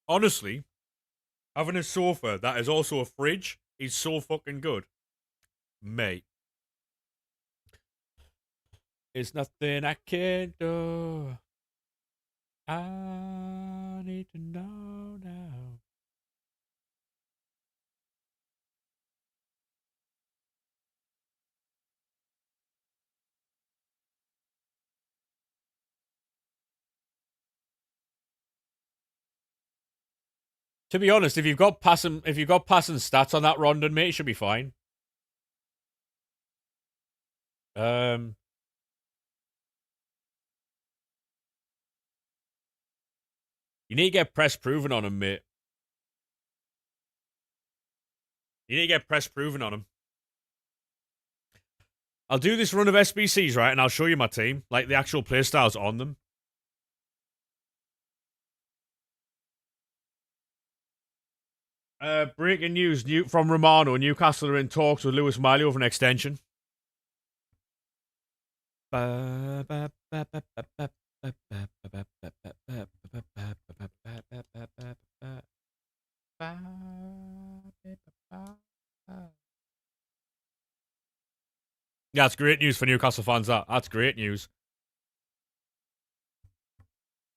Honestly, having a sofa that is also a fridge is so fucking good. Mate. It's nothing I can't do. I need to know now. To be honest, if you've got passing stats on that Rondon, mate, it should be fine. You need to get press proven on him, mate. You need to get press proven on him. I'll do this run of SBCs, right, and I'll show you my team, like the actual playstyles on them. Breaking news from Romano. Newcastle are in talks with Lewis Miley over an extension. Yeah, that's great news for Newcastle fans. That's great news.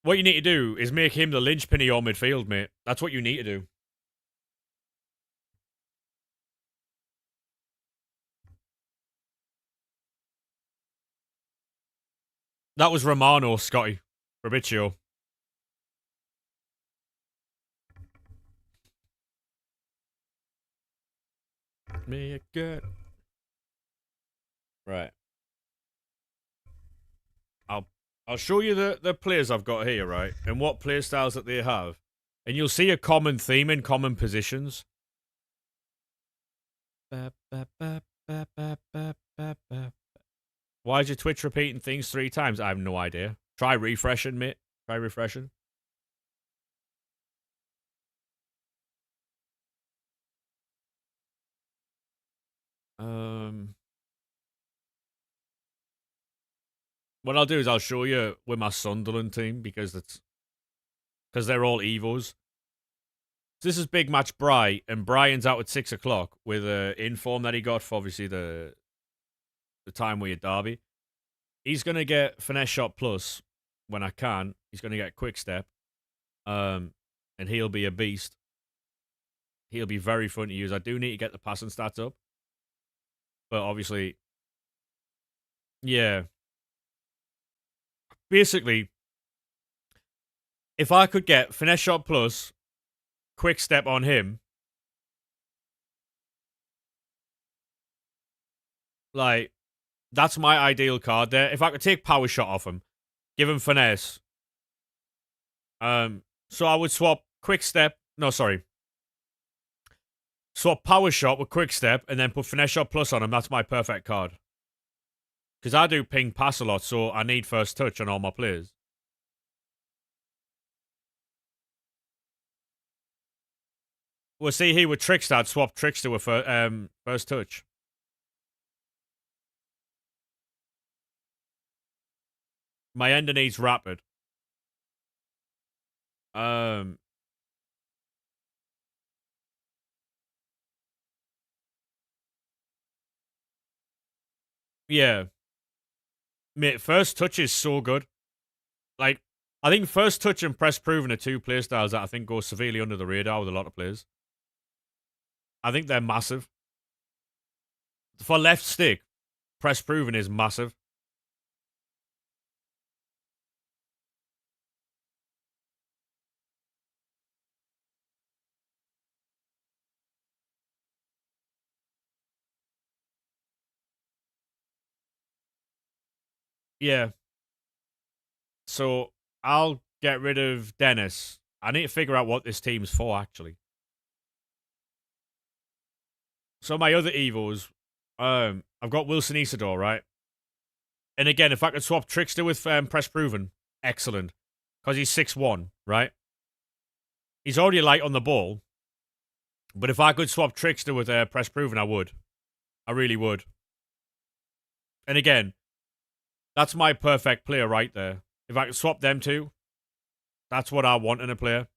What you need to do is make him the linchpin of your midfield, mate. That's what you need to do. That was Romano, Scotty. Fabrizio. Me a good. Right. I'll show you the players I've got here, right? And what play styles that they have. And you'll see a common theme in common positions. Why is your Twitch repeating things 3 times? I have no idea. Try refreshing, mate. Try refreshing. What I'll do is I'll show you with my Sunderland team because they're all Evos. So this is big match and Brian's out at 6 o'clock with a inform that he got for obviously the time we had Derby. He's gonna get finesse shot plus when I can. He's gonna get quick step, and he'll be a beast. He'll be very fun to use. I do need to get the passing stats up, but obviously, yeah. Basically, if I could get finesse shot plus, quick step on him, like that's my ideal card there. If I could take power shot off him, give him finesse. So I would swap quick step. No, sorry. Swap power shot with quick step and then put finesse shot plus on him. That's my perfect card. Because I do ping pass a lot, so I need first touch on all my players. Well, see here with Trickster, I'd swap Trickster with first touch. My ender needs rapid. Yeah. Mate, first touch is so good. Like, I think first touch and press proven are two playstyles that I think go severely under the radar with a lot of players. I think they're massive. For left stick, press proven is massive. Yeah. So I'll get rid of Dennis. I need to figure out what this team's for, actually. So my other evils, I've got Wilson Isidore, right? And again, if I could swap Trickster with Press Proven, excellent. Because he's 6'1", right? He's already light on the ball. But if I could swap Trickster with Press Proven, I would. I really would. And again, that's my perfect player right there. If I could swap them two, that's what I want in a player.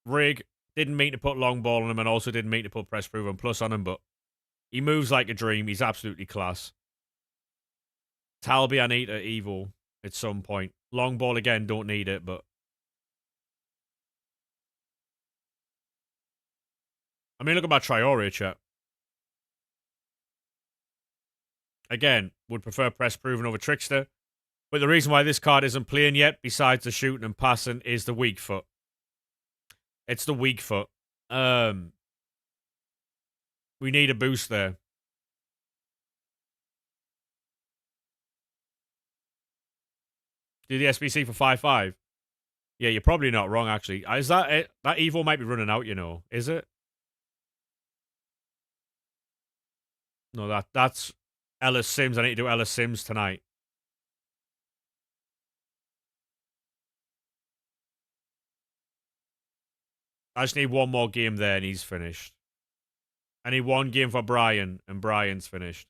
Rig, didn't mean to put long ball on him and also didn't mean to put Press Proven plus on him, but he moves like a dream. He's absolutely class. Talby, I need an evil at some point. Long ball again, don't need it, but I mean, look at my Traore chat. Again, would prefer Press Proven over Trickster. But the reason why this card isn't playing yet, besides the shooting and passing, is the weak foot. It's the weak foot. We need a boost there. Do the SBC for 5-5. Yeah, you're probably not wrong, actually. Is that it? That Evo might be running out, you know. Is it? No, that's Ellis Sims. I need to do Ellis Sims tonight. I just need one more game there and he's finished. I need one game for Brian and Brian's finished.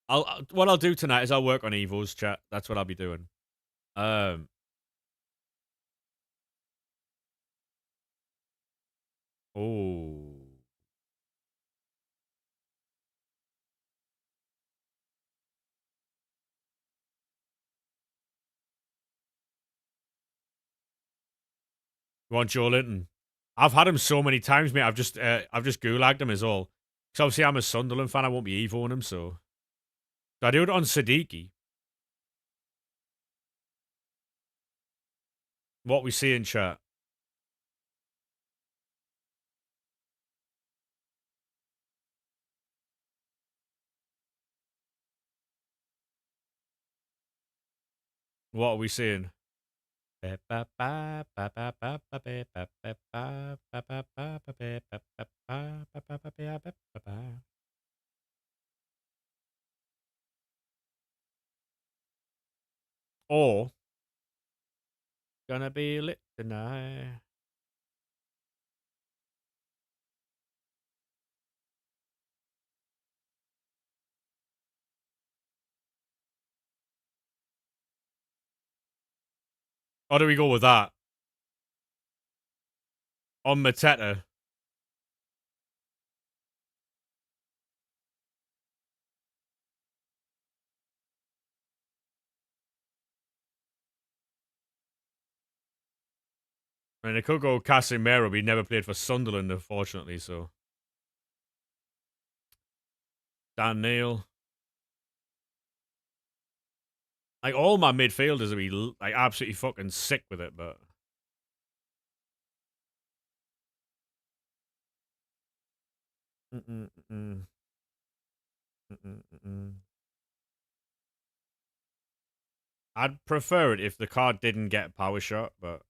What I'll do tonight is I'll work on Evos, chat. That's what I'll be doing. Oh. You want Joe Linton? I've had him so many times, mate. I've just gulagged him as all. Because obviously I'm a Sunderland fan. I won't be Evoing him, so. Do I do it on Siddiqui? What we see in chat. What are we seeing? Or gonna be lit tonight. Or do we go with that? On Mateta. I mean, it could go Casemiro, but he never played for Sunderland, unfortunately, so. Dan Neil. Like, all my midfielders would be, like, absolutely fucking sick with it, but. I'd prefer it if the card didn't get power shot, but.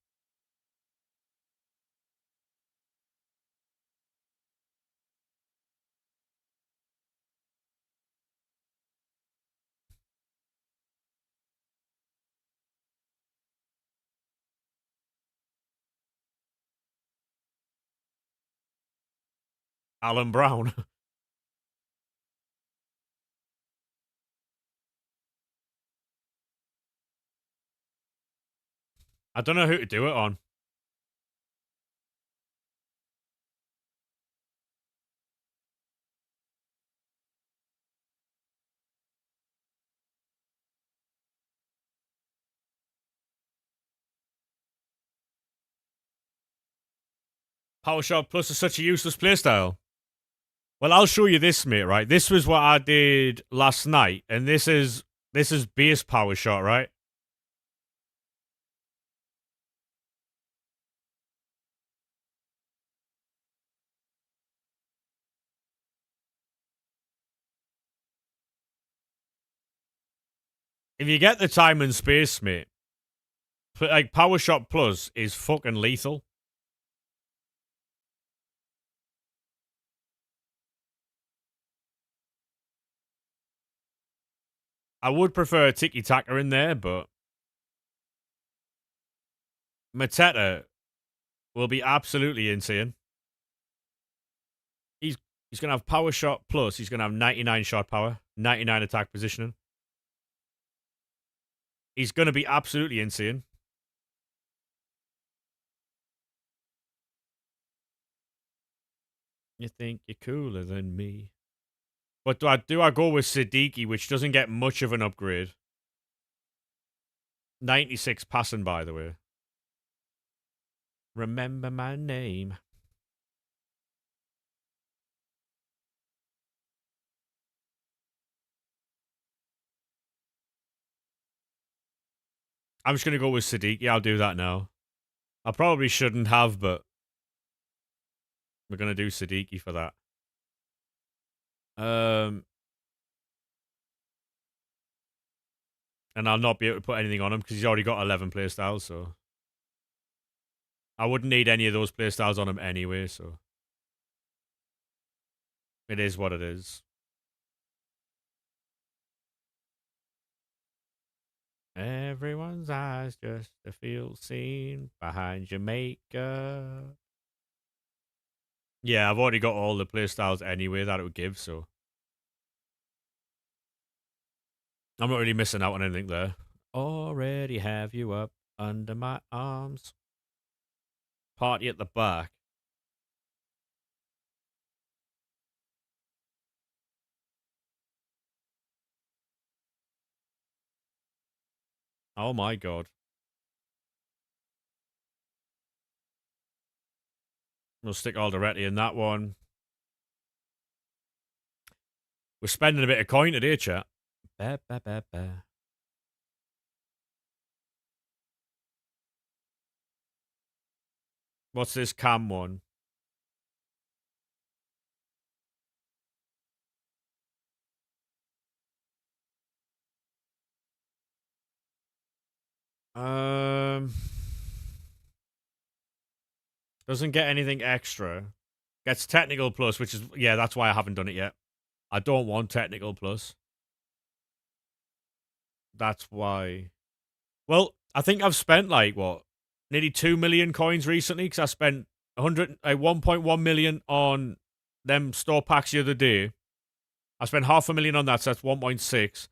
Alan Brown. I don't know who to do it on. Power shot plus is such a useless playstyle. Well, I'll show you this, mate, right? This was what I did last night, and this is base power shot, right? If you get the time and space, mate, like power shot plus is fucking lethal. I would prefer Tiki Taka in there, but Mateta will be absolutely insane. He's gonna have power shot plus. He's gonna have 99 shot power, 99 attack positioning. He's gonna be absolutely insane. You think you're cooler than me? But do I go with Siddiqui, which doesn't get much of an upgrade? 96 passing, by the way. Remember my name. I'm just going to go with Siddiqui. I'll do that now. I probably shouldn't have, but we're going to do Siddiqui for that. And I'll not be able to put anything on him because he's already got 11 playstyles, so. I wouldn't need any of those playstyles on him anyway, so. It is what it is. Everyone's eyes just to feel seen behind your makeup. Yeah, I've already got all the playstyles anyway that it would give, so. I'm not really missing out on anything there. Already have you up under my arms. Party at the back. Oh my god. We'll stick Alderete in that one. We're spending a bit of coin today, chat. Ba, ba, ba, ba. What's this cam one? Doesn't get anything extra. Gets technical plus, which is, yeah, that's why I haven't done it yet. I don't want technical plus. That's why. Well, I think I've spent like, what, nearly 2 million coins recently because I spent 1.1 million on them store packs the other day. I spent 500,000 on that, so that's 1.6.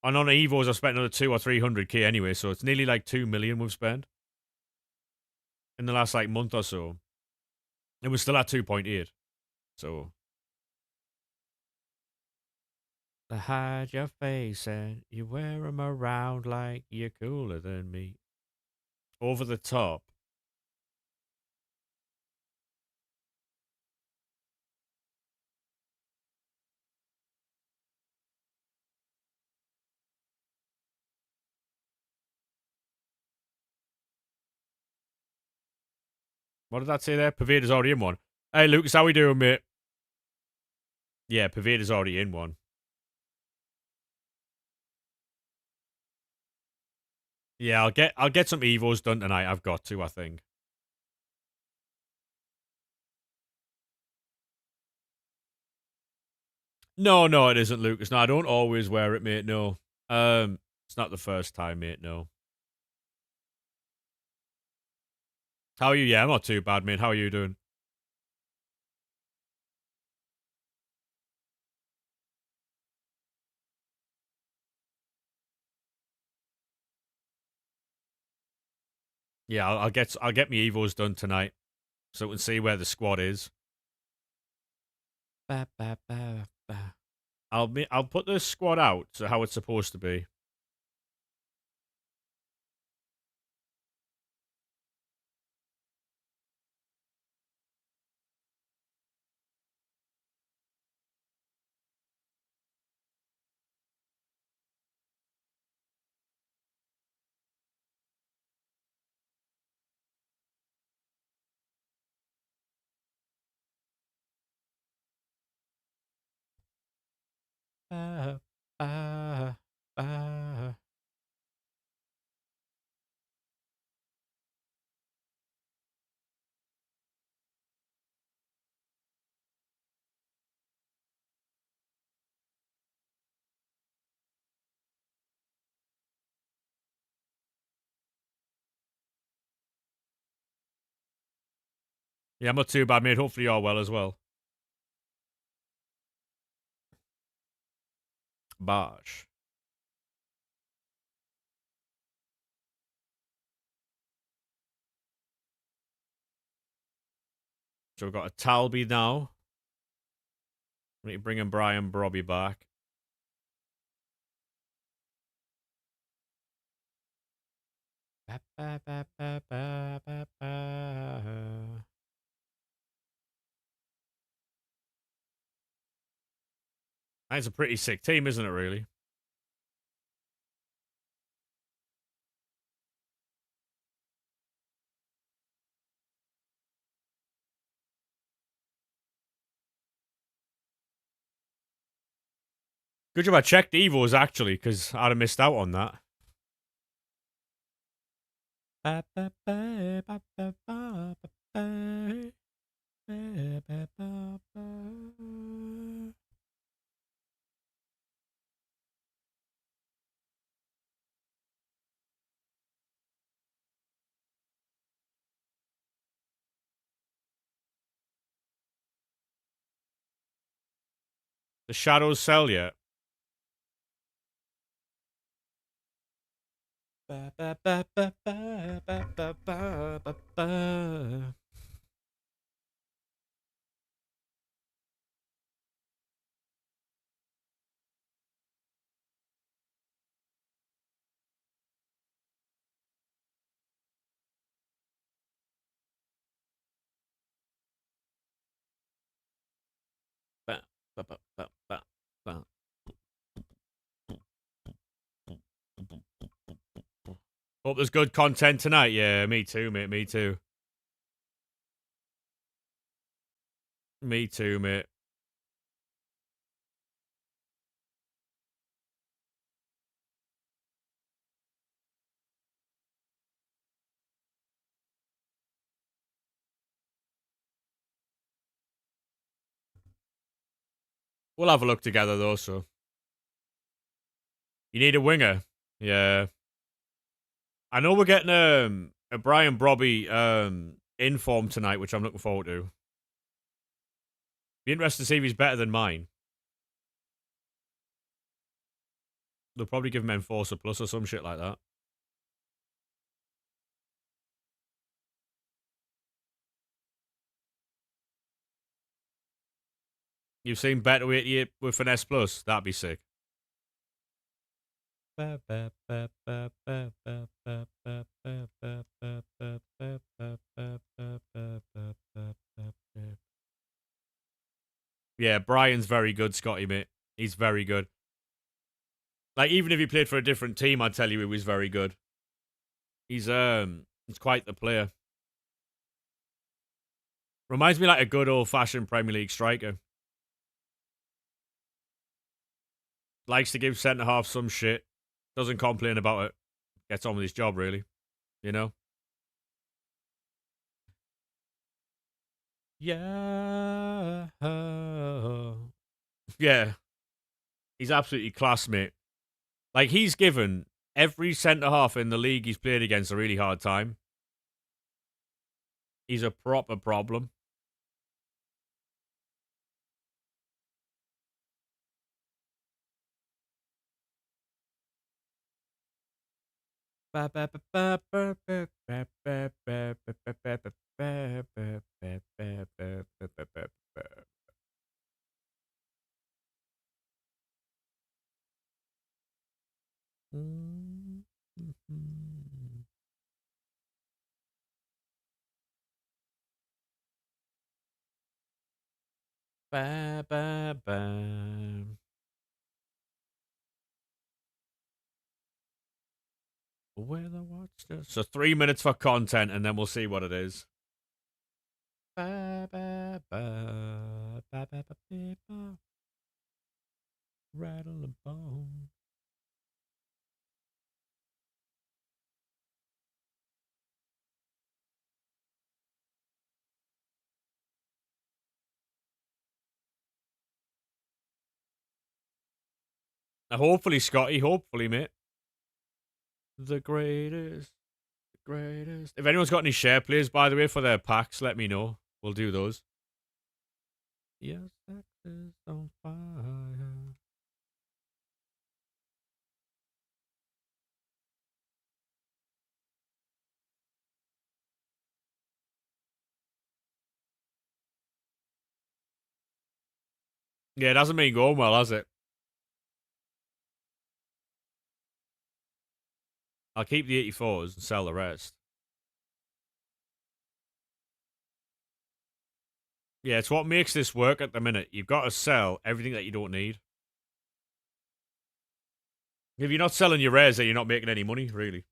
And on Evos, I spent another 2 or 300k anyway, so it's nearly like 2 million we've spent in the last like month or so. It was still at 2.8. So to hide your face and you wear 'em around like you're cooler than me. Over the top. What did that say there? Pervader's already in one. Hey Lucas, how we doing, mate? Yeah, Pervader's already in one. Yeah, I'll get some Evos done tonight. I've got to, I think. No, no, it isn't, Lucas. No, I don't always wear it, mate. No. It's not the first time, mate. No. How are you? Yeah, I'm not too bad, mate. How are you doing? Yeah, I'll get my Evos done tonight, so we can see where the squad is. Ba, ba, ba, ba. I'll put the squad out to how it's supposed to be. Ba, ba, ba. Yeah, I'm not too bad, mate. Hopefully you're well as well. Bosh. So we've got a Talby now. We need to bring in Brian Brobby back. Ba, ba, ba, ba, ba, ba, ba. That's a pretty sick team, isn't it, really? Good job I checked Evos, actually, because I'd have missed out on that. Ba, ba, ba, ba, ba, ba, ba, ba, ba, ba, ba. The shadows sell yet? Ba, ba, ba, ba, ba, ba, ba, ba, ba, ba. Ba, ba, ba, ba, ba, ba. Hope there's good content tonight. Yeah, me too, mate. Me too. Me too, mate. We'll have a look together, though, so. You need a winger. Yeah. I know we're getting a Brian Brobby inform tonight, which I'm looking forward to. Be interested to see if he's better than mine. They'll probably give him Enforcer Plus or some shit like that. You've seen better with Finesse Plus? That'd be sick. Yeah, Brian's very good, Scotty, mate. He's very good. Like, even if he played for a different team, I'd tell you he was very good. He's quite the player. Reminds me like a good old-fashioned Premier League striker. Likes to give centre-half some shit. Doesn't complain about it. Gets on with his job, really. You know? Yeah. Yeah. He's absolutely class, mate. Like, he's given every centre-half in the league he's played against a really hard time. He's a proper problem. Where the watch does. So 3 minutes for content, and then we'll see what it is. Rattle and bone. Now, hopefully, Scotty. Hopefully, mate. The greatest. The greatest. If anyone's got any share plays, by the way, for their packs, let me know. We'll do those. Yes, sex is on fire. Yeah, it hasn't been going well, has it? I'll keep the 84s and sell the rest. Yeah, it's what makes this work at the minute. You've got to sell everything that you don't need. If you're not selling your rares, then you're not making any money, really.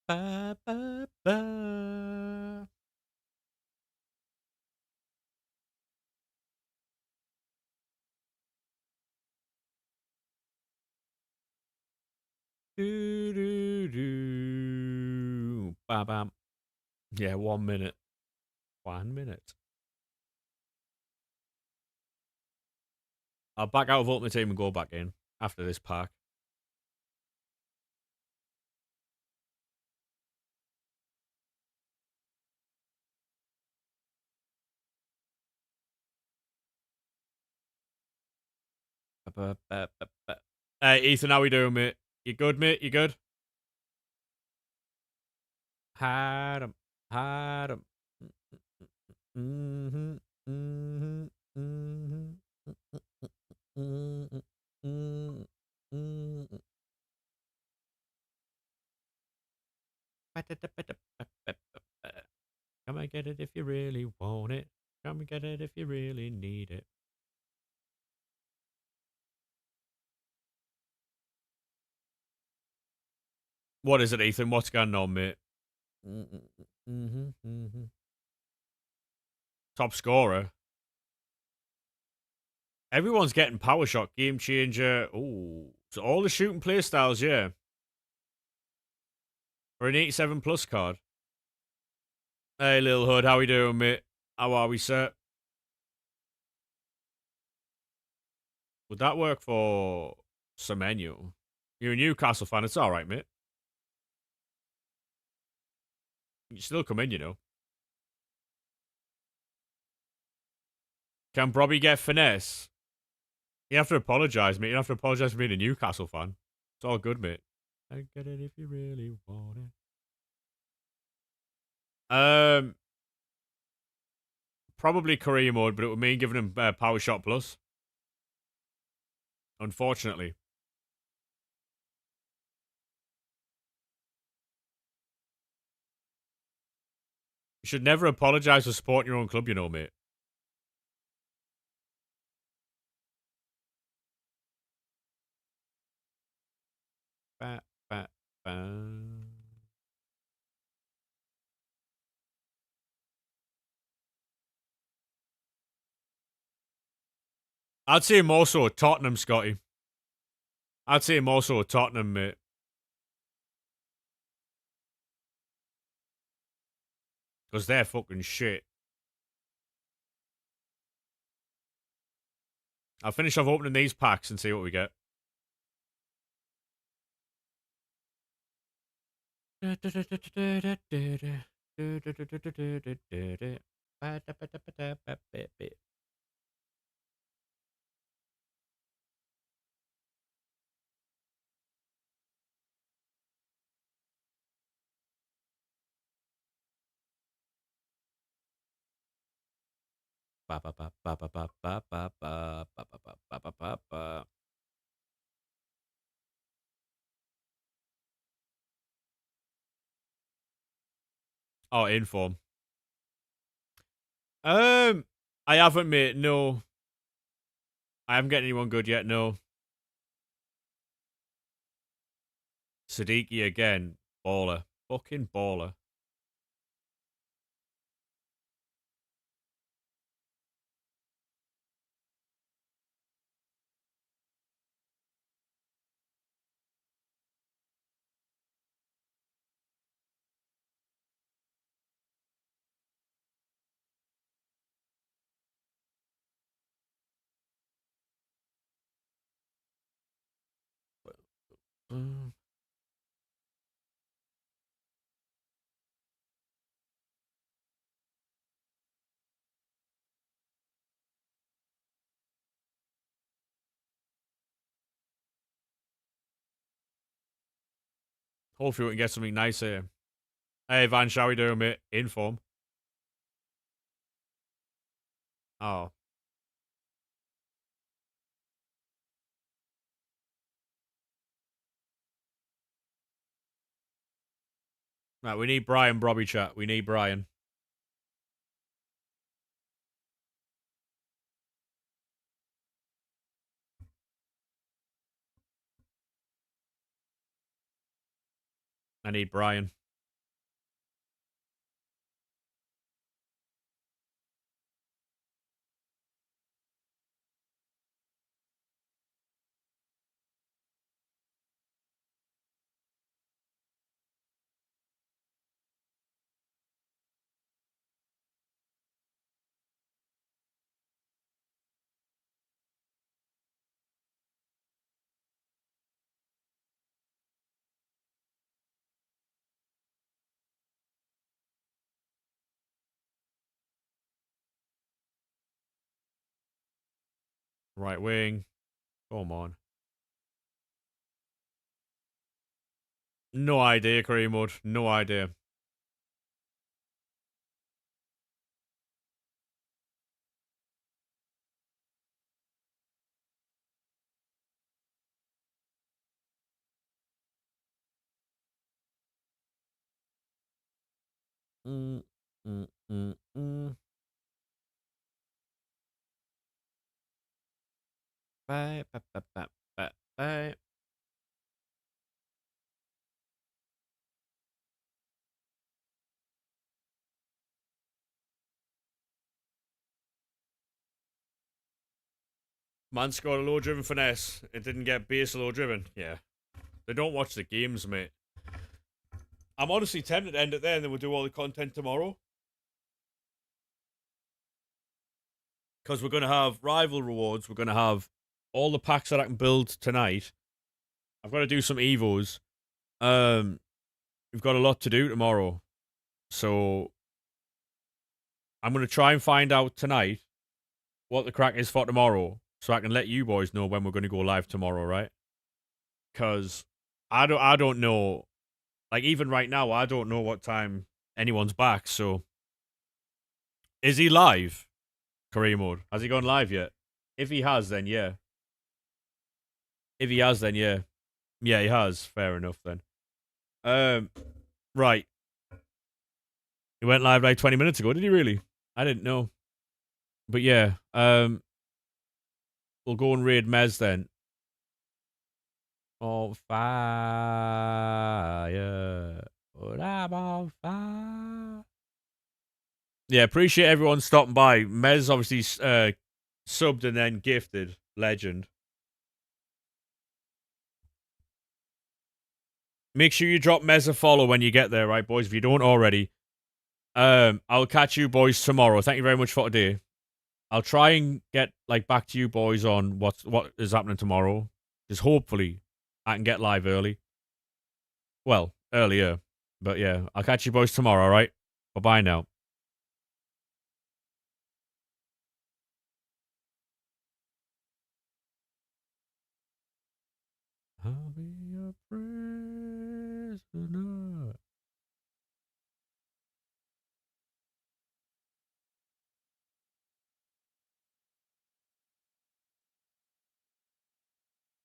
Ba, ba, ba. Do, do, do. Bam, bam. Yeah, 1 minute. 1 minute. I'll back out of Ultimate Team and go back in after this pack. Hey, Ethan, how we doing, mate? You good, mate? You good? Had him. Had him. Mm-hmm. Mm-hmm. Mm-hmm. Mm-hmm. Mm-hmm. Come and get it if you really want it. Come and get it if you really need it. What is it, Ethan? What's going on, mate? Top scorer. Everyone's getting Power Shot, Game Changer. Ooh. So all the shooting play styles, yeah. For an 87 plus card. Hey, Lil Hood, how we doing, mate? How are we, sir? Would that work for Semenyo? You're a Newcastle fan. It's all right, mate. You still come in, you know. Can Bobby get finesse? You have to apologise, mate. You have to apologise for being a Newcastle fan. It's all good, mate. I get it if you really want it. Probably career mode, but it would mean giving him Power Shot Plus. Unfortunately. You should never apologise for supporting your own club, you know, mate. Ba, ba, ba. I'd say more so Tottenham, Scotty. I'd say more so Tottenham, mate. Because they're fucking shit. I'll finish off opening these packs and see what we get. Oh, inform. I haven't, mate. No, I haven't got anyone good yet. No. Siddiqui again, baller, fucking baller. Hopefully we can get something nice here. Hey, Van, shall we do, mate? Inform. Oh. Right, we need Brian Brobby chat. We need Brian. I need Brian. Right wing. Come on. No idea, career mode. No idea. Mm, mm, mm, mm. Bye, bye, bye, bye, bye, bye. Man scored a low driven finesse. It didn't get base low driven. Yeah. They don't watch the games, mate. I'm honestly tempted to end it there and then we'll do all the content tomorrow. Because we're going to have rival rewards. We're going to have all the packs that I can build tonight. I've got to do some evos. We've got a lot to do tomorrow. So I'm going to try and find out tonight what the crack is for tomorrow, so I can let you boys know when we're going to go live tomorrow, right? Because I don't know. Like even right now, I don't know what time anyone's back. So is he live? Career mode. Has he gone live yet? If he has, then yeah. If he has, then yeah. Yeah, he has. Fair enough then. Right. He went live like 20 minutes ago. Did he really? I didn't know. But yeah, we'll go and raid Mez then. On fire. But I'm on fire. Yeah, appreciate everyone stopping by. Mez obviously subbed and then gifted. Legend. Make sure you drop Mez a follow when you get there, right, boys? If you don't already. I'll catch you boys tomorrow. Thank you very much for today. I'll try and get like back to you boys on what is happening tomorrow. Because hopefully I can get live early. Well, earlier. But yeah, I'll catch you boys tomorrow, alright? Bye bye now. I'll be your friend.